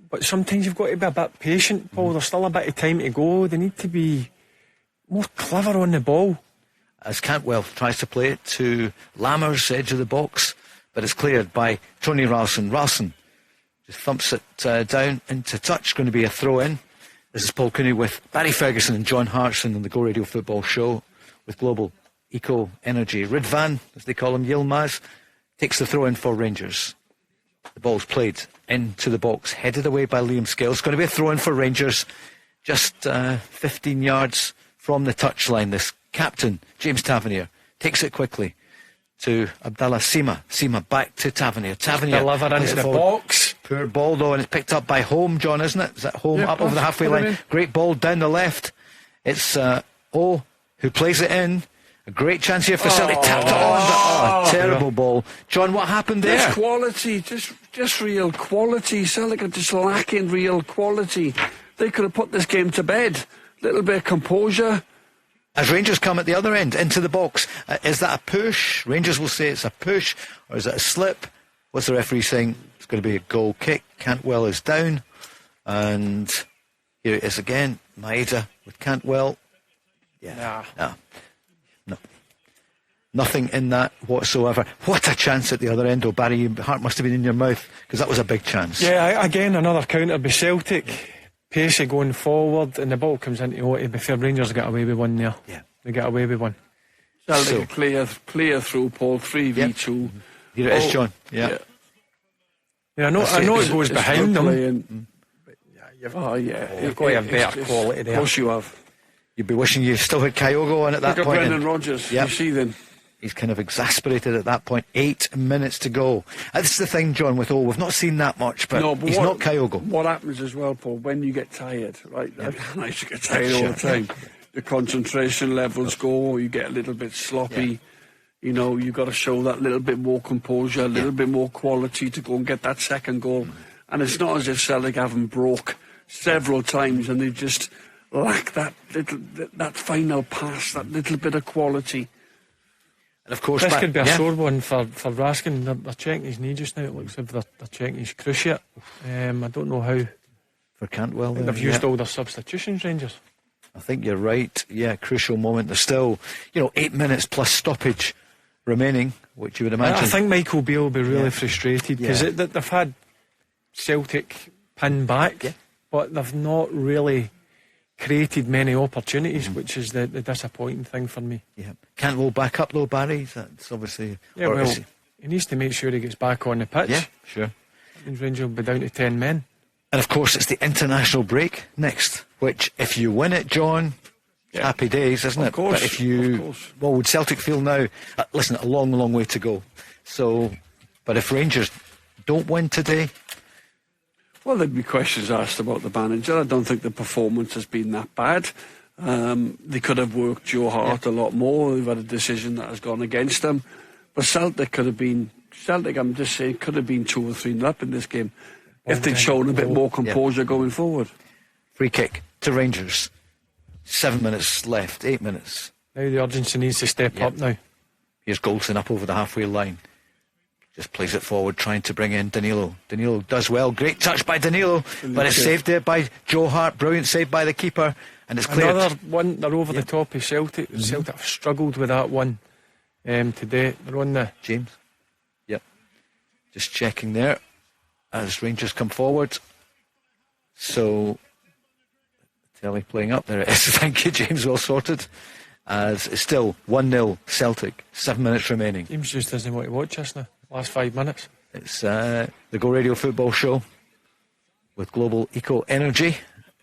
but sometimes you've got to be a bit patient, Paul. There's still a bit of time to go. They need to be more clever on the ball. As Cantwell tries to play it to Lammers, edge of the box, but it's cleared by Tony Ralston. Ralston just thumps it down into touch. Going to be a throw in. This is Paul Cooney with Barry Ferguson and John Hartson on the Go Radio Football Show with Global Eco Energy. Ridvan, as they call him, Yilmaz, takes the throw in for Rangers. The ball's played into the box, headed away by Liam Scales. Going to be a throw in for Rangers, just 15 yards from the touchline. This captain, James Tavernier, takes it quickly to Abdallah Seema. Seema back to Tavernier. Tavernier delivered into the box. Poor ball though, and it's picked up by Holm, John, isn't it? Is that Holm up over the halfway line? Great ball down the left. It's O who plays it in. A great chance here for Celtic. Tapped it on, but terrible ball. John, what happened there? Just quality, just real quality. Celtic are just lacking real quality. They could have put this game to bed. Little bit of composure. As Rangers come at the other end, into the box, is that a push? Rangers will say it's a push, or is it a slip? What's the referee saying? It's going to be a goal kick. Cantwell is down, and here it is again. Maeda with Cantwell. No. Nothing in that whatsoever. What a chance at the other end, though, Barry. Your heart must have been in your mouth, because that was a big chance. Yeah, again, another counter by Celtic. Pacey going forward, and the ball comes into Otie before Rangers get away with one there. Yeah. They get away with one. Celtic clear through, Paul, 3v2. Here it is, John. Yeah, I know it goes behind them. You've got to have better quality there. Of course you have. You'd be wishing you still had Kyogo on at that Look point. at Brendan Rodgers. Yep. You see then. He's kind of exasperated at that point. 8 minutes to go. That's the thing, John, with we've not seen that much, but he's not Kyogo. What happens as well, Paul, when you get tired, right? I used to get tired all the time. The concentration levels go, you get a little bit sloppy. Yeah. You know, you've got to show that little bit more composure, a little bit more quality to go and get that second goal. And it's not as if Celtic haven't broke several times and they just lack that final pass, that little bit of quality. And of course, this could be a sore one for Raskin. They're checking his knee just now. It looks as if they're checking his cruciate. I don't know how. For Cantwell, they've used all their substitutions, Rangers. I think you're right. Yeah, crucial moment. There's still, 8 minutes plus stoppage remaining, which you would imagine. I think Michael Beale will be really frustrated because they've had Celtic pinned back, but they've not really created many opportunities, which is the disappointing thing for me. Yeah, Cantwell back up though, Barry. That's obviously. Yeah, well, he needs to make sure he gets back on the pitch. Yeah, sure. That means Rangers will be down to 10 men. And of course, it's the international break next, which if you win it, John, happy days, isn't it? Of course. But if you, what would Celtic feel now? Listen, a long, long way to go. So, but if Rangers don't win today. Well, there'd be questions asked about the manager. I don't think the performance has been that bad. They could have worked Joe Hart a lot more. They've had a decision that has gone against them. But Celtic, I'm just saying, could have been 2 or 3 up in this game if they'd shown a bit more composure going forward. Free kick to Rangers. 7 minutes left, 8 minutes. Now the urgency needs to step up now. Here's Goldson up over the halfway line. Just plays it forward, trying to bring in Danilo. Danilo does well. Great touch by Danilo, but it's saved there by Joe Hart. Brilliant save by the keeper, and it's cleared. Another one, they're over the top of Celtic. Celtic have struggled with that one today. They're on the... James? Yep. Just checking there as Rangers come forward. So, telly playing up. There it is. Thank you, James. Well sorted. As it's still 1-0 Celtic. 7 minutes remaining. James just doesn't want to watch us now. Last 5 minutes. It's the Go Radio Football Show with Global Eco Energy.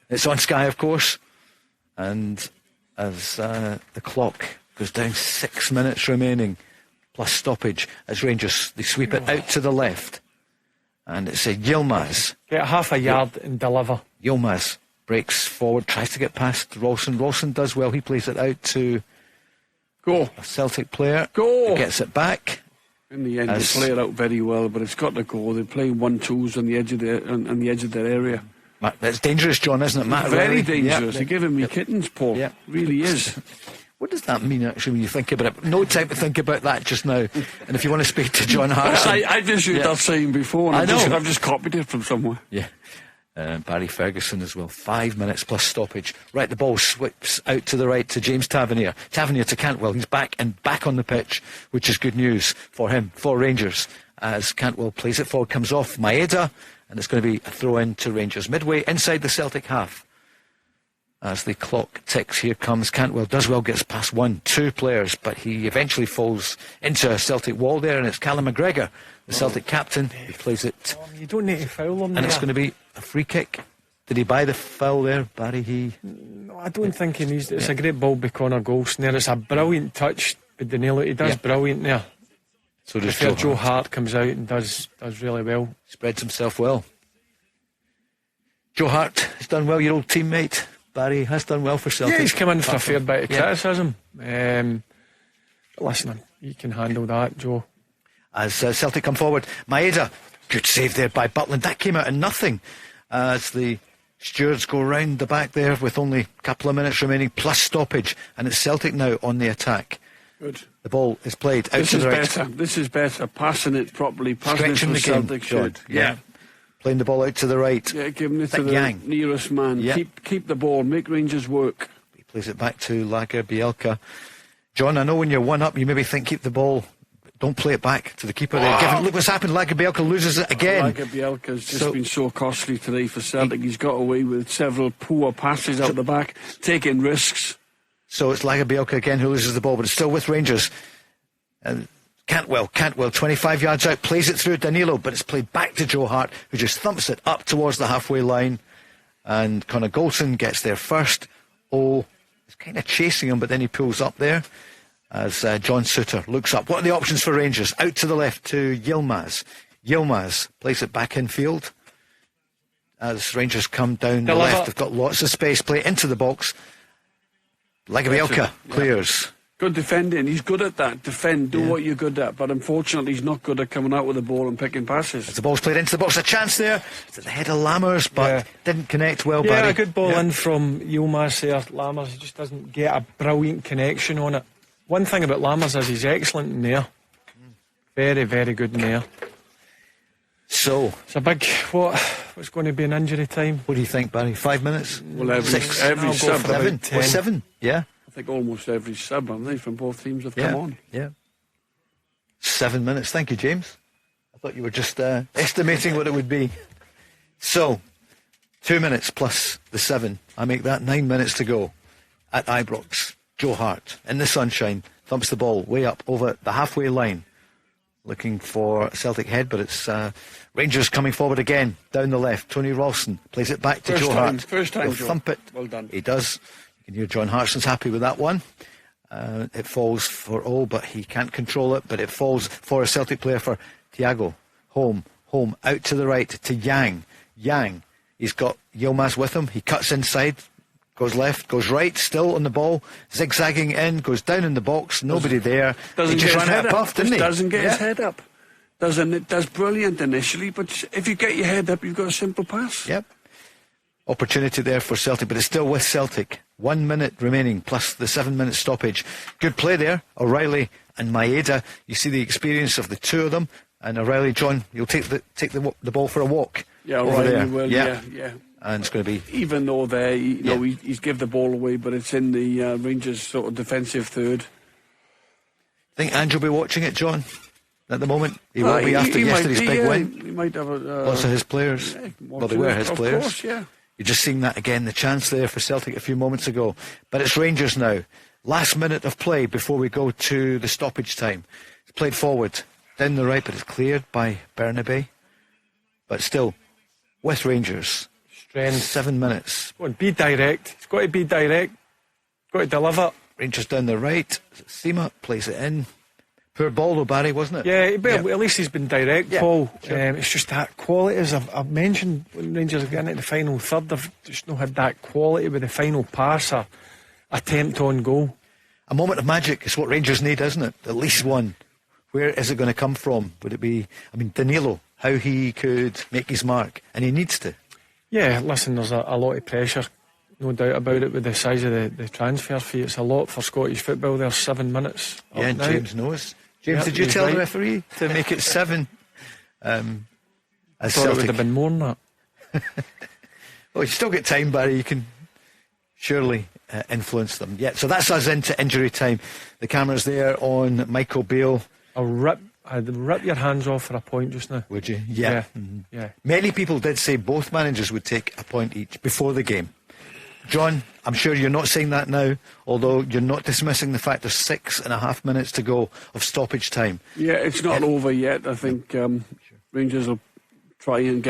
It's on Sky, of course. And as the clock goes down, 6 minutes remaining, plus stoppage, as Rangers, they sweep it out to the left. And it's a Yilmaz. Get half a yard and deliver. Yilmaz breaks forward, tries to get past Rawson. Rawson does well. He plays it out to a Celtic player. He gets it back. In the end, they play it out very well, but it's got to go. They're playing 1-2s on the edge of their area. That's dangerous, John, isn't it, Matt? Very dangerous. They're giving me kittens, Paul. Yeah. Really is. What does that mean, actually, when you think about it? No time to think about that just now. And if you want to speak to John Hartson... I just heard that saying before, and I've just copied it from somewhere. Yeah. Barry Ferguson as well. 5 minutes plus stoppage. Right, the ball sweeps out to the right to James Tavernier. Tavernier to Cantwell. He's back on the pitch, which is good news for him, for Rangers. As Cantwell plays it forward, comes off Maeda, and it's going to be a throw in to Rangers. Midway inside the Celtic half. As the clock ticks, here comes Cantwell. Does well, gets past 1-2 players, but he eventually falls into a Celtic wall there, and it's Callum McGregor, the Celtic captain, who plays it. You don't need to foul him. And it's going to be a free kick. Did he buy the foul there, Barry? No, I don't think he needs it. It's a great ball by Connor Goldson there. It's a brilliant touch by Danilo. He does brilliant there. So does Joe Hart comes out and does really well. Spreads himself well. Joe Hart has done well, your old teammate. Barry has done well for Celtic. Yeah, he's come in for a fair bit of criticism. But listen, he can handle that, Joe. As Celtic come forward, Maeda, good save there by Butland. That came out of nothing as the stewards go round the back there with only a couple of minutes remaining plus stoppage, and it's Celtic now on the attack. Good. The ball is played out to the right. This is better. Passing it properly. Passing Stretching it for Celtic should. Yeah. Playing the ball out to the right. Yeah, giving it to the Yang. nearest man. Yeah. Keep the ball. Make Rangers work. He plays it back to Lager Bielka. John, I know when you're 1-up, you maybe think keep the ball. Don't play it back to the keeper. Look what's happened. Lager Bielka loses it again. Lager Bielka's just been so costly today for Celtic. He's got away with several poor passes out the back, taking risks. So it's Lager Bielka again who loses the ball, but it's still with Rangers. Cantwell, 25 yards out, plays it through Danilo, but it's played back to Joe Hart, who just thumps it up towards the halfway line. And Connor Goldson gets there first. He's kind of chasing him, but then he pulls up there as John Suter looks up. What are the options for Rangers? Out to the left to Yilmaz. Yilmaz plays it back in field. As Rangers come down the left, they've got lots of space. Play it into the box. Lagabielka clears. Good defending. He's good at that. Defend, do what you're good at. But unfortunately, he's not good at coming out with the ball and picking passes. As the ball's played into the box, a chance there. It's at the head of Lammers, but didn't connect well, Barry. Yeah, a good ball in from Yilmaz there. Lammers, he just doesn't get a brilliant connection on it. One thing about Lammers is he's excellent in there. Very, very good in there. So it's a big, what's going to be an injury time? What do you think, Barry? 5 minutes? Well, every sub. 7? 7? Yeah. I think almost every sub, haven't they, from both teams have come on. Yeah. 7 minutes. Thank you, James. I thought you were just estimating what it would be. So, 2 minutes plus the 7. I make that 9 minutes to go at Ibrox. Joe Hart, in the sunshine, thumps the ball way up over the halfway line. Looking for Celtic head, but it's Rangers coming forward again, down the left. Tony Ralston plays it back to Joe Hart. First time, He'll Joe. thump it. Well done. He does. You can hear John Hartson's happy with that one. It falls for but he can't control it. But it falls for a Celtic player, for Thiago. Home, out to the right to Yang. He's got Yilmaz with him. He cuts inside. goes left, goes right, still on the ball, zigzagging in, goes down in the box, nobody there. Doesn't he just get his ran head out of up. puff, didn't he? Doesn't get his head up. It does brilliant initially, but if you get your head up, you've got a simple pass. Yep. Opportunity there for Celtic, but it's still with Celtic. 1 minute remaining, plus the 7-minute stoppage. Good play there, O'Reilly and Maeda. You see the experience of the two of them, and O'Reilly, John, you'll take the ball for a walk. Yeah, over O'Reilly there. will. Yeah. And it's going to be, even though there, he's give the ball away, but it's in the Rangers sort of defensive third. I think Andrew will be watching it, John. At the moment, he won't be after yesterday's big win. He might have lots of his players. Well, they were his players. Of course, yeah. You're just seeing that again, the chance there for Celtic a few moments ago. But it's Rangers now. Last minute of play before we go to the stoppage time. It's played forward, down the right, but it's cleared by Bernabe. But still, with Rangers, strength. 7 minutes. Well, be direct. It's got to be direct. Got to deliver. Rangers down the right. Seema plays it in. Poor ball though, Barry, wasn't it? Yeah, but at least he's been direct, Paul. Sure. It's just that quality, as I've mentioned, when Rangers are getting into the final third, they've just not had that quality with the final pass or attempt on goal. A moment of magic is what Rangers need, isn't it? At least one. Where is it going to come from? Would it be, Danilo, how he could make his mark, and he needs to. Yeah, listen, there's a lot of pressure, no doubt about it, with the size of the transfer fee. It's a lot for Scottish football. There's 7 minutes. Yeah, and James knows. James, did you tell the referee to make it 7? As I thought Celtic. it would have been more than that. Well, you still get time, Barry. You can surely influence them. Yeah, so that's us into injury time. The camera's there on Michael Beale. I'd rip your hands off for a point just now. Would you? Yeah. Yeah. Many people did say both managers would take a point each before the game. John, I'm sure you're not saying that now, although you're not dismissing the fact there's 6.5 minutes to go of stoppage time. Yeah, it's not over yet. I think Rangers will try and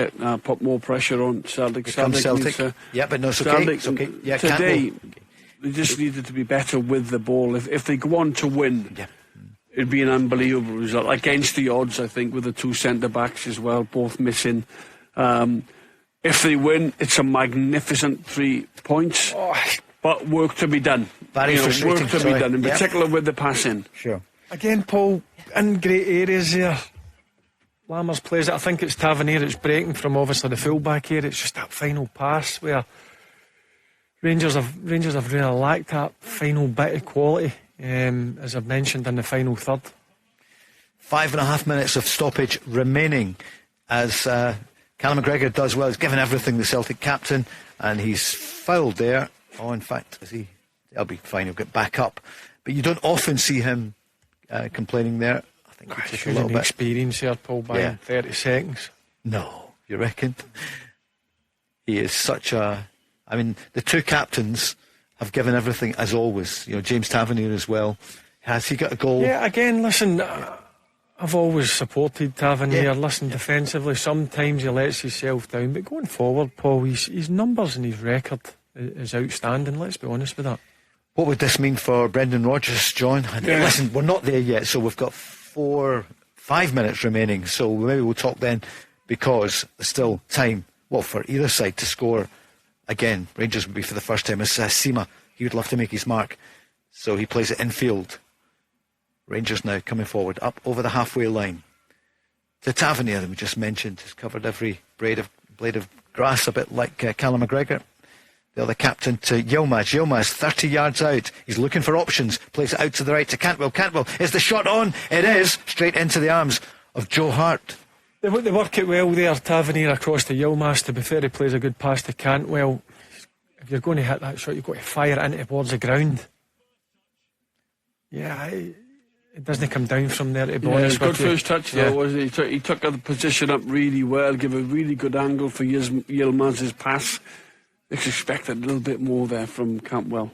put more pressure on Celtic. Celtic. Yeah, but no, it's okay. It's okay. Yeah, today, they just needed to be better with the ball. If they go on to win, it'd be an unbelievable result. Against the odds, I think, with the two centre-backs as well, both missing. If they win, it's a magnificent 3 points. But work to be done. Very frustrating. Work to be done, in particular with the passing. Sure. Again, Paul, in great areas there. Lammers plays it. I think it's Tavernier. It's breaking from obviously the full-back area. It's just that final pass where Rangers have really lacked that final bit of quality, as I've mentioned, in the final third. 5.5 minutes of stoppage remaining as Callum McGregor does well. He's given everything, the Celtic captain, and he's fouled there. Oh, in fact, he'll be fine, he'll get back up. But you don't often see him complaining there. I think he took a little bit. Experience here, Paul, by 30 seconds. No, you reckon? He is such a... the two captains have given everything, as always. James Tavernier as well. Has he got a goal? Yeah, again, listen... I've always supported Tavernier. Listen, defensively, sometimes he lets himself down, but going forward, Paul, his numbers and his record is outstanding. Let's be honest with that. What would this mean for Brendan Rodgers, John? Listen, we're not there yet, so we've got 5 minutes remaining. So maybe we'll talk then, because there's still time. Well, for either side to score again. Rangers would be for the first time. As Seema, he would love to make his mark, so he plays it infield. Rangers now coming forward, up over the halfway line. To Tavernier, that we just mentioned, has covered every blade of grass, a bit like Callum McGregor. The other captain to Yilmaz. Yilmaz, 30 yards out. He's looking for options. Plays it out to the right to Cantwell. Cantwell, is the shot on? It is. Straight into the arms of Joe Hart. They work it well there, Tavernier across to Yilmaz. To be fair, he plays a good pass to Cantwell. If you're going to hit that shot, you've got to fire it into towards the ground. Yeah, it doesn't come down from there, to be honest. Good first touch though, wasn't he? He took the position up really well, give a really good angle for Yilmaz's pass. Expected a little bit more there from Cantwell.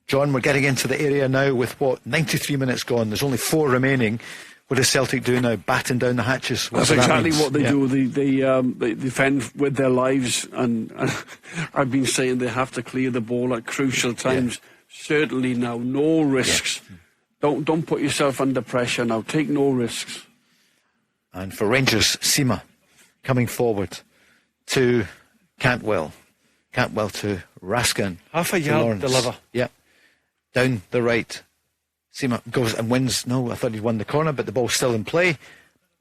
John, we're getting into the area now with 93 minutes gone. There's only 4 remaining. What does Celtic do now? Batten down the hatches? That's exactly what they do. They defend with their lives, and I've been saying they have to clear the ball at crucial times. Certainly now, no risks. Don't put yourself under pressure now. Take no risks. And for Rangers, Seema coming forward to Cantwell. Cantwell to Raskin. Half a to yard Lawrence. deliver. Yep. Down the right. Seema goes and wins. No, I thought he'd won the corner, but the ball's still in play.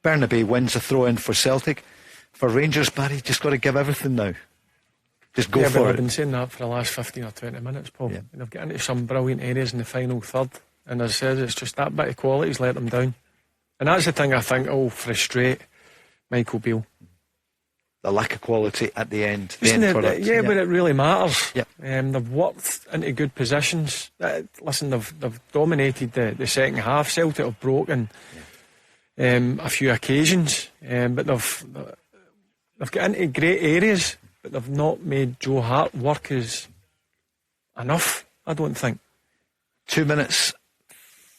Burnaby wins a throw in for Celtic. For Rangers, Barry, just got to give everything now. Just go for I've it. been saying that for the last 15 or 20 minutes, Paul. Yeah. And they've got into some brilliant areas in the final third. And as I said, it's just that bit of quality's let them down. And that's the thing I think will frustrate Michael Beale. The lack of quality at the end. Isn't The it, end product. yeah, but it really matters. Yep. They've worked into good positions. Listen, they've dominated the second half. Celtic have broken a few occasions, but they've got into great areas, but they've not made Joe Hart work as enough, I don't think. 2 minutes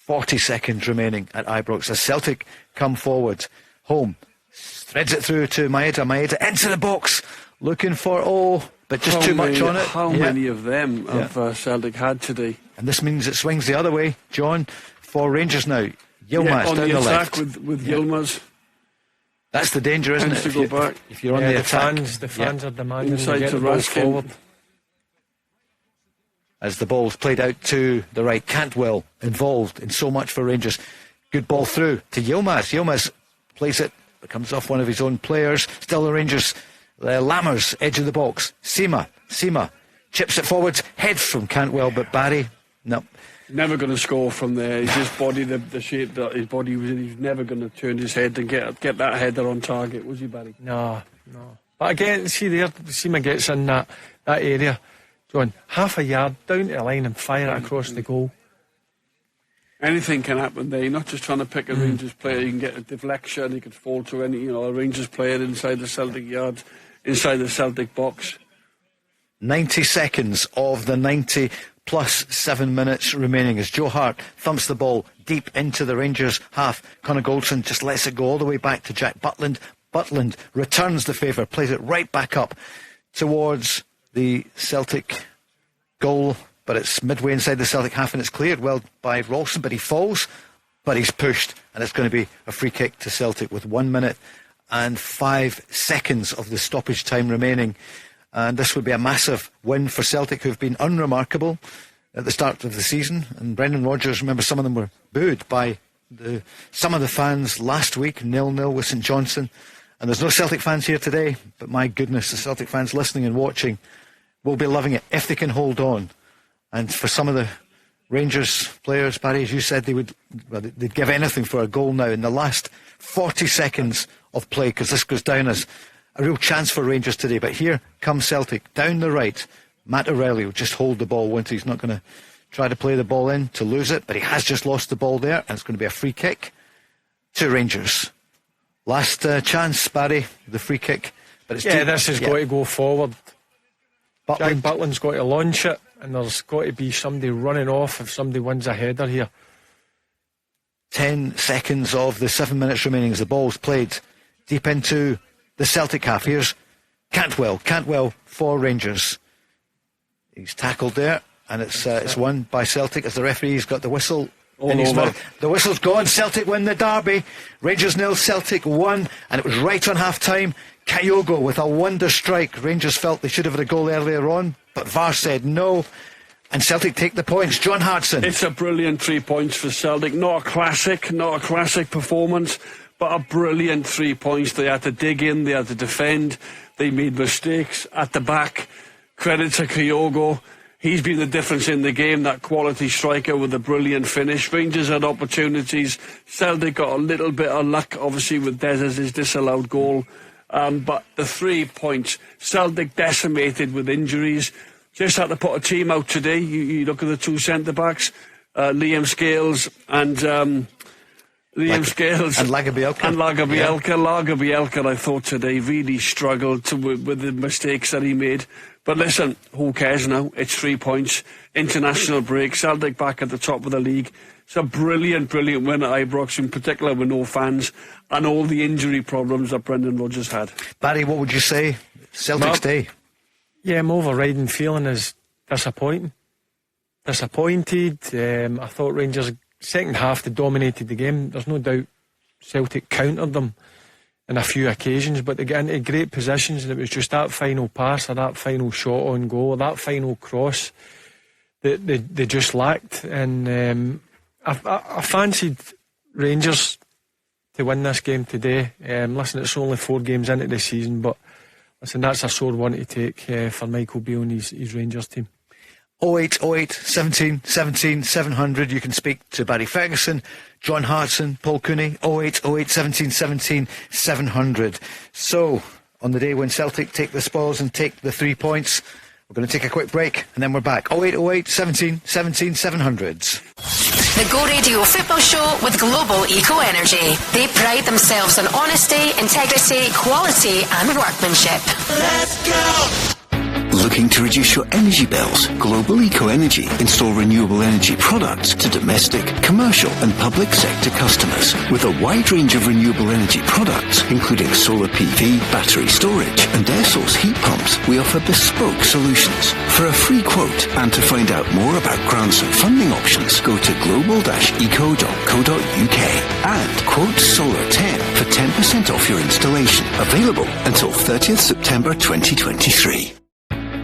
40 seconds remaining at Ibrox as Celtic come forward. Home threads it through to Maeda into the box, looking for but just too much on it. How many of them have Celtic had today? And this means it swings the other way, John, for Rangers now. Yilmaz on down the left. attack with Yilmaz. That's the danger, isn't it? Tends to go back. If you're on the attack. The fans are demanding Inside to get to the ball Raskin. forward. As the ball's played out to the right, Cantwell involved in so much for Rangers. Good ball through to Yilmaz. Yilmaz plays it, comes off one of his own players. Still the Rangers. Lammers, edge of the box. Seema chips it forwards. Head from Cantwell, but Barry, no. Never going to score from there. He's just body, the shape that his body was in. He's never going to turn his head and get that header on target, was he, Barry? No. But again, see there, Seema gets in that area. John, half a yard down to the line and fire it across the goal. Anything can happen there. You're not just trying to pick a Rangers player. You can get a deflection. He could fall to a Rangers player inside the Celtic yard, inside the Celtic box. 90 seconds of the 90 plus 7 minutes remaining as Joe Hart thumps the ball deep into the Rangers half. Conor Goldson just lets it go all the way back to Jack Butland. Butland returns the favour, plays it right back up towards the Celtic goal, but it's midway inside the Celtic half and it's cleared well by Ralston, but he falls, but he's pushed, and it's going to be a free kick to Celtic with 1 minute and 5 seconds of the stoppage time remaining. And this would be a massive win for Celtic, who've been unremarkable at the start of the season. And Brendan Rodgers, remember, some of them were booed by some of the fans last week, 0-0 with St Johnstone. And there's no Celtic fans here today, but my goodness, the Celtic fans listening and watching will be loving it if they can hold on. And for some of the Rangers players, Barry, as you said, they'd give anything for a goal now in the last 40 seconds of play, because this goes down as a real chance for Rangers today. But here comes Celtic down the right. Matt O'Reilly will just hold the ball, won't he? He's not going to try to play the ball in to lose it, but he has just lost the ball there, and it's going to be a free kick to Rangers. Last chance, Barry, the free kick. But it's deep. This has got to go forward. Jack Butland. Butland's got to launch it, and there's got to be somebody running off if somebody wins a header here. 10 seconds of the 7 minutes remaining as the ball's played deep into the Celtic half. Here's Cantwell for Rangers. He's tackled there, and it's won by Celtic as the referee's got the whistle in his mouth. The whistle's gone. Celtic win the derby. Rangers 0, Celtic 1, and it was right on half time. Kyogo with a wonder strike. Rangers felt they should have had a goal earlier on, but VAR said no, and Celtic take the points. John Hartson. It's a brilliant 3 points for Celtic. Not a classic performance, but a brilliant 3 points. They had to dig in, they had to defend, they made mistakes at the back. Credit to Kyogo. He's been the difference in the game, that quality striker with a brilliant finish. Rangers had opportunities. Celtic got a little bit of luck, obviously, with Dez's disallowed goal. But the 3 points, Celtic decimated with injuries. Just had to put a team out today. You look at the two centre-backs, Liam Scales and Lagerbielke. Lagerbielke, I thought today, really struggled with the mistakes that he made. But listen, who cares now? It's 3 points. International break. Celtic back at the top of the league. It's a brilliant win at Ibrox, in particular with no fans and all the injury problems that Brendan Rodgers had. Barry, what would you say? Celtic's day. Yeah, my overriding feeling is disappointed. I thought Rangers second half they dominated the game. There's no doubt Celtic countered them. on a few occasions, but they get into great positions, and it was just that final pass or that final shot on goal or that final cross that they just lacked. And I fancied Rangers to win this game today. Listen, it's only 4 games into the season, but listen, that's a sore one to take for Michael Beale and his Rangers team. 0808 17 17 700. You can speak to Barry Ferguson, John Hartson, Paul Cooney. 0808 17 17 700. So, on the day when Celtic take the spoils and take the 3 points, we're going to take a quick break and then we're back. 0808 17 17 700. The Go Radio Football Show with Global Eco Energy. They pride themselves on honesty, integrity, quality and workmanship. Let's go! Looking to reduce your energy bills? Global Eco Energy install renewable energy products to domestic, commercial and public sector customers. With a wide range of renewable energy products, including solar PV, battery storage and air source heat pumps, we offer bespoke solutions. For a free quote and to find out more about grants and funding options, go to global-eco.co.uk and quote Solar 10 for 10% off your installation. Available until 30th September 2023.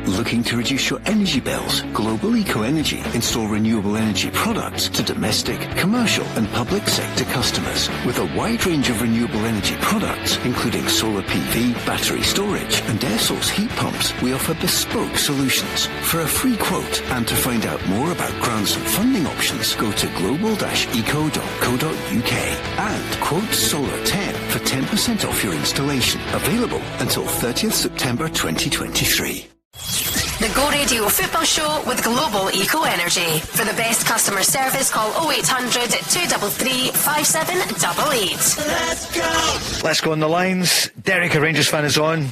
Looking to reduce your energy bills? Global Eco Energy install renewable energy products to domestic, commercial and public sector customers. With a wide range of renewable energy products, including solar PV, battery storage and air source heat pumps, we offer bespoke solutions. For a free quote and to find out more about grants and funding options, go to global-eco.co.uk and quote Solar 10 for 10% off your installation. Available until 30th September 2023. The Go Radio Football Show with Global Eco Energy. For the best customer service, call 0800 233 5788. Let's go! Let's go on the lines. Derek, a Rangers fan, is on.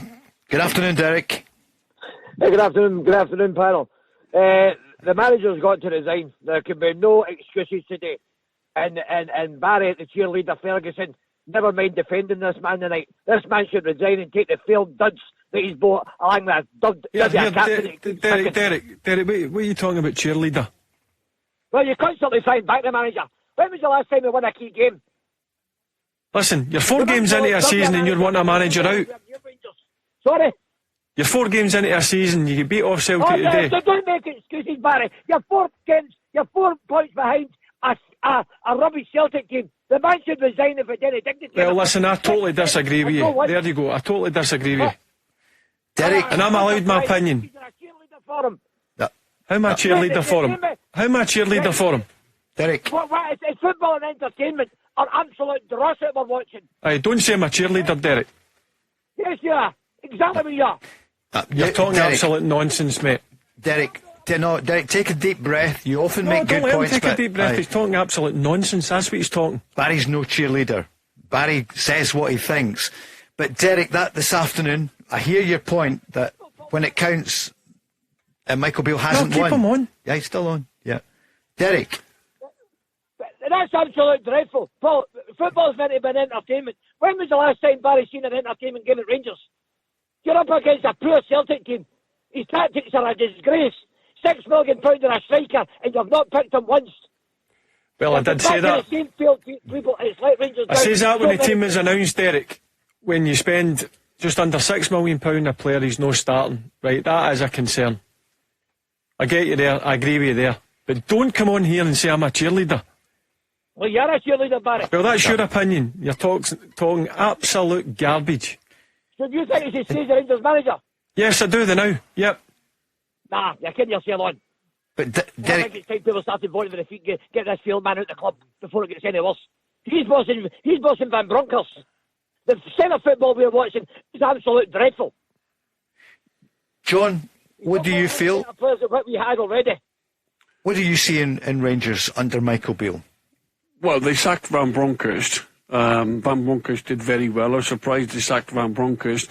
Good afternoon, Derek. Hey, good afternoon, panel. The manager's got to resign. There can be no excuses today. And Barry, the cheerleader, Ferguson, never mind defending this man tonight. This man should resign and take the failed duds that he's bought along with Derek, what are you talking about, cheerleader? Well, you constantly find back the manager. When was the last time we won a key game? Listen, you're 4 games into a season and you're wanting a manager out. Sorry? You're 4 games into a season, you beat off Celtic today. So don't make excuses, Barry. You're 4 games, you're 4 points behind a rubbish Celtic team. The man should resign if it any dignity. Well, listen, I totally disagree with you. There you go, I totally disagree with you. Derek, and I'm allowed my opinion. How am I cheerleader for him? How am I cheerleader for him? Derek. It's football and entertainment or absolute dross that we're watching. Aye, don't say I'm a cheerleader, Derek. Yes, you are. Exactly what you are. You're talking Derek, absolute nonsense, mate. Derek, take a deep breath. You often make good don't let points. Him take a deep breath. He's talking absolute nonsense. That's what he's talking. Barry's no cheerleader. Barry says what he thinks. But Derek, that this afternoon, I hear your point that when it counts, Michael Beale hasn't won. Keep him on. Yeah, he's still on. Yeah, Derek. That's absolute dreadful. Paul, football's meant to be an entertainment. When was the last time Barry seen an entertainment game at Rangers? You're up against a poor Celtic team. His tactics are a disgrace. £6 million in a striker, and you've not picked him once. Well, I did say that. It's like Rangers. I says that when the team is announced, Derek. When you spend just under £6 million a player, he's no starting. Right, that is a concern. I get you there. I agree with you there. But don't come on here and say I'm a cheerleader. Well, you're a cheerleader, Barry. Well, that's your opinion. You're talking absolute garbage. So do you think he should stay the Rangers manager? Yes, I do. Now. Yep. Nah, you're kidding yourself on. But I think it's time people started voting for the feet, get this field man out the club before it gets any worse. He's bossing Van Bronckhorst. The centre football we're watching is absolute dreadful. John, what do you feel? What we had already. What do you see in Rangers under Michael Beale? Well, they sacked Van Bronckhorst. Van Bronckhorst did very well. I was surprised they sacked Van Bronckhorst.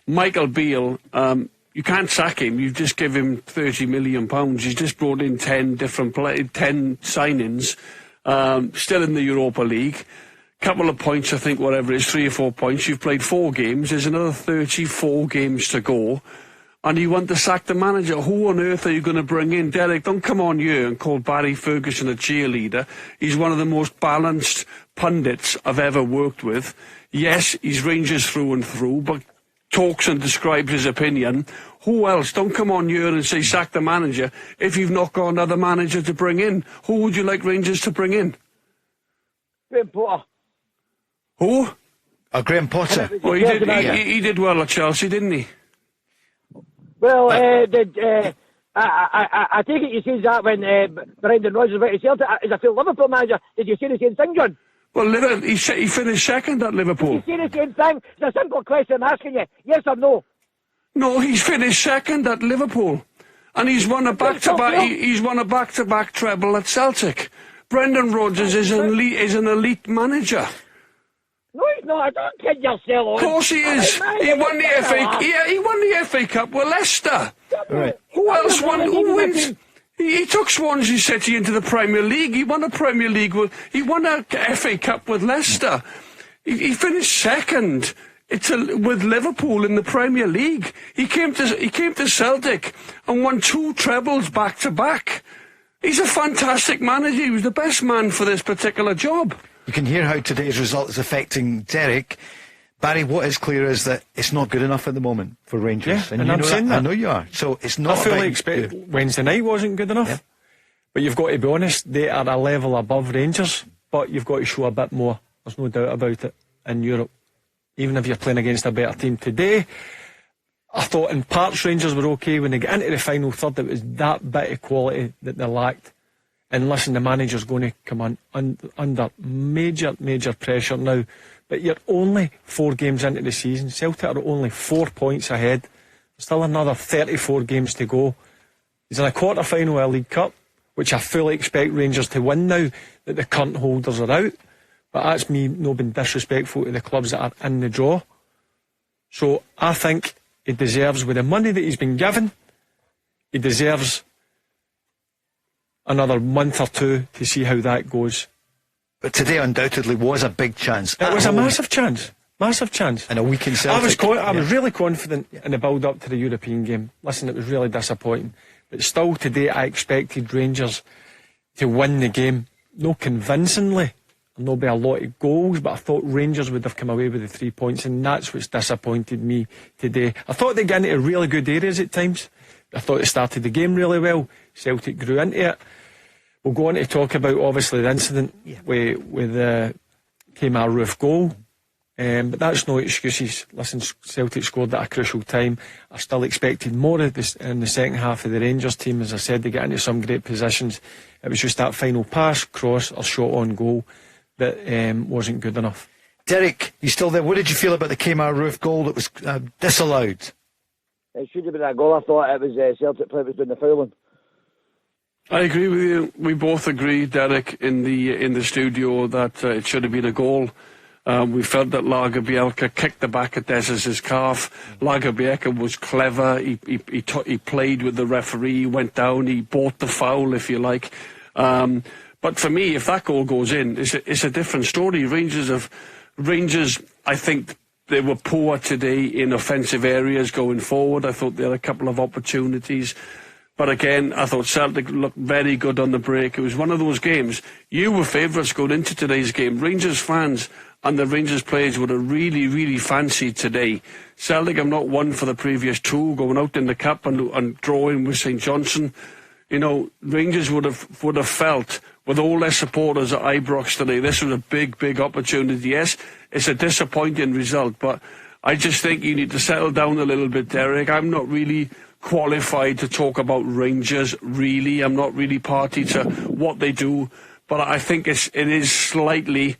Michael Beale, you can't sack him. You just give him £30 million. He's just brought in 10 signings, still in the Europa League. Couple of points, I think, whatever it is, 3 or 4 points. You've played 4 games. There's another 34 games to go. And you want to sack the manager. Who on earth are you going to bring in? Derek, don't come on here and call Barry Ferguson a cheerleader. He's one of the most balanced pundits I've ever worked with. Yes, he's Rangers through and through, but talks and describes his opinion. Who else? Don't come on here and say sack the manager if you've not got another manager to bring in. Who would you like Rangers to bring in? Graham Potter. Who? Graham Potter. Oh, he did well at Chelsea, didn't he? Well, I take it you said that when Brendan Rodgers went to Celtic as a full Liverpool manager. Did you say the same thing, John? Well, he finished second at Liverpool. Did you say the same thing? It's a simple question I'm asking you. Yes or no? No, he's finished second at Liverpool, and he's won a back-to-back. He's won a back-to-back treble at Celtic. Brendan Rodgers is an elite manager. No, he's not. I don't kid yourself on. Of course he is. He won the FA. Yeah, he won the FA Cup with Leicester. Right. Who else won? Who wins? He took Swansea City into the Premier League. He won a Premier League. He won a FA Cup with Leicester. He finished second. With Liverpool in the Premier League. He came to Celtic and won 2 trebles back to back. He's a fantastic manager. He was the best man for this particular job. You can hear how today's result is affecting Derek. Barry, what is clear is that it's not good enough at the moment for Rangers. Yeah, and I'm saying that. I know you are. So it's not. I fully expect Wednesday night wasn't good enough. Yeah. But you've got to be honest, they are a level above Rangers, but you've got to show a bit more. There's no doubt about it in Europe. Even if you're playing against a better team today, I thought in parts Rangers were okay. When they get into the final third, it was that bit of quality that they lacked. And listen, the manager's going to come on under major pressure now. But you're only 4 games into the season. Celtic are only 4 points ahead. Still another 34 games to go. He's in a quarter-final of a League Cup, which I fully expect Rangers to win now that the current holders are out. But that's me not being disrespectful to the clubs that are in the draw. So I think he deserves, with the money that he's been given, he deserves another month or 2 to see how that goes. But today undoubtedly was a big chance. It was a massive chance. Massive chance. And a weakened Celtic. I was really confident in the build-up to the European game. Listen, it was really disappointing. But still today I expected Rangers to win the game. No convincingly. There'll be a lot of goals, but I thought Rangers would have come away with the 3 points, and that's what's disappointed me today. I thought they got into really good areas at times. I thought they started the game really well. Celtic grew into it. We'll go on to talk about, obviously, the incident with the Kemar Roof goal. But that's no excuses. Listen, Celtic scored at a crucial time. I still expected more of this in the second half of the Rangers team. As I said, they get into some great positions. It was just that final pass, cross or shot on goal that wasn't good enough. Derek, you still there? What did you feel about the Kemar Roof goal that was disallowed? It should have been a goal. I thought it was Celtic player was doing the fouling. I agree with you. We both agree, Derek, in the studio that it should have been a goal. We felt that Lagerbielke kicked the back of Dez's calf. Lagerbielke was clever. He played with the referee. He went down. He bought the foul, if you like. But for me, if that goal goes in, it's a different story. Rangers, I think they were poor today in offensive areas going forward. I thought they had a couple of opportunities. But again, I thought Celtic looked very good on the break. It was one of those games. You were favourites going into today's game. Rangers fans and the Rangers players would have really, really fancied today. Celtic, I'm not one for the previous 2, going out in the cup and drawing with St Johnstone. You know, Rangers would have felt, with all their supporters at Ibrox today, this was a big opportunity. Yes, it's a disappointing result, but I just think you need to settle down a little bit, Derek. I'm not really qualified to talk about Rangers, really. I'm not really party to what they do, but I think it is slightly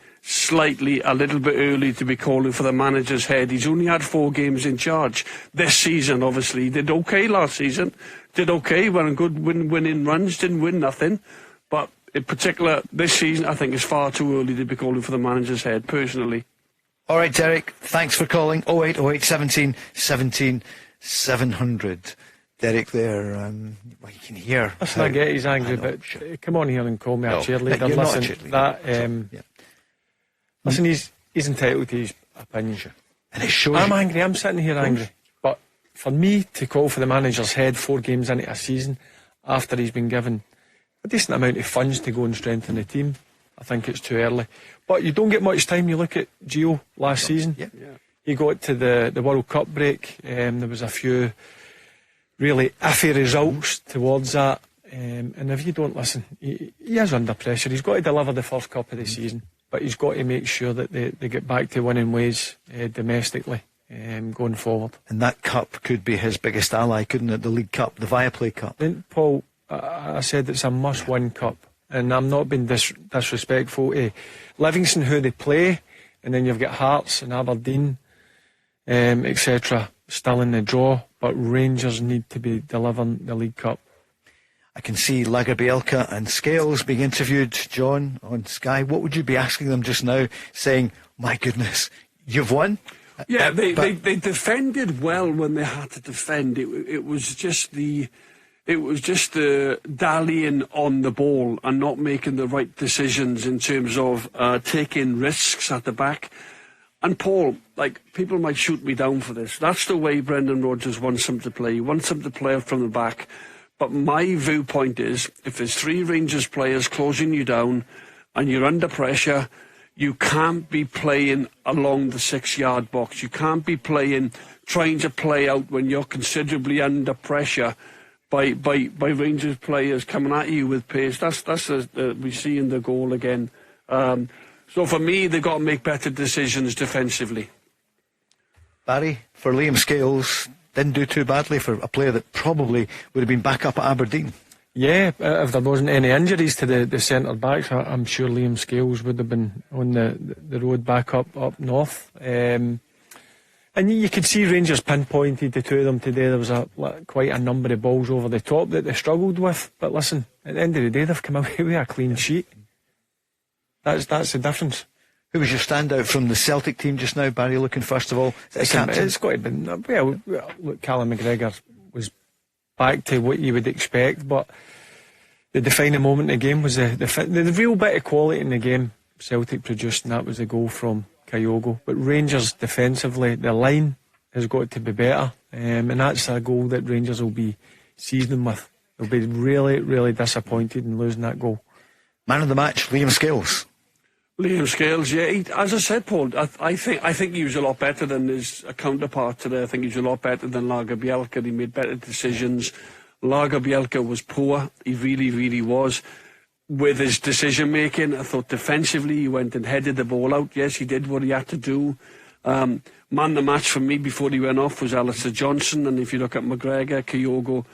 a little bit early to be calling for the manager's head. He's only had 4 games in charge this season. Obviously, he did okay last season, did okay, went on good winning runs, didn't win nothing, but in particular this season I think it's far too early to be calling for the manager's head, personally. Alright, Derek, thanks for calling. 0808 17 17 700. Derek there, well, you can hear. Listen, I get he's angry, but come on here and call me a cheerleader. Listen, listen, he's entitled to his opinion. Sure. And it shows. I'm angry. I'm sitting here angry. But for me to call for the manager's head 4 games into a season after he's been given a decent amount of funds to go and strengthen the team, I think it's too early. But you don't get much time. You look at Gio last season. Yeah. He got to the World Cup break. There was a few really iffy results towards that. And if you don't listen, he is under pressure. He's got to deliver the first cup of the season, but he's got to make sure that they get back to winning ways domestically going forward. And that cup could be his biggest ally, couldn't it? The League Cup, the Viaplay Cup. Then, Paul, I said it's a must-win cup, and I'm not being disrespectful to Livingston, who they play, and then you've got Hearts and Aberdeen, etc., still in the draw, but Rangers need to be delivering the League Cup. I can see Lagerbielke and Scales being interviewed, John, on Sky. What would you be asking them just now, saying, my goodness, you've won? Yeah, they defended well when they had to defend. It was just the dallying on the ball and not making the right decisions in terms of taking risks at the back. And Paul, people might shoot me down for this. That's the way Brendan Rodgers wants them to play. He wants them to play out from the back. But my viewpoint is, if there's 3 Rangers players closing you down and you're under pressure, you can't be playing along the 6-yard box. You can't be trying to play out when you're considerably under pressure by Rangers players coming at you with pace. That's we see in the goal again. So for me, they've got to make better decisions defensively. Barry, for Liam Scales, didn't do too badly for a player that probably would have been back up at Aberdeen. Yeah, if there wasn't any injuries to the centre backs, I'm sure Liam Scales would have been on the road back up north. And you could see Rangers pinpointed the two of them today. There was quite a number of balls over the top that they struggled with. But listen, at the end of the day, they've come away with a clean sheet. That's the difference. Who was your standout from the Celtic team just now, Barry? Looking first of all, it's got to be. Well, look, Callum McGregor was back to what you would expect, but the defining moment in the game was the real bit of quality in the game Celtic produced, and that was the goal from Kyogo. But Rangers defensively, the line has got to be better, and that's a goal that Rangers will be seasoning with. They'll be really, really disappointed in losing that goal. Man of the match, Liam Scales. Liam Scales, yeah. As I said, Paul, I think he was a lot better than his counterpart today. I think he was a lot better than Lagerbielke. He made better decisions. Lagerbielke was poor. He really, really was. With his decision making, I thought defensively he went and headed the ball out. Yes, he did what he had to do. Man of the match for me before he went off was Alistair Johnson. And if you look at McGregor, Kyogo,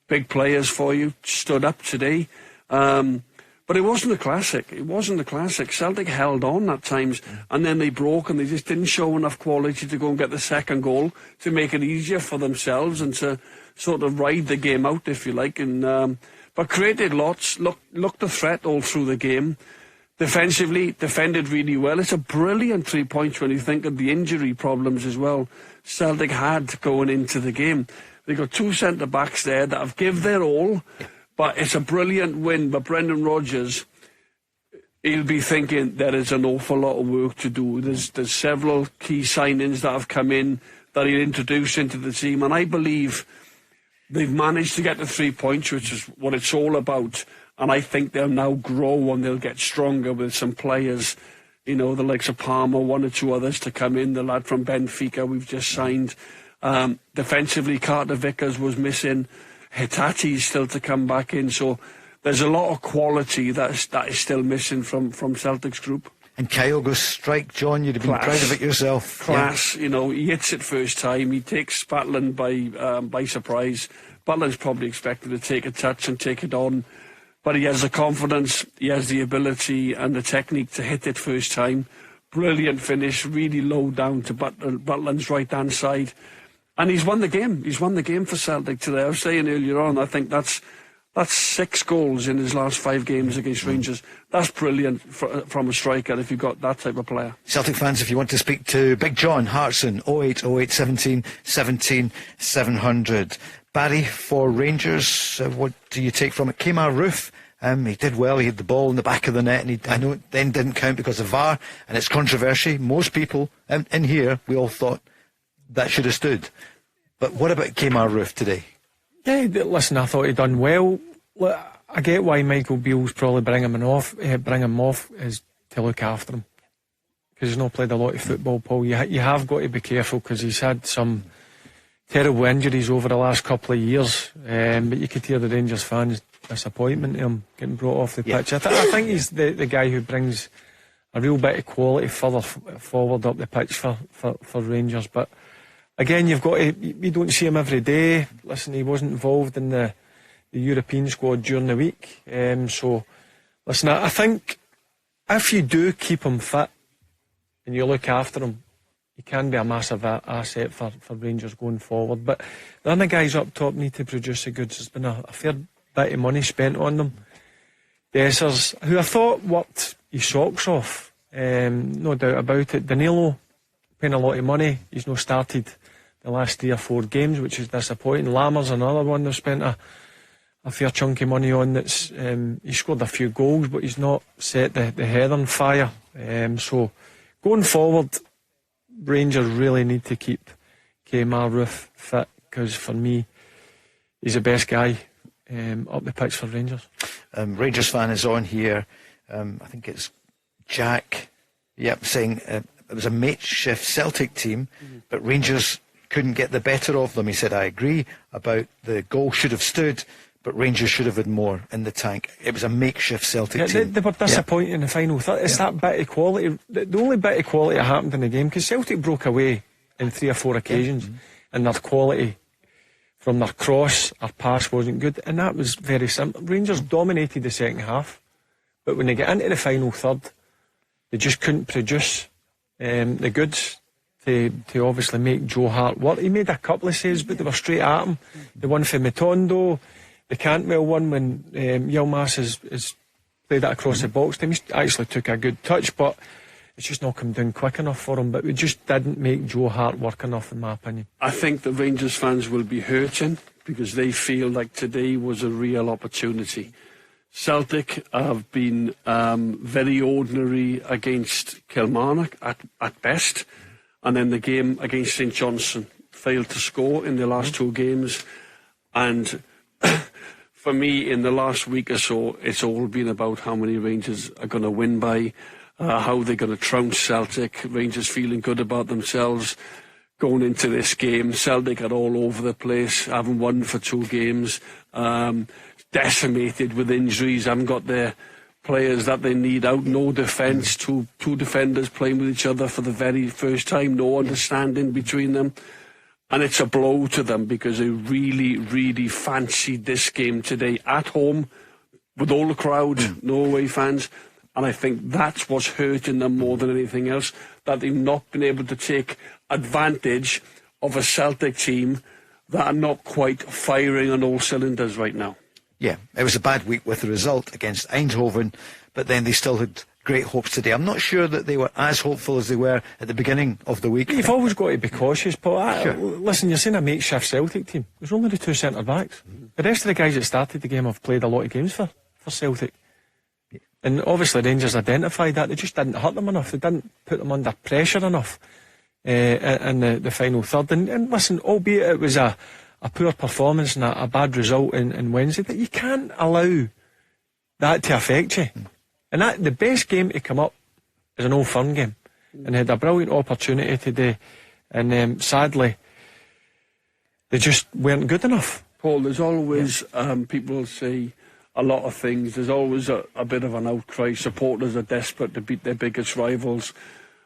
big players for you, stood up today. But it wasn't a classic. It wasn't a classic. Celtic held on at times, and then they broke, and they just didn't show enough quality to go and get the second goal to make it easier for themselves and to sort of ride the game out, if you like. And but created lots, looked a threat all through the game. Defensively, defended really well. It's a brilliant 3 points when you think of the injury problems as well Celtic had going into the game. They got 2 centre backs there that have give their all. But it's a brilliant win. But Brendan Rodgers, he'll be thinking there is an awful lot of work to do. There's several key signings that have come in that he'll introduce into the team. And I believe they've managed to get the 3 points, which is what it's all about. And I think they'll now grow and they'll get stronger with some players, the likes of Palmer, 1 or 2 others to come in. The lad from Benfica we've just signed. Defensively, Carter Vickers was missing. Hitati's still to come back in, so there's a lot of quality that is still missing from Celtic's group. And Kyogo's strike, John, you'd have been proud of it yourself. Class, yeah. He hits it first time. He takes Butland by surprise. Butland's probably expected to take a touch and take it on, but he has the confidence, he has the ability and the technique to hit it first time. Brilliant finish, really low down to Butland's right hand side. And he's won the game. He's won the game for Celtic today. I was saying earlier on, I think that's 6 goals in his last 5 games against Rangers. That's brilliant from a striker if you've got that type of player. Celtic fans, if you want to speak to Big John Hartson, 0808 17 17 700. Barry, for Rangers, what do you take from it? Kemar Roof, he did well. He had the ball in the back of the net, and I know it then didn't count because of VAR, and it's controversy. Most people in here, we all thought that should have stood. But what about Kemar Roof today? Yeah, listen, I thought he'd done well. I get why Michael Beale's probably bring him off is to look after him, because he's not played a lot of football, Paul. You have got to be careful, because he's had some terrible injuries over the last couple of years, but you could hear the Rangers fans' disappointment in him getting brought off the pitch. I think he's the guy who brings a real bit of quality further forward up the pitch for Rangers. But again, you don't see him every day. Listen, he wasn't involved in the European squad during the week, so listen, I think if you do keep him fit and you look after him, he can be a massive asset for Rangers going forward. But the other guys up top need to produce the goods. There's been a fair bit of money spent on them. Dessers, who I thought worked his socks off, no doubt about it. Danilo, paying a lot of money, he's not started the last 3 or 4 games, which is disappointing. Lammers, another one they've spent a fair chunk of money on. That's he scored a few goals, but he's not set the head on fire. So going forward, Rangers really need to keep Kemar Roof fit, because for me, he's the best guy up the pitch for Rangers. Rangers fan is on here. I think it's Jack. Yep, saying it was a makeshift Celtic team, but Rangers couldn't get the better of them. He said, I agree about the goal should have stood, but Rangers should have had more in the tank. It was a makeshift Celtic team. They were disappointing in the final third. It's that bit of quality. The only bit of quality that happened in the game, because Celtic broke away in 3 or 4 occasions, and their quality from their cross or pass wasn't good, and that was very simple. Rangers dominated the second half, but when they get into the final third, they just couldn't produce the goods to obviously make Joe Hart work. He made a couple of saves, but they were straight at him. The one for Matondo, the Cantwell one when Yilmaz has played that across the box to him. He actually took a good touch, but it's just not come down quick enough for him. But we just didn't make Joe Hart work enough, in my opinion. I think the Rangers fans will be hurting, because they feel like today was a real opportunity. Celtic have been very ordinary against Kilmarnock at best, and then the game against St Johnstone failed to score in the last 2 games. And for me, in the last week or so, it's all been about how many Rangers are going to win by, how they're going to trounce Celtic. Rangers feeling good about themselves going into this game. Celtic are all over the place, haven't won for 2 games, decimated with injuries, haven't got their players that they need out, no defence, two defenders playing with each other for the very first time, no understanding between them. And it's a blow to them, because they really, really fancied this game today at home with all the crowd, no away fans. And I think that's what's hurting them more than anything else, that they've not been able to take advantage of a Celtic team that are not quite firing on all cylinders right now. Yeah, it was a bad week with the result against Eindhoven, but then they still had great hopes today. I'm not sure that they were as hopeful as they were at the beginning of the week. You've always got to be cautious, Paul. Sure. Listen, you're saying a makeshift Celtic team. There's only the 2 centre-backs. The rest of the guys that started the game have played a lot of games for Celtic. And obviously Rangers identified that. They just didn't hurt them enough. They didn't put them under pressure enough in the final third. And listen, albeit it was a poor performance and a bad result in Wednesday, that you can't allow that to affect you. And that the best game to come up is an Old Firm game, and they had a brilliant opportunity today, and sadly they just weren't good enough. Paul, there's always people say a lot of things. There's always a bit of an outcry. Supporters are desperate to beat their biggest rivals,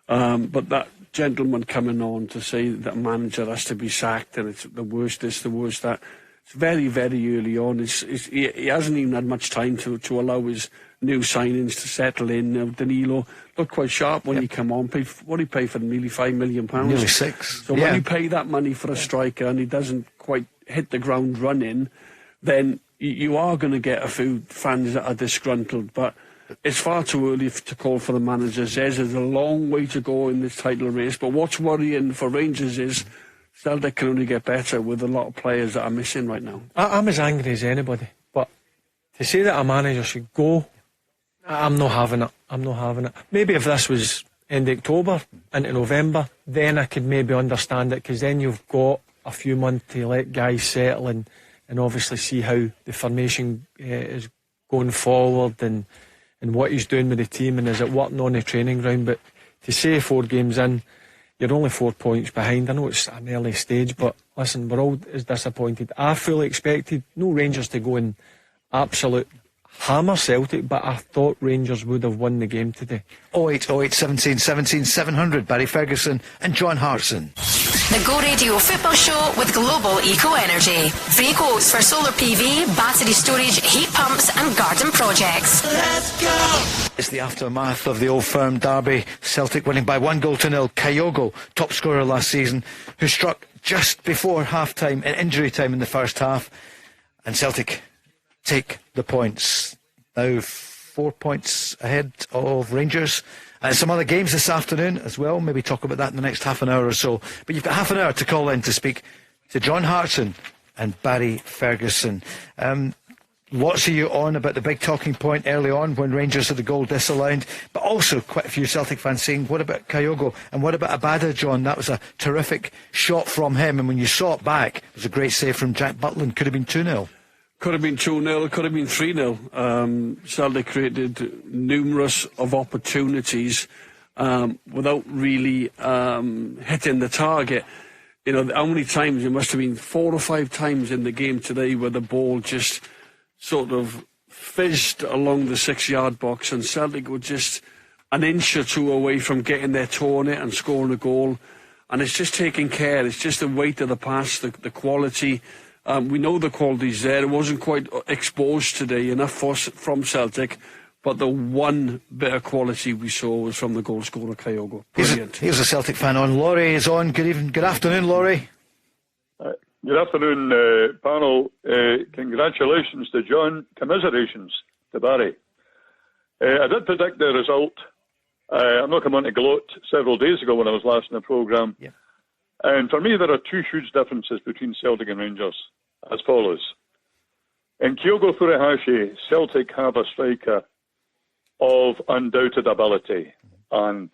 but that gentleman coming on to say that a manager has to be sacked and it's the worst this, the worst that, it's very, very early on. He hasn't even had much time to allow his new signings to settle in. Danilo looked quite sharp when he came on. What did he pay for him? Nearly £5 million. Nearly 6. So when you pay that money for a striker and he doesn't quite hit the ground running, then you are going to get a few fans that are disgruntled. But it's far too early to call for the manager. There's a long way to go in this title race. But what's worrying for Rangers is Celtic can only get better with a lot of players that are missing right now. I'm as angry as anybody, but to say that a manager should go, I'm not having it. Maybe if this was end of October into November, then I could maybe understand it, because then you've got a few months to let guys settle and obviously see how the formation is going forward and what he's doing with the team and is it working on the training ground. But to say 4 games in, you're only 4 points behind. I know it's an early stage, but listen, we're all as disappointed. I fully expected no Rangers to go and absolute hammer Celtic, but I thought Rangers would have won the game today. 0808 17 17 700. Barry Ferguson and John Hartson. The Go Radio Football Show with Global Eco Energy. Free quotes for solar PV, battery storage, heat pumps and garden projects. Let's go! It's the aftermath of the Old Firm derby. Celtic winning by 1-0. Kyogo, top scorer last season, who struck just before half-time in injury time in the first half. And Celtic take the points. Now 4 points ahead of Rangers. And some other games this afternoon as well. Maybe talk about that in the next half an hour or so. But you've got half an hour to call in to speak to John Hartson and Barry Ferguson. Lots of you on about the big talking point early on when Rangers had the goal disallowed, but also quite a few Celtic fans saying, what about Kyogo and what about Abada, John? That was a terrific shot from him, and when you saw it back, it was a great save from Jack Butland. Could have been 2-0. Could have been 2-0, could have been 3-0. Celtic created numerous of opportunities without really hitting the target. You know, how many times? It must have been 4 or 5 times in the game today where the ball just sort of fizzed along the 6-yard box, and Celtic were just an inch or two away from getting their toe on it and scoring a goal. And it's just taking care. It's just the weight of the pass, the quality. We know the quality's there. It wasn't quite exposed today enough from Celtic, but the one bit of quality we saw was from the goal scorer Kyogo. Brilliant. Here's a Celtic fan on. Laurie is on. Good afternoon, Laurie. Good afternoon, panel. Congratulations to John. Commiserations to Barry. I did predict the result. I'm not coming on to gloat several days ago when I was last in the programme. Yeah. And for me, there are 2 huge differences between Celtic and Rangers, as follows. In Kyogo Furuhashi, Celtic have a striker of undoubted ability and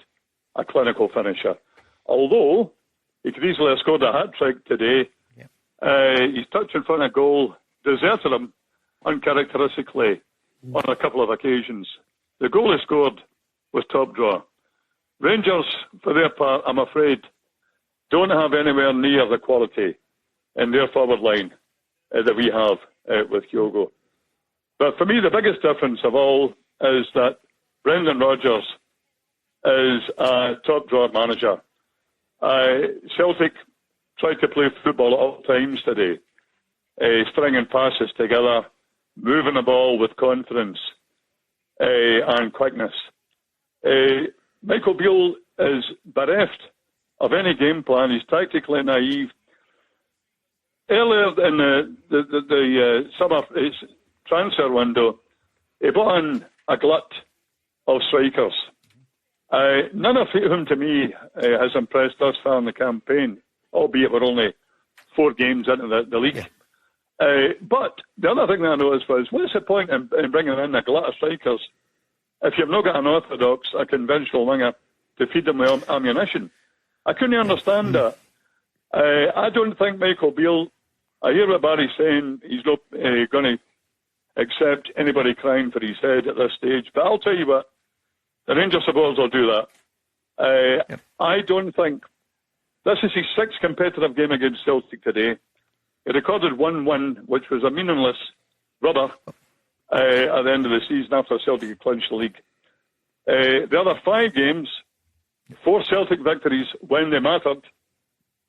a clinical finisher. Although, he could easily have scored a hat-trick today. His touch in front of goal deserted him uncharacteristically on a couple of occasions. The goal he scored was top drawer. Rangers, for their part, I'm afraid, don't have anywhere near the quality in their forward line that we have with Kyogo. But for me, the biggest difference of all is that Brendan Rodgers is a top drawer manager. Celtic tried to play football at all times today, stringing passes together, moving the ball with confidence and quickness. Michael Beale is bereft of any game plan. He's tactically naive. Earlier in the summer transfer window, he brought in a glut of strikers. None of whom, to me, has impressed thus far in the campaign, albeit we're only 4 games into the league. Yeah. But the other thing that I noticed was, what's the point in bringing in a glut of strikers if you've not got an orthodox, a conventional winger to feed them with ammunition? I couldn't understand that. I don't think Michael Beale, I hear what Barry's saying, he's not going to accept anybody crying for his head at this stage. But I'll tell you what, the Rangers supporters will do that. Yep. I don't think, this is his 6th competitive game against Celtic today. He recorded 1 win, which was a meaningless rubber at the end of the season after Celtic had clinched the league. The other 5 games, 4 Celtic victories when they mattered,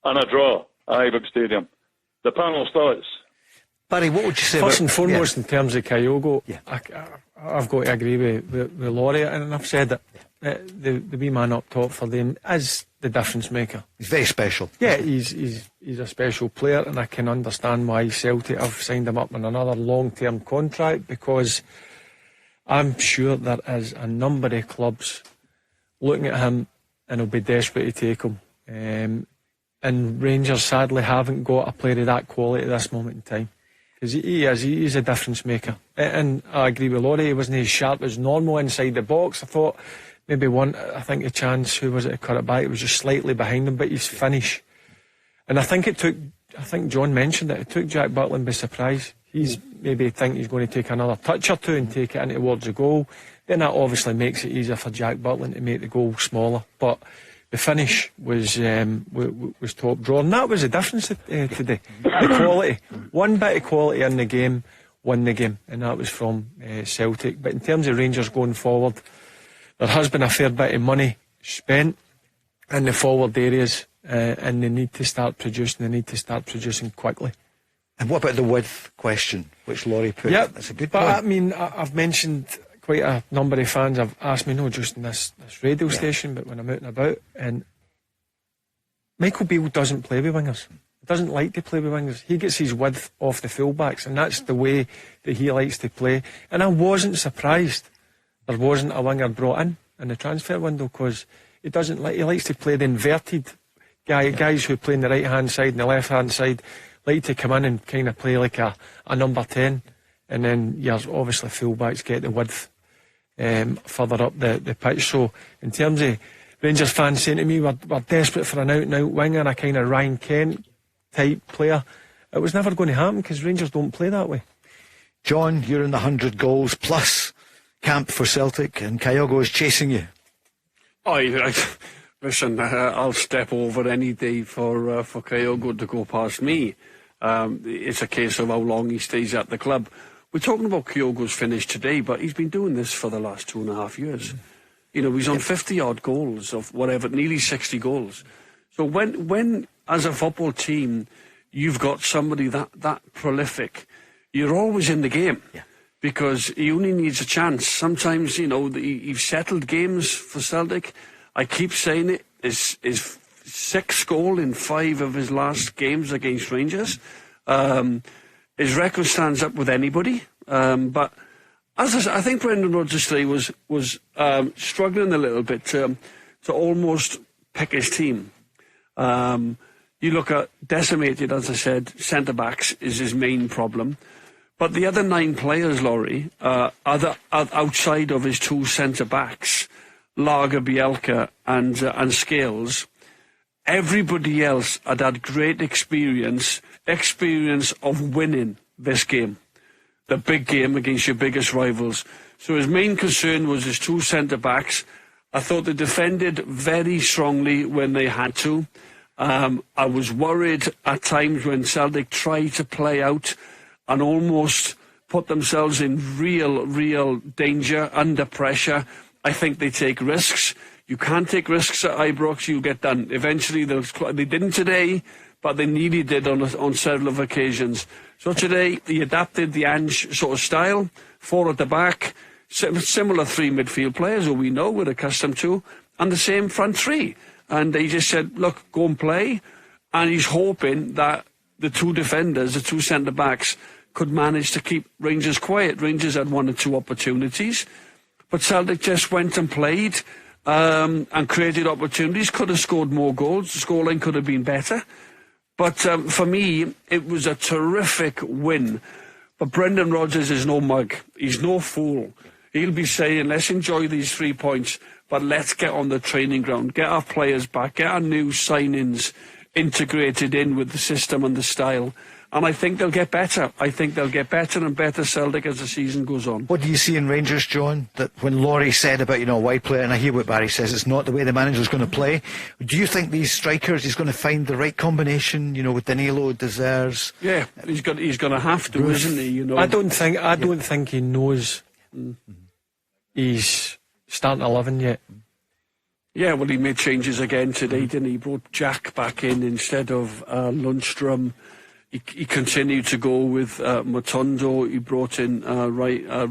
and a draw at Ibrox Stadium. The panel's thoughts. Barry, what would you say First about... and foremost, in terms of Kyogo, yeah. I've got to agree with Laurie, and I've said that the wee man up top for them is the difference maker. He's very special. Yeah, he's a special player, and I can understand why Celtic have signed him up on another long-term contract, because I'm sure there is a number of clubs looking at him and will be desperate to take him. And Rangers sadly haven't got a player of that quality at this moment in time. Because he's a difference maker. And I agree with Laurie, he wasn't as sharp as normal inside the box. I thought maybe a chance, who was it, to cut it back, it was just slightly behind him, but his finish. And I think John mentioned it took Jack Butland by surprise. he's maybe think he's going to take another touch or two and take it in towards the goal. Then that obviously makes it easier for Jack Butland to make the goal smaller. But the finish was top drawer, and that was the difference today. The quality, one bit of quality in the game won the game, and that was from Celtic. But in terms of Rangers going forward, there has been a fair bit of money spent in the forward areas, and they need to start producing. They need to start producing quickly. And what about the width question, which Laurie put? Yeah, that's a good point. But I mean, I've mentioned quite a number of fans have asked me, not just in this radio station, but when I'm out and about, and Michael Beale doesn't play with wingers. He doesn't like to play with wingers. He gets his width off the fullbacks, and that's the way that he likes to play. And I wasn't surprised there wasn't a winger brought in the transfer window, because he doesn't like. He likes to play the inverted guys who play on the right hand side and the left hand side like to come in and kind of play like a number 10, and then obviously fullbacks get the width further up the pitch. So in terms of Rangers fans saying to me we're desperate for an out and out winger, a kind of Ryan Kent type player, it was never going to happen, because Rangers don't play that way. John, you're in the 100 goals plus camp for Celtic, and Kyogo is chasing you. Listen, I'll step over any day for Kyogo to go past me. It's a case of how long he stays at the club. We're talking about Kyogo's finish today, but he's been doing this for the last 2.5 years. You know, he's on 50-odd goals of whatever, nearly 60 goals. So when as a football team, you've got somebody that prolific, you're always in the game. Yeah. Because he only needs a chance. Sometimes, he's settled games for Celtic. I keep saying it, his 6th goal in 5 of his last games against Rangers. His record stands up with anybody. But as I think Brendan Rodgers today was struggling a little bit to almost pick his team. You look at decimated, as I said, centre-backs is his main problem. But the other 9 players, Laurie, are outside of his 2 centre-backs, Lager, Bielka and Scales. Everybody else had great experience of winning this game, the big game against your biggest rivals. So his main concern was his 2 centre-backs. I thought they defended very strongly when they had to. I was worried at times when Celtic tried to play out and almost put themselves in real danger, under pressure. I think they take risks. You can't take risks at Ibrox, you'll get done. Eventually, they didn't today, but they nearly did on several occasions. So today, he adapted the Ange sort of style, 4 at the back, similar 3 midfield players who we know we're accustomed to, and the same front 3. And they just said, look, go and play. And he's hoping that the 2 defenders, the 2 centre-backs, could manage to keep Rangers quiet. Rangers had 1 or 2 opportunities, but Celtic just went and played and created opportunities. Could have scored more goals. The scoreline could have been better. But for me, it was a terrific win. But Brendan Rodgers is no mug. He's no fool. He'll be saying, let's enjoy these 3 points, but let's get on the training ground, get our players back, get our new signings integrated in with the system and the style. And I think they'll get better. I think they'll get better and better, Celtic, as the season goes on. What do you see in Rangers, John? That when Laurie said about, a wide player, and I hear what Barry says, it's not the way the manager's going to play. Do you think these strikers, he's going to find the right combination, with Danilo, Desires? Yeah, he's going to have to, Roof. Isn't he? I don't think he knows he's starting 11 yet. Yeah, well, he made changes again today, didn't he? He brought Jack back in instead of Lundstrom. He continued to go with Matondo. He brought in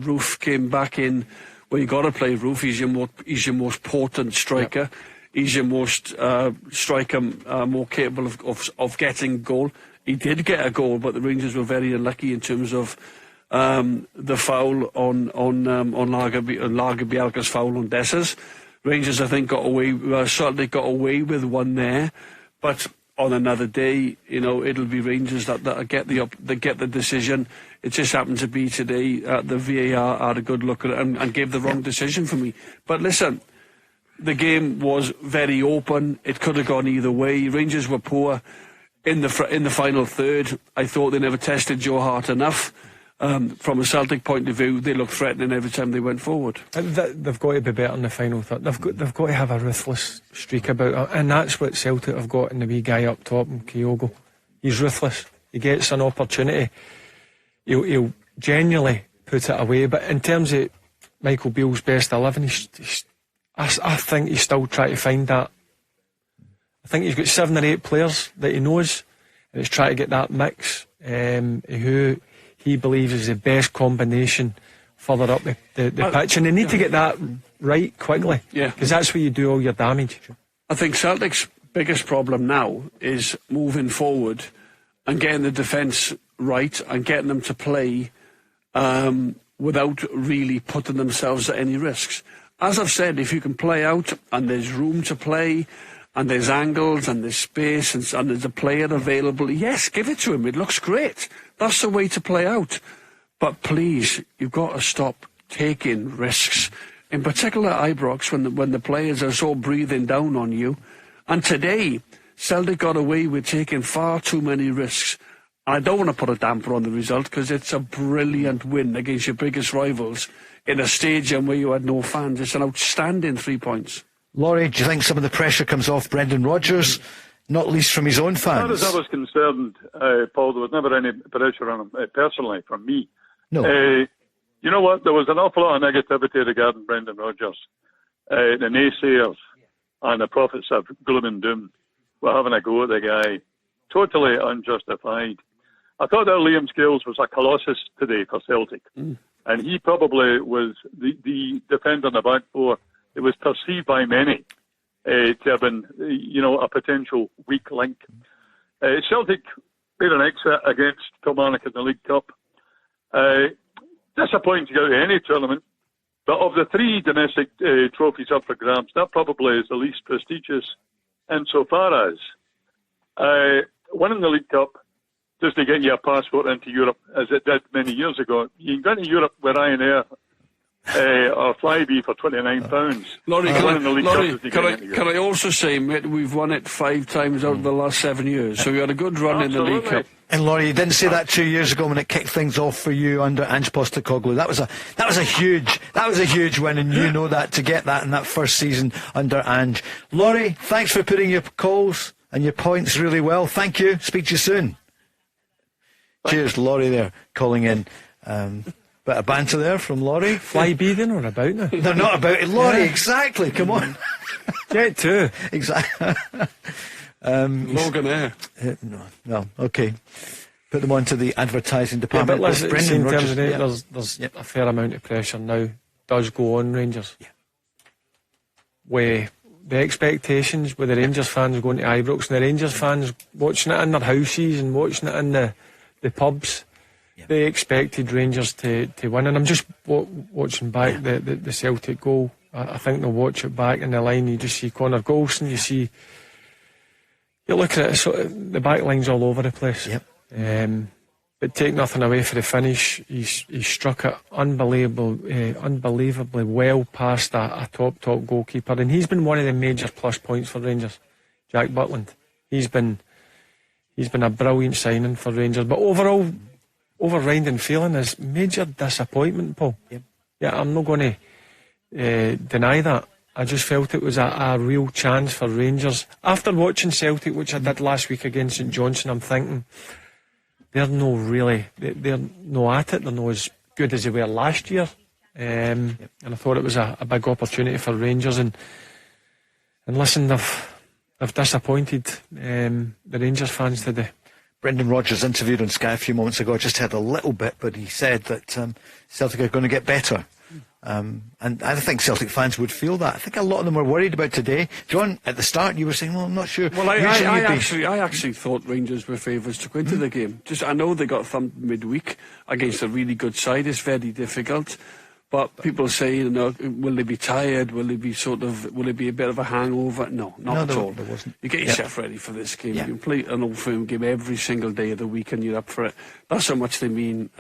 Roof came back in. Well, you got to play Roof. He's your most potent striker. Yep. He's your most striker, more capable of getting goal. He did get a goal, but the Rangers were very unlucky in terms of the foul on Lager Bielka's foul on Dessers. Rangers, I think, certainly got away with one there, but on another day, it'll be Rangers that get the decision. It just happened to be today the VAR had a good look at it and gave the wrong decision for me. But listen, the game was very open. It could have gone either way. Rangers were poor in the final third. I thought they never tested Joe Hart enough. from a Celtic point of view, they looked threatening every time they went forward. They've got to be better in the final third. They've got to have a ruthless streak about it, and that's what Celtic have got in the wee guy up top in Kyogo. He's ruthless. He gets an opportunity, he'll genuinely put it away. But in terms of Michael Beale's best 11, I think he's still trying to find that. I think he's got 7 or 8 players that he knows, and he's trying to get that mix who he believes is the best combination further up the pitch, and they need to get that right quickly, because that's where you do all your damage. I think Celtic's biggest problem now is moving forward and getting the defence right and getting them to play without really putting themselves at any risks. As I've said, if you can play out and there's room to play and there's angles and there's space and there's a player available, yes, give it to him. It looks great. That's the way to play out. But please, you've got to stop taking risks. In particular, Ibrox, when the players are so breathing down on you. And today, Celtic got away with taking far too many risks. I don't want to put a damper on the result, because it's a brilliant win against your biggest rivals in a stadium where you had no fans. It's an outstanding 3 points. Laurie, do you think some of the pressure comes off Brendan Rodgers, not least from his own fans? As far as I was concerned, Paul, there was never any pressure on him personally from me. No. You know what? There was an awful lot of negativity regarding Brendan Rodgers. The naysayers and the prophets of gloom and doom were having a go at the guy. Totally unjustified. I thought that Liam Scales was a colossus today for Celtic. And he probably was the defender in the back four. It was perceived by many to have been, a potential weak link. Celtic made an exit against Kilmarnock in the League Cup. Disappointing to go to any tournament. But of the 3 domestic trophies up for grabs, that probably is the least prestigious insofar as winning the League Cup just to get you a passport into Europe, as it did many years ago. You can go into Europe with Ryanair or Flybe for £29. Laurie, can I also say, mate, we've won it 5 times out of the last 7 years, so we had a good run in the League Cup. And Laurie, you didn't say that 2 years ago when it kicked things off for you under Ange Postecoglou. That was a huge win, and you know that, to get that in that first season under Ange. Laurie, thanks for putting your calls and your points really well. Thank you. Speak to you soon. Cheers, Laurie there calling in. Bit of banter there from Laurie. Flybe, they're not about now. They're not about it, Laurie. Exactly. Come on. Jet 2. Exactly. Logan Air. No, okay. Put them onto the advertising department. But listen, in terms of it, yeah. there's a fair amount of pressure now. Does go on Rangers. Yeah. Where the expectations with the Rangers fans going to Ibrox and the Rangers fans watching it in their houses and watching it in the pubs. They expected Rangers to win, and I'm just watching back the Celtic goal. I think they'll watch it back in the line. You just see Connor Golson. You look at it, the back line's all over the place. Yep. But take nothing away for the finish. He struck it unbelievably well past a top goalkeeper, and he's been one of the major plus points for Rangers. Jack Butland. He's been a brilliant signing for Rangers, but overriding feeling is major disappointment, Paul. Yep. Yeah, I'm not going to deny that. I just felt it was a real chance for Rangers. After watching Celtic, which I did last week against St Johnstone, I'm thinking they're no at it. They're not as good as they were last year. And I thought it was a big opportunity for Rangers. And listen, they've disappointed the Rangers fans today. Brendan Rodgers interviewed on Sky a few moments ago. I just heard a little bit, but he said that Celtic are going to get better. And I think Celtic fans would feel that. I think a lot of them were worried about today. John, at the start you were saying, well, I'm not sure. Well, I actually thought Rangers were favourites to go into the game. I know they got thumped midweek against a really good side. It's very difficult. But people say, will they be tired? Will it be a bit of a hangover? No, not at all. There wasn't. You get yourself ready for this game. You can play an Old Firm game every single day of the week and you're up for it. That's how much they mean.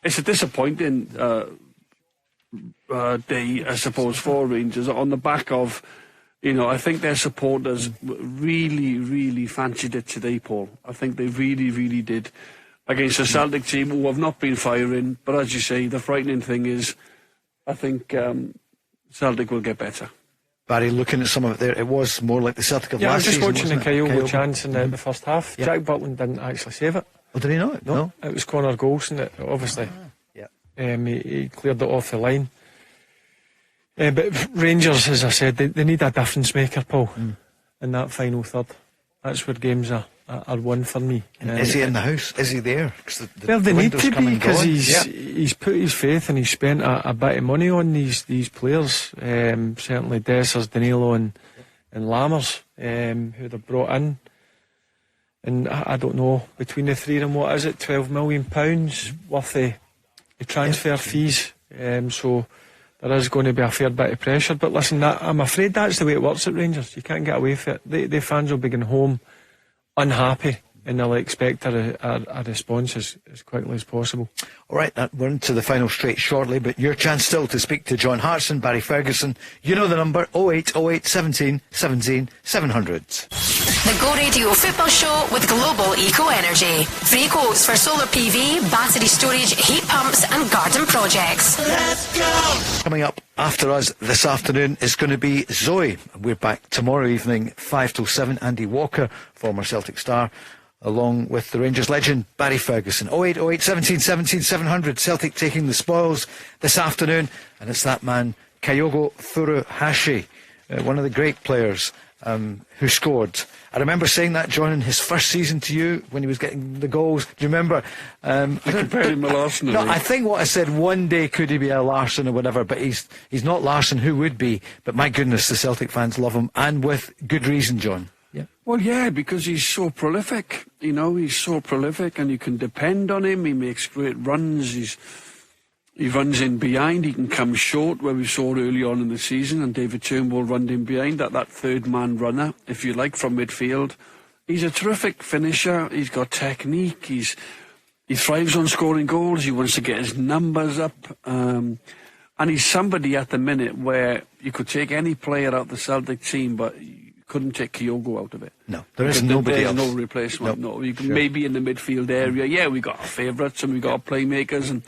It's a disappointing day, I suppose, for Rangers on the back of, I think their supporters really, really fancied it today, Paul. I think they really, really did. against a Celtic team who have not been firing. But as you say, the frightening thing is, I think Celtic will get better. Barry, looking at some of it there, it was more like the Celtic of last season. I was just watching the Kyogo Kyogo chance in the first half. Jack Butland didn't actually save it. Oh, did he not? No. It was Connor Golson that obviously he cleared it off the line. But Rangers, as I said, they need a difference maker, Paul, in that final third. That's where games are won for me. Is he in the house? Is he there? Well, they need to be, because he's put his faith and he's spent a bit of money on these players. Certainly Dessers, Danilo and Lammers, who they've brought in. And I don't know, between the three of them, what is it, £12 million worth of transfer fees. So there is going to be a fair bit of pressure. But listen, I'm afraid that's the way it works at Rangers. You can't get away from it. The fans will be going home unhappy, and they'll expect a response as quickly as possible. All right, we're into the final straight shortly, but your chance still to speak to John Hartson, Barry Ferguson. You know the number, 0808 17 17 700. The Go Radio Football Show with Global Eco Energy. Free quotes for solar PV, battery storage, heat pumps and garden projects. Let's go! Coming up after us this afternoon is going to be Zoe. We're back tomorrow evening, 5 till 7. Andy Walker, former Celtic star, along with the Rangers legend Barry Ferguson. 0808 17 17 700. Celtic taking the spoils this afternoon, and it's that man Kyogo Furuhashi, one of the great players who scored. I remember saying that, John, in his first season to you when he was getting the goals. Do you remember? I compared him to Larsson. No, I think what I said, one day could he be a Larsson or whatever, but he's not Larsson. Who would be? But my goodness, the Celtic fans love him, and with good reason, John. Yeah. Well, yeah, because he's so prolific. You know, he's so prolific, and you can depend on him. He makes great runs. He runs in behind. He can come short, where we saw early on in the season, and David Turnbull run in behind, that third-man runner, if you like, from midfield. He's a terrific finisher. He's got technique. He thrives on scoring goals. He wants to get his numbers up. And he's somebody at the minute where you could take any player out the Celtic team, but you couldn't take Kyogo out of it. No, there is nobody else. There's no replacement. No, you can maybe in the midfield area. Yeah, we got our favourites and we got our playmakers, and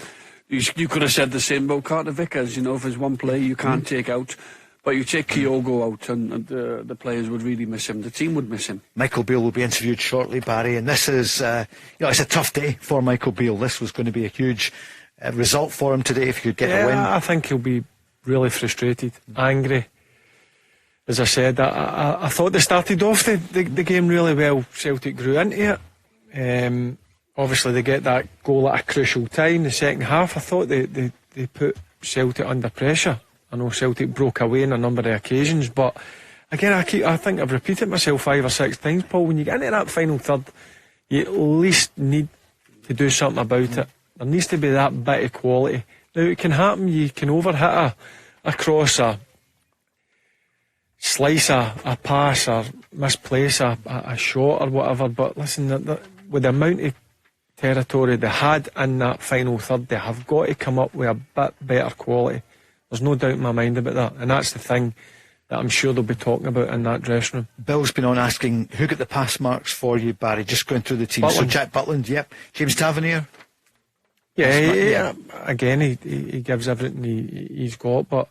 you could have said the same about Carter Vickers. You know, if there's one player you can't take out, but you take Kyogo out, and the players would really miss him. The team would miss him. Michael Beale will be interviewed shortly, Barry, and this is, it's a tough day for Michael Beale. This was going to be a huge result for him today if he could get a win. I think he'll be really frustrated, angry. As I said, I thought they started off the game really well. Celtic grew into it. Obviously, they get that goal at a crucial time, the second half. I thought they put Celtic under pressure. I know Celtic broke away on a number of occasions, but again, I think I've repeated myself 5 or 6 times, Paul. When you get into that final third, you at least need to do something about it. There needs to be that bit of quality. Now, it can happen. You can overhit a cross, a slice, a pass, or misplace a shot or whatever. But listen, with the amount of territory they had in that final third, they have got to come up with a bit better quality. There's no doubt in my mind about that, and that's the thing that I'm sure they'll be talking about in that dressing room. Bill's been on asking who got the pass marks for you, Barry, just going through the team. Butland. So Jack Butland, yep. James Tavernier. Yeah, again, he gives everything he's got, but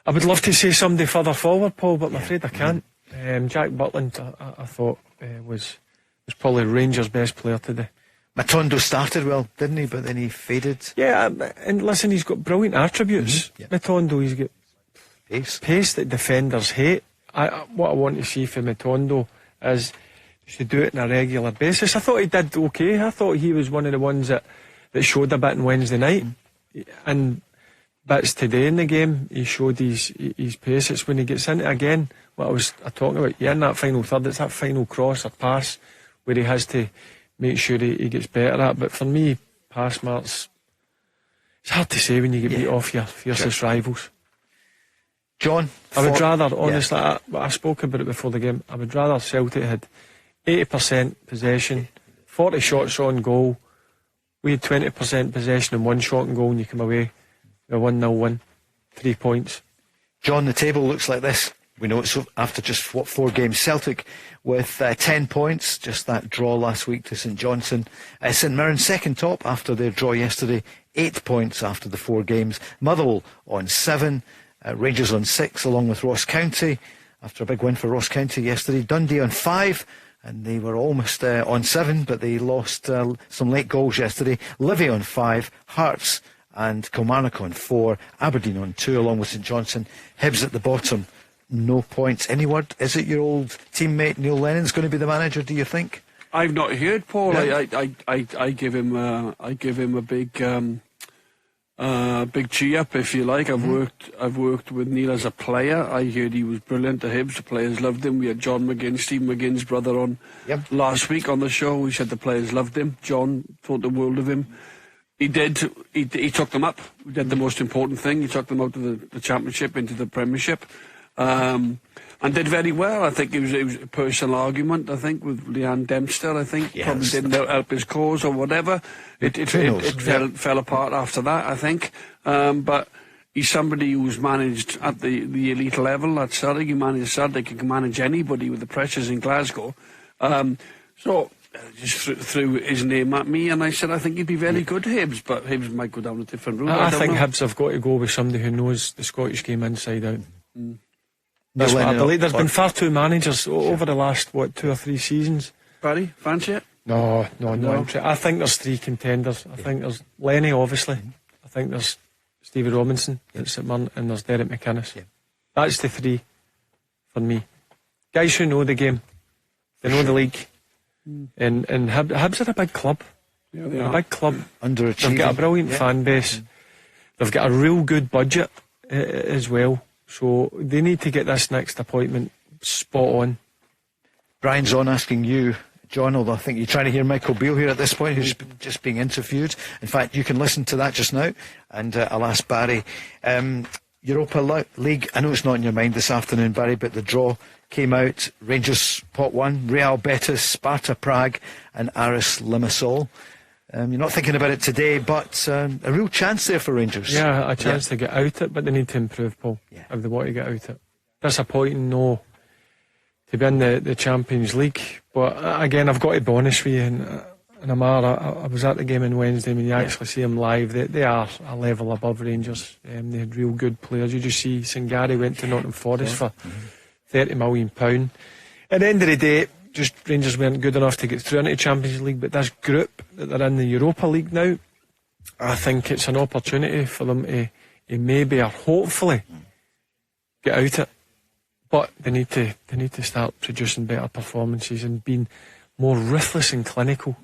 I would love to say somebody further forward, Paul, but I'm afraid I can't. Jack Butland, I thought was probably Rangers' best player today. Matondo started well, didn't he? But then he faded. Yeah, and listen, he's got brilliant attributes. Yeah. Matondo, he's got pace that defenders hate. What I want to see from Matondo is to do it on a regular basis. I thought he did okay. I thought he was one of the ones that showed a bit on Wednesday night, and bits today in the game. He showed his pace. It's when he gets into again what I was talking about. Yeah, in that final third, it's that final cross or pass where he has to make sure he gets better at. But for me, pass marks, it's hard to say when you get beat off your fiercest rivals. John, I would rather, honestly, I spoke about it before the game, I would rather Celtic had 80% possession, 40 shots on goal. We had 20% possession and 1 shot on goal, and you come away with a 1-0 win, 3 points. John, the table looks like this. We know it's after just 4 games. Celtic with 10 points, just that draw last week to St Johnstone. St Mirren second top after their draw yesterday, 8 points after the 4 games. Motherwell on 7, Rangers on 6 along with Ross County after a big win for Ross County yesterday. Dundee on 5, and they were almost on 7, but they lost some late goals yesterday. Livy on 5, Hearts and Kilmarnock on 4, Aberdeen on 2 along with St Johnstone. Hibs at the bottom, no points. Any word? Is it your old teammate Neil Lennon's going to be the manager, do you think? I've not heard, Paul. No. I give him a big big cheer up, if you like. I've worked with Neil as a player. I heard he was brilliant to Hibs. The players loved him. We had John McGinn, Steve McGinn's brother, on last week on the show. He said the players loved him. John thought the world of him. He did. He took them up. He did the most important thing. He took them out of the Championship into the Premiership, and did very well. I think it was a personal argument. I think with Leanne Dempster. I think probably didn't help his cause or whatever. It fell apart after that. I think, but he's somebody who's managed at the elite level at Celtic. He managed Celtic. He can manage anybody with the pressures in Glasgow. So. Just threw his name at me, and I said I think he'd be very good, Hibs, but Hibs might go down a different route. I think Hibs have got to go with somebody who knows the Scottish game inside out. That's what I believe. There's been far too managers over the last 2 or 3 seasons. Barry, fancy it? No. I think there's 3 contenders. I think there's Lenny, obviously. I think there's Stevie Robinson at St Mirren, and there's Derek McInnes. That's the 3 for me. Guys who know the game, they know the league. And Hibs are a big club. They're a big club. Underachieving. They've got a brilliant fan base. They've got a real good budget as well. So they need to get this next appointment spot on. Brian's on asking you, John, although I think you're trying to hear Michael Beale here at this point, who's just being interviewed. In fact, you can listen to that just now, and I'll ask Barry. Europa League, I know it's not in your mind this afternoon, Barry, but the draw came out. Rangers pot 1, Real Betis, Sparta Prague and Aris Limassol. You're not thinking about it today, but a real chance there for Rangers. Yeah, a chance to get out it, but they need to improve, Paul, if they want to get out it. Disappointing, no, to be in the Champions League. But again, I've got to be honest with you, and I was at the game on Wednesday. When you actually see them live, they are a level above Rangers. They had real good players. You just see Singari went to Nottingham Forest for £30 million. At the end of the day, just Rangers weren't good enough to get through into the Champions League. But this group that they're in the Europa League now, I think it's an opportunity for them to maybe or hopefully get out it. But they need to start producing better performances and being more ruthless and clinical.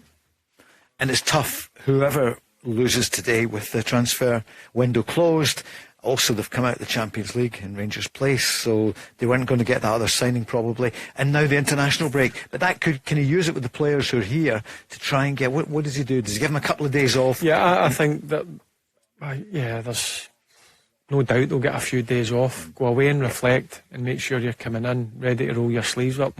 And it's tough, whoever loses today with the transfer window closed. Also, they've come out of the Champions League in Rangers' place, so they weren't going to get that other signing probably. And now the international break. But that can he use it with the players who are here to try and get... What does he do? Does he give them a couple of days off? Yeah, I think that... there's no doubt they'll get a few days off. Go away and reflect and make sure you're coming in ready to roll your sleeves up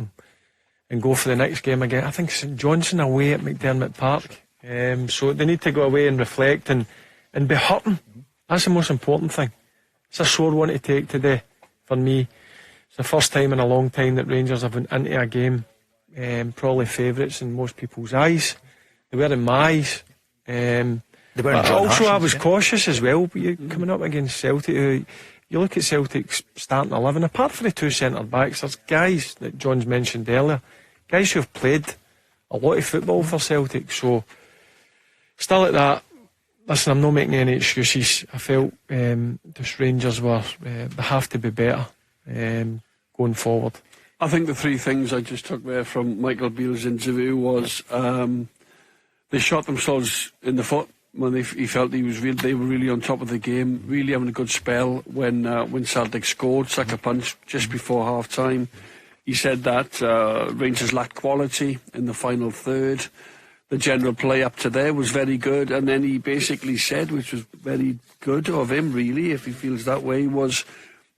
and go for the next game again. I think St Johnstone away at McDermott Park. So they need to go away and reflect and be hurting. That's the most important thing. It's a sore one to take today for me. It's the first time in a long time that Rangers have went into a game probably favourites in most people's eyes. They were in my eyes. But also I was cautious as well. You're coming up against Celtic. You look at Celtic's starting 11, apart from the 2 centre backs, there's guys that John's mentioned earlier, guys who have played a lot of football for Celtic. So still at that, listen, I'm not making any excuses. I felt the Rangers they have to be better going forward. I think the 3 things I just took there from Michael Beale's interview was they shot themselves in the foot when he felt they were really on top of the game, really having a good spell when Celtic scored, sucker punch just before half time. He said that Rangers lacked quality in the final third. The general play up to there was very good, and then he basically said, which was very good of him really, if he feels that way, was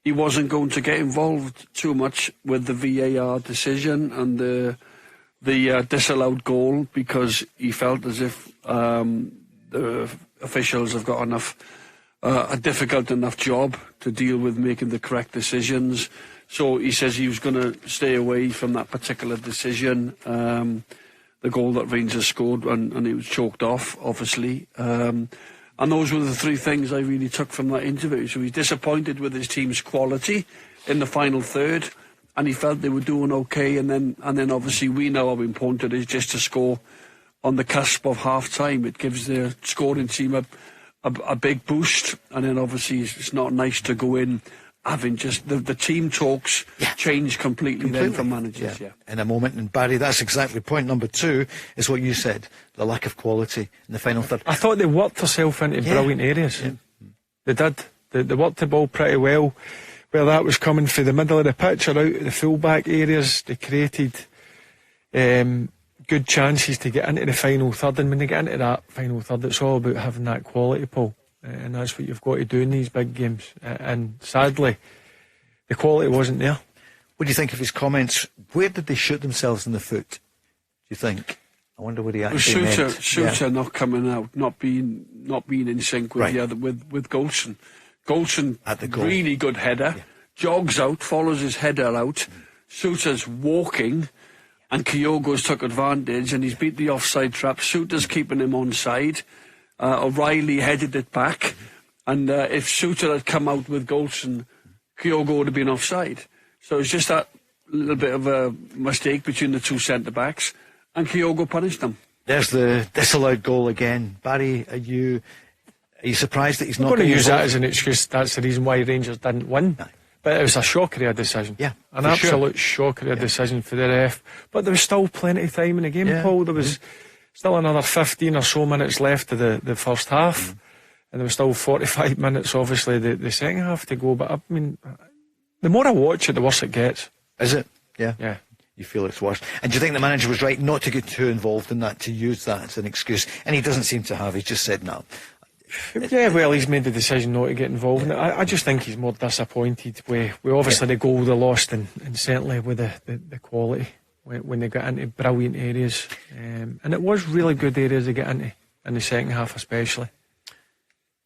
he wasn't going to get involved too much with the VAR decision and the disallowed goal, because he felt as if the officials have got a difficult enough job to deal with making the correct decisions. So he says he was going to stay away from that particular decision. The goal that Rangers scored, and it was choked off, obviously. And those were the three things I really took from that interview. So he's disappointed with his team's quality in the final third, and he felt they were doing okay. And then obviously we know how important it is just to score on the cusp of half time. It gives the scoring team a big boost, and then obviously it's not nice to go in having just the team talks change completely then from managers. In a moment. And Barry, that's exactly point number 2 is what you said, the lack of quality in the final third. I thought they worked themselves into brilliant areas. They did. They worked the ball pretty well, where that was coming through the middle of the pitch or out of the full-back areas. They created good chances to get into the final third, and when they get into that final third, it's all about having that quality, Paul. And that's what you've got to do in these big games. And sadly, the quality wasn't there. What do you think of his comments? Where did they shoot themselves in the foot, do you think? I wonder what he actually meant. Shooter not coming out, not being in sync with the other, with Goldson. Goldson, at the goal. Really good header, jogs out, follows his header out. Shooter's walking, and Kyogo's took advantage, and he's beat the offside trap. Shooter's keeping him onside. O'Reilly headed it back, and if Shooter had come out with Goldson, Kyogo would have been offside. So it's just that little bit of a mistake between the two centre-backs, and Kyogo punished them. There's the disallowed goal again. Barry, are you surprised that he's not going to use that as an excuse? That's the reason why Rangers didn't win. No. But it was a shocker of a decision. An absolute shocker of a decision for the ref. But there was still plenty of time in the game, Paul. There was still another 15 or so minutes left of the first half, and there was still 45 minutes, obviously, the second half to go. But I mean, the more I watch it, the worse it gets. Is it? Yeah. You feel it's worse. And do you think the manager was right not to get too involved in that, to use that as an excuse? And he doesn't seem to have. He's just said no. Yeah, well, he's made the decision not to get involved in it. I just think he's more disappointed with obviously the goal they lost, and certainly with the quality when they got into brilliant areas. And it was really good areas to get into in the second half especially.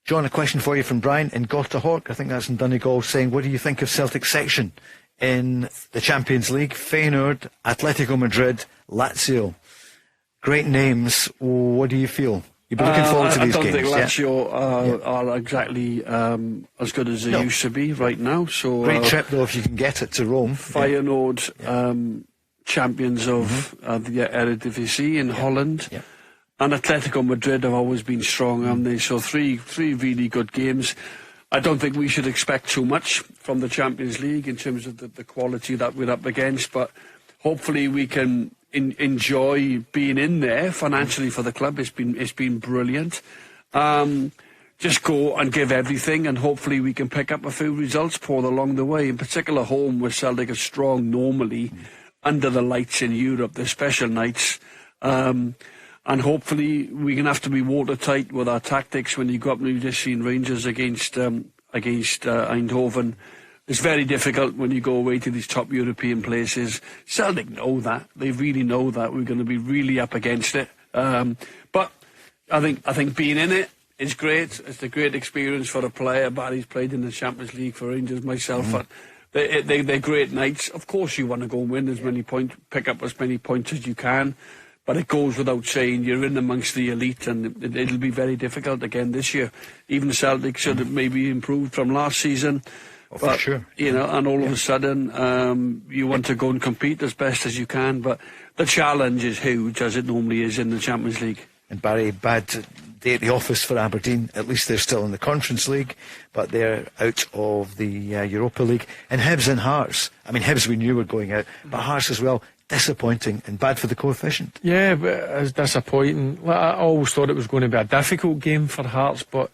John, a question for you from Brian in Gortahork, I think that's in Donegal, saying, what do you think of Celtic section in the Champions League? Feyenoord, Atletico Madrid, Lazio. Great names. What do you feel? You've been looking forward to these games. I don't think Lazio are exactly as good as they used to be right now. So great trip though if you can get it to Rome. Feyenoord, champions of the Eredivisie in Holland, and Atletico Madrid have always been strong, haven't they? So three really good games. I don't think we should expect too much from the Champions League in terms of the quality that we're up against, but hopefully we can enjoy being in there financially for the club. It's been brilliant. Just go and give everything, and hopefully we can pick up a few results, Paul, along the way. In particular, home where Celtic are strong normally, under the lights in Europe, the special nights. And hopefully we're going to have to be watertight with our tactics when you go up and you've just seen Rangers against Eindhoven. It's very difficult when you go away to these top European places. Celtic know that. They really know that. We're going to be really up against it. But I think being in it is great. It's a great experience for a player. Barry's played in the Champions League for Rangers, myself. But they're great nights. Of course you want to go and win as many points, pick up as many points as you can. But it goes without saying, you're in amongst the elite, and it'll be very difficult again this year. Even Celtic should have maybe improved from last season. For sure. You know, and all of a sudden, you want to go and compete as best as you can. But the challenge is huge, as it normally is in the Champions League. And Barry, bad day at the office for Aberdeen. At least they're still in the Conference League, but they're out of the Europa League. And Hibs and Hearts. I mean, Hibs we knew were going out, but Hearts as well. Disappointing and bad for the coefficient. Yeah, but it's disappointing. I always thought it was going to be a difficult game for Hearts, but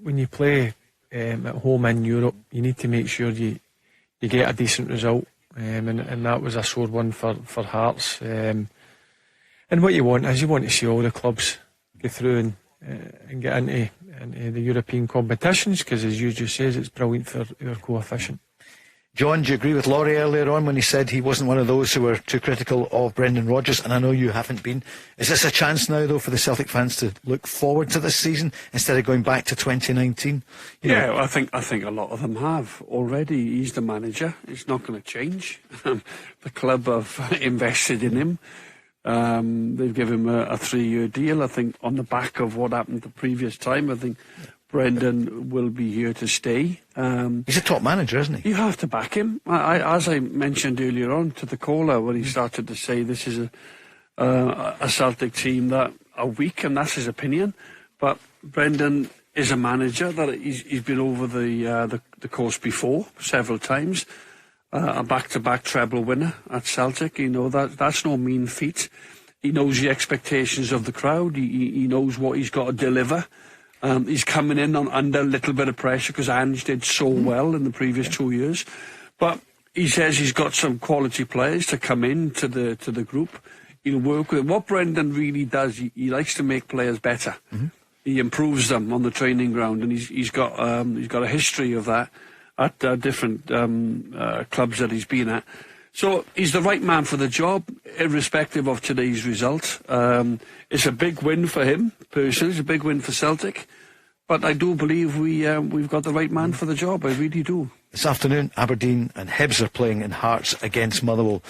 when you play at home in Europe, you need to make sure you get a decent result, and that was a sore one for Hearts. And what you want is you want to see all the clubs go through and get into the European competitions, because as you just says, it's brilliant for our coefficient. John, do you agree with Laurie earlier on when he said he wasn't one of those who were too critical of Brendan Rodgers? And I know you haven't been. Is this a chance now, though, for the Celtic fans to look forward to this season instead of going back to 2019? I think a lot of them have already. He's the manager. It's not going to change. The club have invested in him. They've given him a 3-year deal. I think on the back of what happened the previous time, I think Brendan will be here to stay. He's a top manager, isn't he? You have to back him. As I mentioned earlier on to the caller, when he started to say this is a Celtic team that are weak, and that's his opinion. But Brendan is a manager that he's been over the course before several times. A back-to-back treble winner at Celtic. That's no mean feat. He knows the expectations of the crowd. He knows what he's got to deliver. He's coming in under a little bit of pressure because Ange did so well in the previous 2 years. But he says he's got some quality players to come in to the group. He'll work with them. What Brendan really does, he likes to make players better. Mm-hmm. He improves them on the training ground, and he's got a history of that at different clubs that he's been at. So he's the right man for the job, irrespective of today's result. It's a big win for him, personally. It's a big win for Celtic. But I do believe we've got the right man for the job. I really do. This afternoon, Aberdeen and Hibs are playing in Hearts against Motherwell.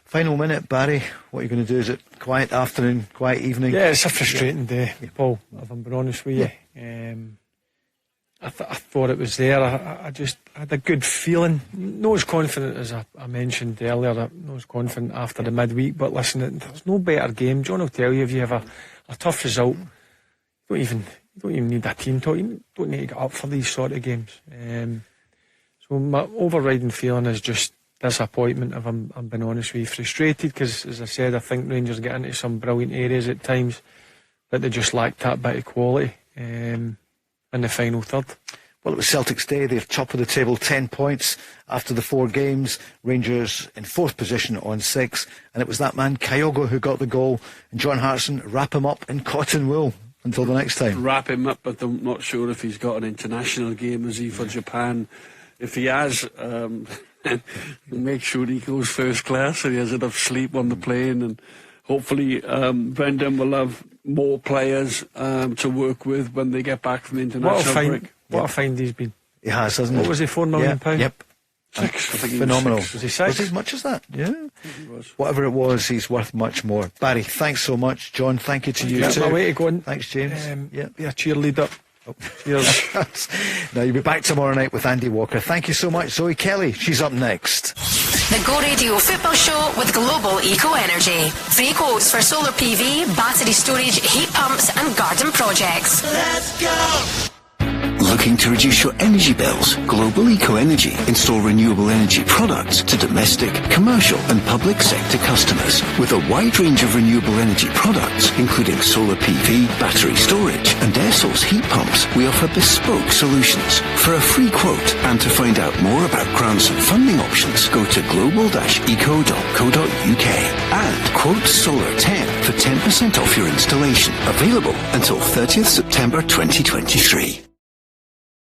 Final minute, Barry, what are you going to do? Is it quiet afternoon, quiet evening? Yeah, it's a frustrating day, Paul, if I'm being honest with you. I thought it was there. I just had a good feeling. Not as confident as I mentioned earlier. Not as confident after the midweek. But listen, there's no better game. John will tell you, if you have a tough result, you don't even need a team talk. You don't need to get up for these sort of games. So my overriding feeling is just disappointment, if I'm being honest with you. Frustrated because, as I said, I think Rangers get into some brilliant areas at times, but they just lacked that bit of quality in the final third. Well, it was Celtic's day. They're top of the table, 10 points after the 4 games. Rangers in 4th position on 6. And it was that man, Kyogo, who got the goal. And John Hartson, wrap him up in cotton wool until the next time. Wrap him up, but I'm not sure if he's got an international game, is he, for Japan? If he has, make sure he goes first class and he has enough sleep on the plane. And hopefully Brendan will have more players to work with when they get back from the international break. What a find he's been. He has, hasn't he? What was he, £4 million? Yep. 6, I think. Phenomenal. Was he 6? Was he as much as that? Yeah. He was. Whatever it was, he's worth much more. Barry, thanks so much. John, thank you to you too. My way to go in. Thanks, James. Be a cheerleader. Oh, cheers. Now, you'll be back tomorrow night with Andy Walker. Thank you so much. Zoe Kelly, she's up next. The Go Radio Football Show with Global Eco Energy. Free quotes for solar PV, battery storage, heat pumps and garden projects. Let's go! Looking to reduce your energy bills? Global Eco Energy install renewable energy products to domestic, commercial and public sector customers. With a wide range of renewable energy products, including solar PV, battery storage and air source heat pumps, we offer bespoke solutions. For a free quote and to find out more about grants and funding options, go to global-eco.co.uk and quote Solar 10 for 10% off your installation. Available until 30th September 2023.